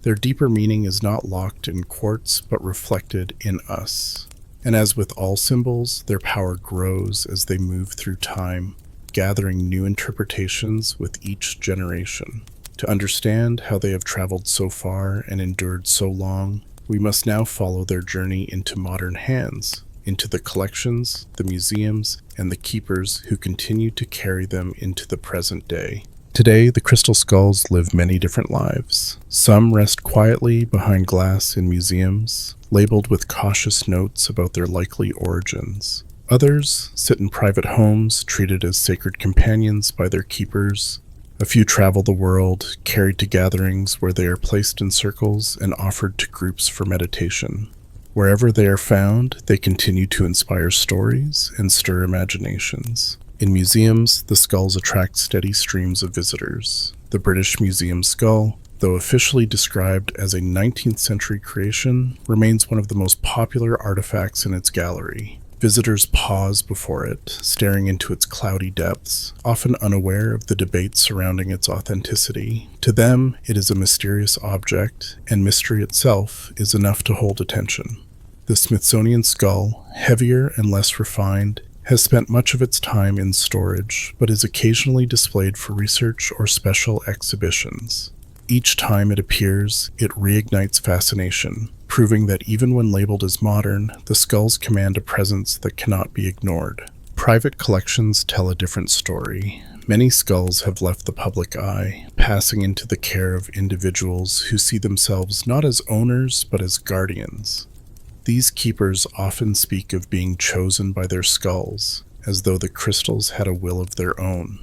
Their deeper meaning is not locked in quartz, but reflected in us. And as with all symbols, their power grows as they move through time, gathering new interpretations with each generation. To understand how they have traveled so far and endured so long, we must now follow their journey into modern hands, into the collections, the museums, and the keepers who continue to carry them into the present day. Today, the crystal skulls live many different lives. Some rest quietly behind glass in museums, labeled with cautious notes about their likely origins. Others sit in private homes, treated as sacred companions by their keepers. A few travel the world, carried to gatherings where they are placed in circles and offered to groups for meditation. Wherever they are found, they continue to inspire stories and stir imaginations. In museums, the skulls attract steady streams of visitors. The British Museum skull, though officially described as a 19th century creation, remains one of the most popular artifacts in its gallery. Visitors pause before it, staring into its cloudy depths, often unaware of the debates surrounding its authenticity. To them, it is a mysterious object, and mystery itself is enough to hold attention. The Smithsonian skull, heavier and less refined, has spent much of its time in storage, but is occasionally displayed for research or special exhibitions. Each time it appears, it reignites fascination, proving that even when labeled as modern, the skulls command a presence that cannot be ignored. Private collections tell a different story. Many skulls have left the public eye, passing into the care of individuals who see themselves not as owners but as guardians. These keepers often speak of being chosen by their skulls, as though the crystals had a will of their own.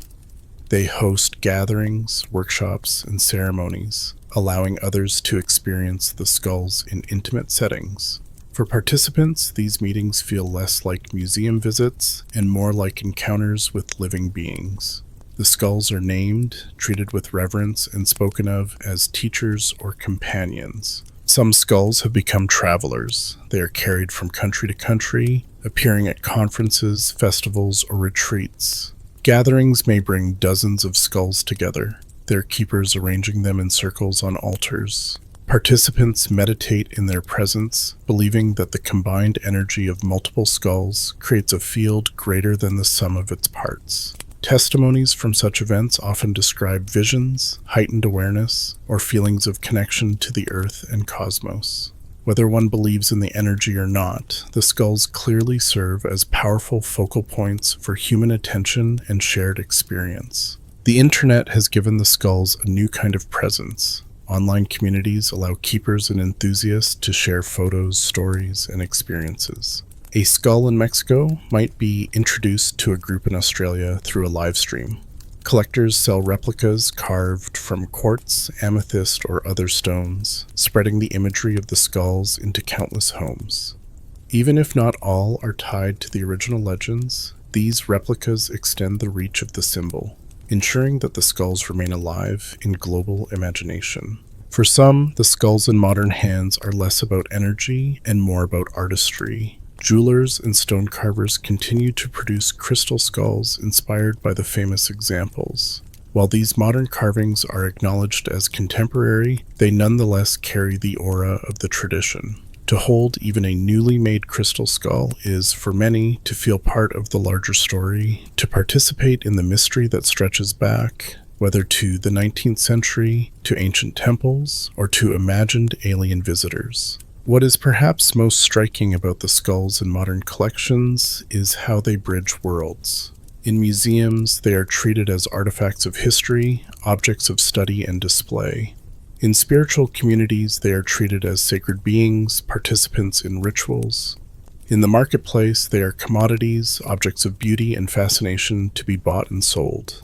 They host gatherings, workshops, and ceremonies, allowing others to experience the skulls in intimate settings. For participants, these meetings feel less like museum visits and more like encounters with living beings. The skulls are named, treated with reverence, and spoken of as teachers or companions. Some skulls have become travelers. They are carried from country to country, appearing at conferences, festivals, or retreats. Gatherings may bring dozens of skulls together, their keepers arranging them in circles on altars. Participants meditate in their presence, believing that the combined energy of multiple skulls creates a field greater than the sum of its parts. Testimonies from such events often describe visions, heightened awareness, or feelings of connection to the earth and cosmos. Whether one believes in the energy or not, the skulls clearly serve as powerful focal points for human attention and shared experience. The internet has given the skulls a new kind of presence. Online communities allow keepers and enthusiasts to share photos, stories, and experiences. A skull in Mexico might be introduced to a group in Australia through a live stream. Collectors sell replicas carved from quartz, amethyst, or other stones, spreading the imagery of the skulls into countless homes. Even if not all are tied to the original legends, these replicas extend the reach of the symbol, ensuring that the skulls remain alive in global imagination. For some, the skulls in modern hands are less about energy and more about artistry. Jewelers and stone carvers continue to produce crystal skulls inspired by the famous examples. While these modern carvings are acknowledged as contemporary, they nonetheless carry the aura of the tradition. To hold even a newly made crystal skull is, for many, to feel part of the larger story, to participate in the mystery that stretches back, whether to the 19th century, to ancient temples, or to imagined alien visitors. What is perhaps most striking about the skulls in modern collections is how they bridge worlds. In museums, they are treated as artifacts of history, objects of study and display. In spiritual communities, they are treated as sacred beings, participants in rituals. In the marketplace, they are commodities, objects of beauty and fascination to be bought and sold.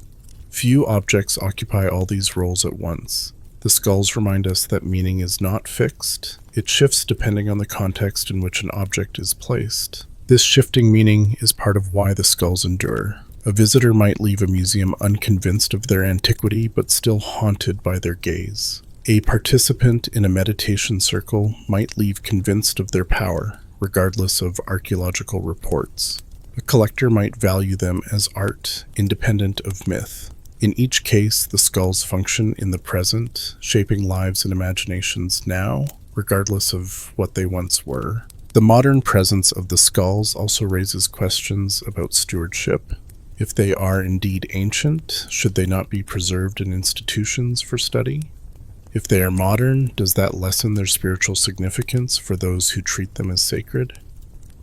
Few objects occupy all these roles at once. The skulls remind us that meaning is not fixed. It shifts depending on the context in which an object is placed. This shifting meaning is part of why the skulls endure. A visitor might leave a museum unconvinced of their antiquity, but still haunted by their gaze. A participant in a meditation circle might leave convinced of their power, regardless of archaeological reports. A collector might value them as art, independent of myth. In each case, the skulls function in the present, shaping lives and imaginations now, regardless of what they once were. The modern presence of the skulls also raises questions about stewardship. If they are indeed ancient, should they not be preserved in institutions for study? If they are modern, does that lessen their spiritual significance for those who treat them as sacred?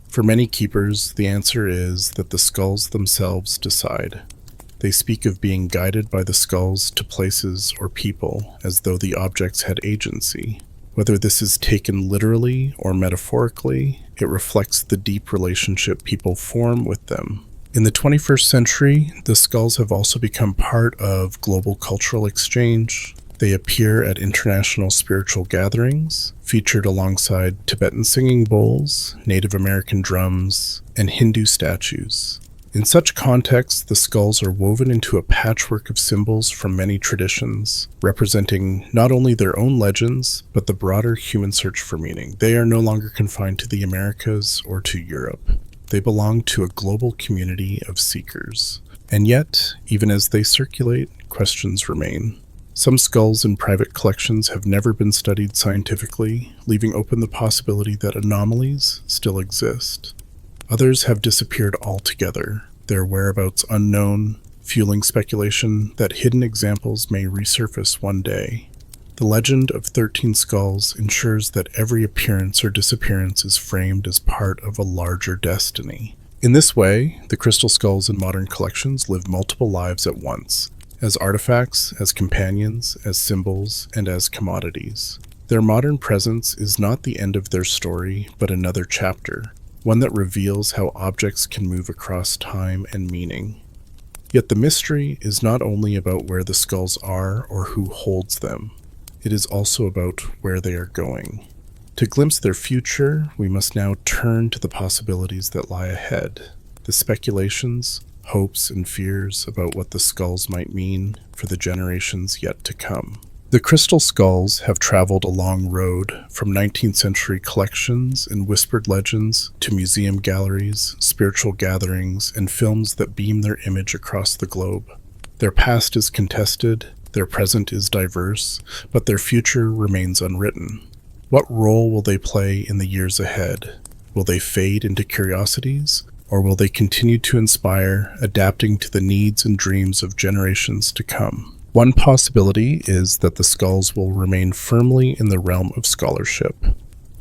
For many keepers, the answer is that the skulls themselves decide. They speak of being guided by the skulls to places or people, as though the objects had agency. Whether this is taken literally or metaphorically, it reflects the deep relationship people form with them. In the 21st century, the skulls have also become part of global cultural exchange. They appear at international spiritual gatherings, featured alongside Tibetan singing bowls, Native American drums, and Hindu statues. In such contexts, the skulls are woven into a patchwork of symbols from many traditions, representing not only their own legends, but the broader human search for meaning. They are no longer confined to the Americas or to Europe. They belong to a global community of seekers. And yet, even as they circulate, questions remain. Some skulls in private collections have never been studied scientifically, leaving open the possibility that anomalies still exist. Others have disappeared altogether, their whereabouts unknown, fueling speculation that hidden examples may resurface one day. The legend of 13 skulls ensures that every appearance or disappearance is framed as part of a larger destiny. In this way, the crystal skulls in modern collections live multiple lives at once, as artifacts, as companions, as symbols, and as commodities. Their modern presence is not the end of their story, but another chapter, one that reveals how objects can move across time and meaning. Yet the mystery is not only about where the skulls are or who holds them. It is also about where they are going. To glimpse their future, we must now turn to the possibilities that lie ahead, the speculations, hopes, and fears about what the skulls might mean for the generations yet to come. The crystal skulls have traveled a long road from 19th century collections and whispered legends to museum galleries, spiritual gatherings, and films that beam their image across the globe. Their past is contested, their present is diverse, but their future remains unwritten. What role will they play in the years ahead? Will they fade into curiosities, or will they continue to inspire, adapting to the needs and dreams of generations to come? One possibility is that the skulls will remain firmly in the realm of scholarship.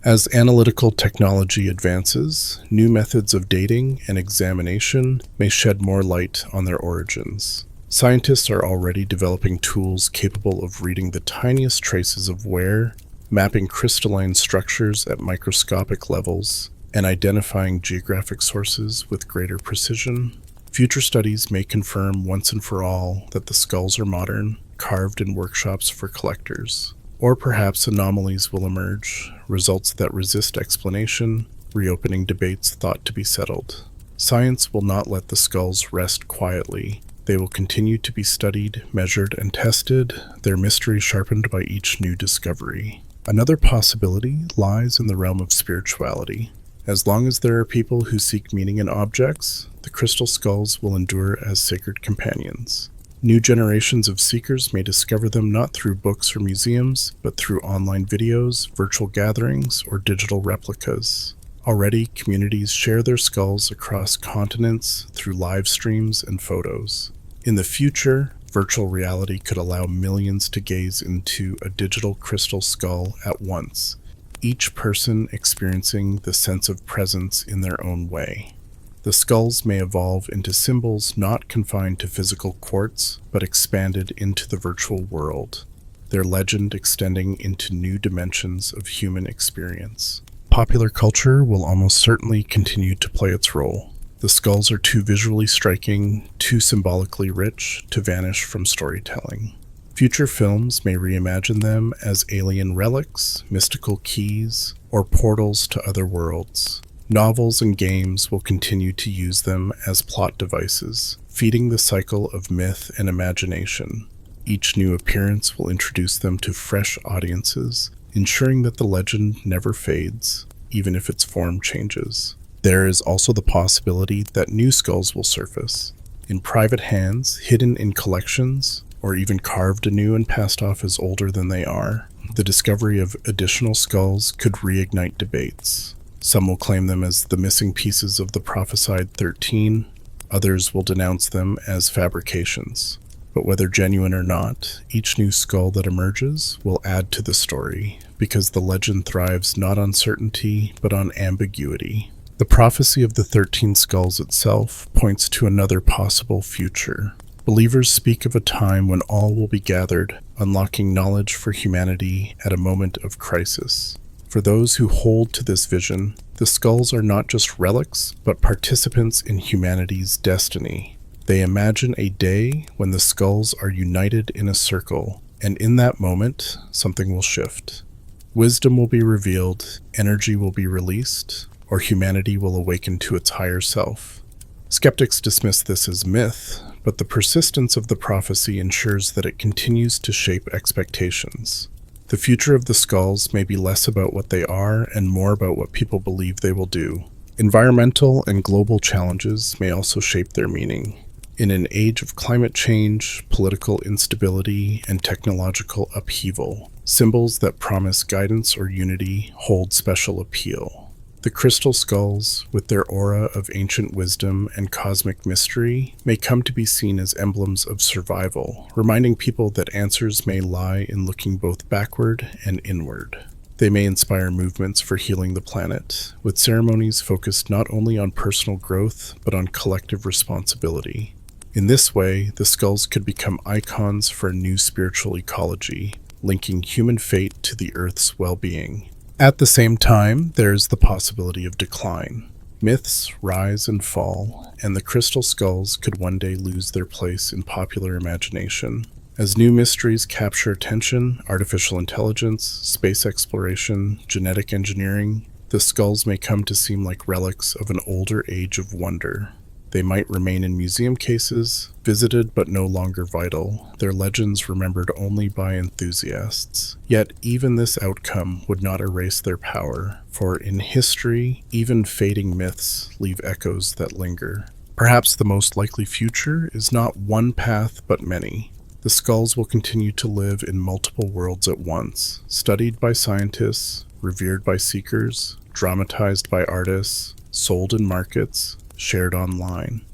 As analytical technology advances, new methods of dating and examination may shed more light on their origins. Scientists are already developing tools capable of reading the tiniest traces of wear, mapping crystalline structures at microscopic levels, and identifying geographic sources with greater precision. Future studies may confirm once and for all that the skulls are modern, carved in workshops for collectors. Or perhaps anomalies will emerge, results that resist explanation, reopening debates thought to be settled. Science will not let the skulls rest quietly. They will continue to be studied, measured, and tested, their mystery sharpened by each new discovery. Another possibility lies in the realm of spirituality. As long as there are people who seek meaning in objects, the crystal skulls will endure as sacred companions. New generations of seekers may discover them not through books or museums, but through online videos, virtual gatherings, or digital replicas. Already, communities share their skulls across continents through live streams and photos. In the future, virtual reality could allow millions to gaze into a digital crystal skull at once, each person experiencing the sense of presence in their own way. The skulls may evolve into symbols not confined to physical quartz, but expanded into the virtual world, their legend extending into new dimensions of human experience. Popular culture will almost certainly continue to play its role. The skulls are too visually striking, too symbolically rich to vanish from storytelling. Future films may reimagine them as alien relics, mystical keys, or portals to other worlds. Novels and games will continue to use them as plot devices, feeding the cycle of myth and imagination. Each new appearance will introduce them to fresh audiences, ensuring that the legend never fades, even if its form changes. There is also the possibility that new skulls will surface, in private hands, hidden in collections, or even carved anew and passed off as older than they are. The discovery of additional skulls could reignite debates. Some will claim them as the missing pieces of the prophesied 13, others will denounce them as fabrications. But whether genuine or not, each new skull that emerges will add to the story, because the legend thrives not on certainty, but on ambiguity. The prophecy of the 13 skulls itself points to another possible future. Believers speak of a time when all will be gathered, unlocking knowledge for humanity at a moment of crisis. For those who hold to this vision, the skulls are not just relics, but participants in humanity's destiny. They imagine a day when the skulls are united in a circle, and in that moment, something will shift. Wisdom will be revealed, energy will be released, or humanity will awaken to its higher self. Skeptics dismiss this as myth, but the persistence of the prophecy ensures that it continues to shape expectations. The future of the skulls may be less about what they are and more about what people believe they will do. Environmental and global challenges may also shape their meaning. In an age of climate change, political instability, and technological upheaval, symbols that promise guidance or unity hold special appeal. The crystal skulls, with their aura of ancient wisdom and cosmic mystery, may come to be seen as emblems of survival, reminding people that answers may lie in looking both backward and inward. They may inspire movements for healing the planet, with ceremonies focused not only on personal growth, but on collective responsibility. In this way, the skulls could become icons for a new spiritual ecology, linking human fate to the Earth's well-being. At the same time, there is the possibility of decline. Myths rise and fall, and the crystal skulls could one day lose their place in popular imagination. As new mysteries capture attention, artificial intelligence, space exploration, genetic engineering, the skulls may come to seem like relics of an older age of wonder. They might remain in museum cases, visited but no longer vital, their legends remembered only by enthusiasts. Yet even this outcome would not erase their power, for in history, even fading myths leave echoes that linger. Perhaps the most likely future is not one path but many. The skulls will continue to live in multiple worlds at once, studied by scientists, revered by seekers, dramatized by artists, sold in markets, shared online.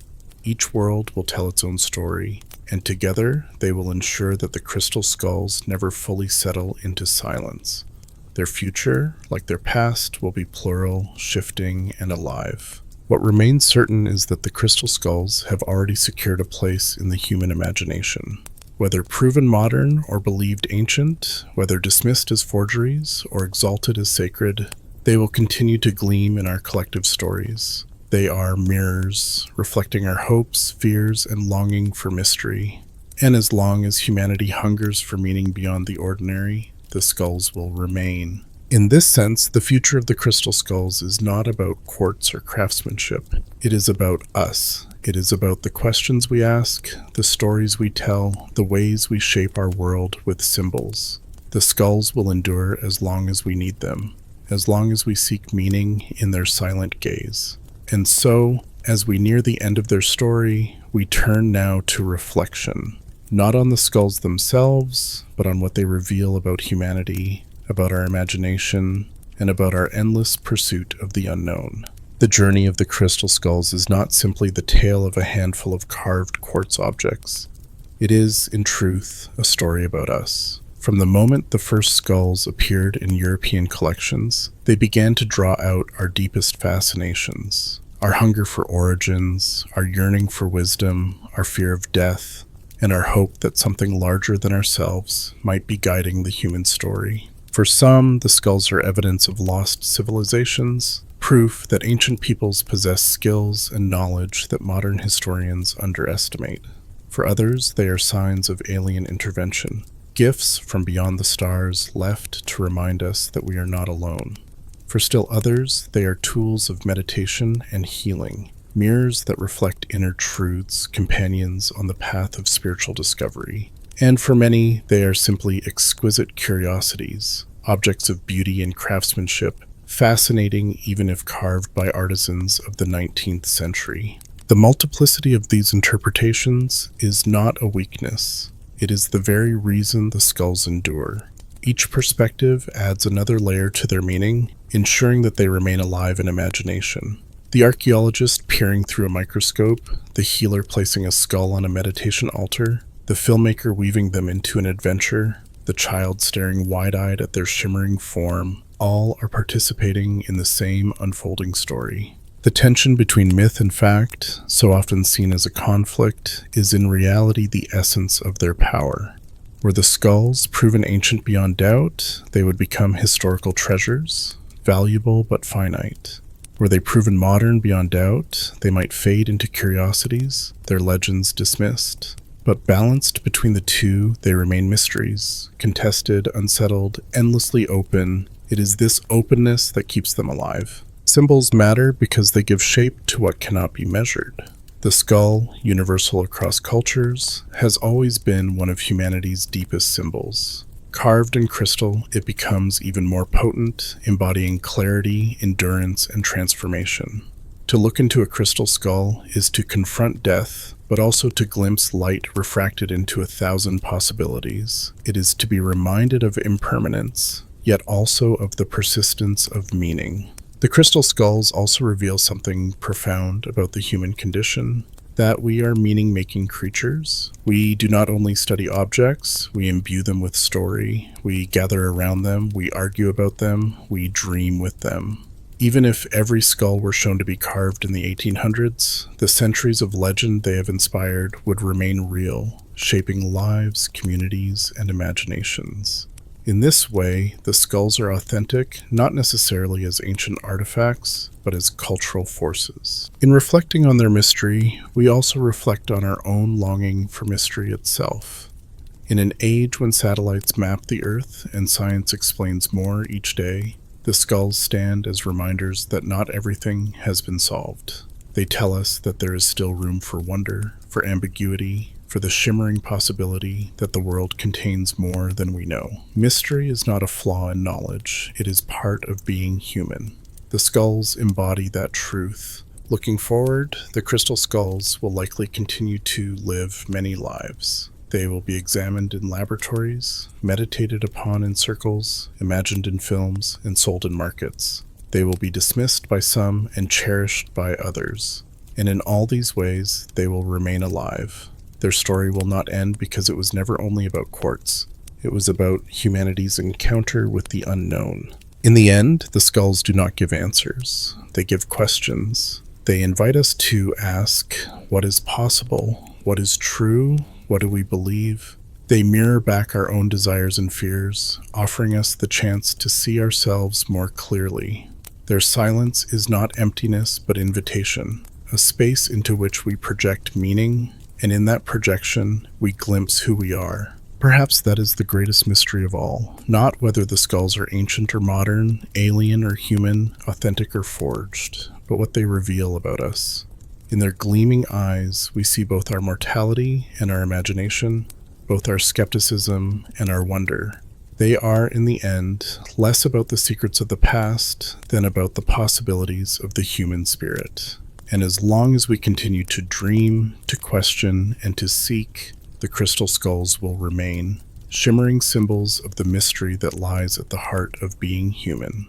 Each world will tell its own story, and together they will ensure that the crystal skulls never fully settle into silence. Their future, like their past, will be plural, shifting, and alive. What remains certain is that the crystal skulls have already secured a place in the human imagination. Whether proven modern or believed ancient, whether dismissed as forgeries or exalted as sacred, they will continue to gleam in our collective stories. They are mirrors, reflecting our hopes, fears, and longing for mystery. And as long as humanity hungers for meaning beyond the ordinary, the skulls will remain. In this sense, the future of the crystal skulls is not about quartz or craftsmanship. It is about us. It is about the questions we ask, the stories we tell, the ways we shape our world with symbols. The skulls will endure as long as we need them, as long as we seek meaning in their silent gaze. And so, as we near the end of their story, we turn now to reflection, not on the skulls themselves, but on what they reveal about humanity, about our imagination, and about our endless pursuit of the unknown. The journey of the crystal skulls is not simply the tale of a handful of carved quartz objects. It is, in truth, a story about us. From the moment the first skulls appeared in European collections, they began to draw out our deepest fascinations, our hunger for origins, our yearning for wisdom, our fear of death, and our hope that something larger than ourselves might be guiding the human story. For some, the skulls are evidence of lost civilizations, proof that ancient peoples possess skills and knowledge that modern historians underestimate. For others, they are signs of alien intervention, gifts from beyond the stars left to remind us that we are not alone. For still others, they are tools of meditation and healing, mirrors that reflect inner truths, companions on the path of spiritual discovery. And for many, they are simply exquisite curiosities, objects of beauty and craftsmanship, fascinating even if carved by artisans of the 19th century. The multiplicity of these interpretations is not a weakness. It is the very reason the skulls endure. Each perspective adds another layer to their meaning, ensuring that they remain alive in imagination. The archaeologist peering through a microscope, the healer placing a skull on a meditation altar, the filmmaker weaving them into an adventure, the child staring wide-eyed at their shimmering form, all are participating in the same unfolding story. The tension between myth and fact, so often seen as a conflict, is in reality the essence of their power. Were the skulls proven ancient beyond doubt, they would become historical treasures, valuable but finite. Were they proven modern beyond doubt, they might fade into curiosities, their legends dismissed. But balanced between the two, they remain mysteries, contested, unsettled, endlessly open. It is this openness that keeps them alive. Symbols matter because they give shape to what cannot be measured. The skull, universal across cultures, has always been one of humanity's deepest symbols. Carved in crystal, it becomes even more potent, embodying clarity, endurance, and transformation. To look into a crystal skull is to confront death, but also to glimpse light refracted into 1,000 possibilities. It is to be reminded of impermanence, yet also of the persistence of meaning. The crystal skulls also reveal something profound about the human condition, that we are meaning-making creatures. We do not only study objects, we imbue them with story, we gather around them, we argue about them, we dream with them. Even if every skull were shown to be carved in the 1800s, the centuries of legend they have inspired would remain real, shaping lives, communities, and imaginations. In this way, the skulls are authentic, not necessarily as ancient artifacts, but as cultural forces. In reflecting on their mystery, we also reflect on our own longing for mystery itself. In an age when satellites map the Earth and science explains more each day, the skulls stand as reminders that not everything has been solved. They tell us that there is still room for wonder, for ambiguity, for the shimmering possibility that the world contains more than we know. Mystery is not a flaw in knowledge, it is part of being human. The skulls embody that truth. Looking forward, the crystal skulls will likely continue to live many lives. They will be examined in laboratories, meditated upon in circles, imagined in films, and sold in markets. They will be dismissed by some and cherished by others. And in all these ways, they will remain alive. Their story will not end because it was never only about quartz. It was about humanity's encounter with the unknown. In the end, the skulls do not give answers. They give questions. They invite us to ask, what is possible? What is true? What do we believe? They mirror back our own desires and fears, offering us the chance to see ourselves more clearly. Their silence is not emptiness, but invitation, a space into which we project meaning, and in that projection, we glimpse who we are. Perhaps that is the greatest mystery of all, not whether the skulls are ancient or modern, alien or human, authentic or forged, but what they reveal about us. In their gleaming eyes, we see both our mortality and our imagination, both our skepticism and our wonder. They are, in the end, less about the secrets of the past than about the possibilities of the human spirit. And as long as we continue to dream, to question, and to seek, the crystal skulls will remain, shimmering symbols of the mystery that lies at the heart of being human.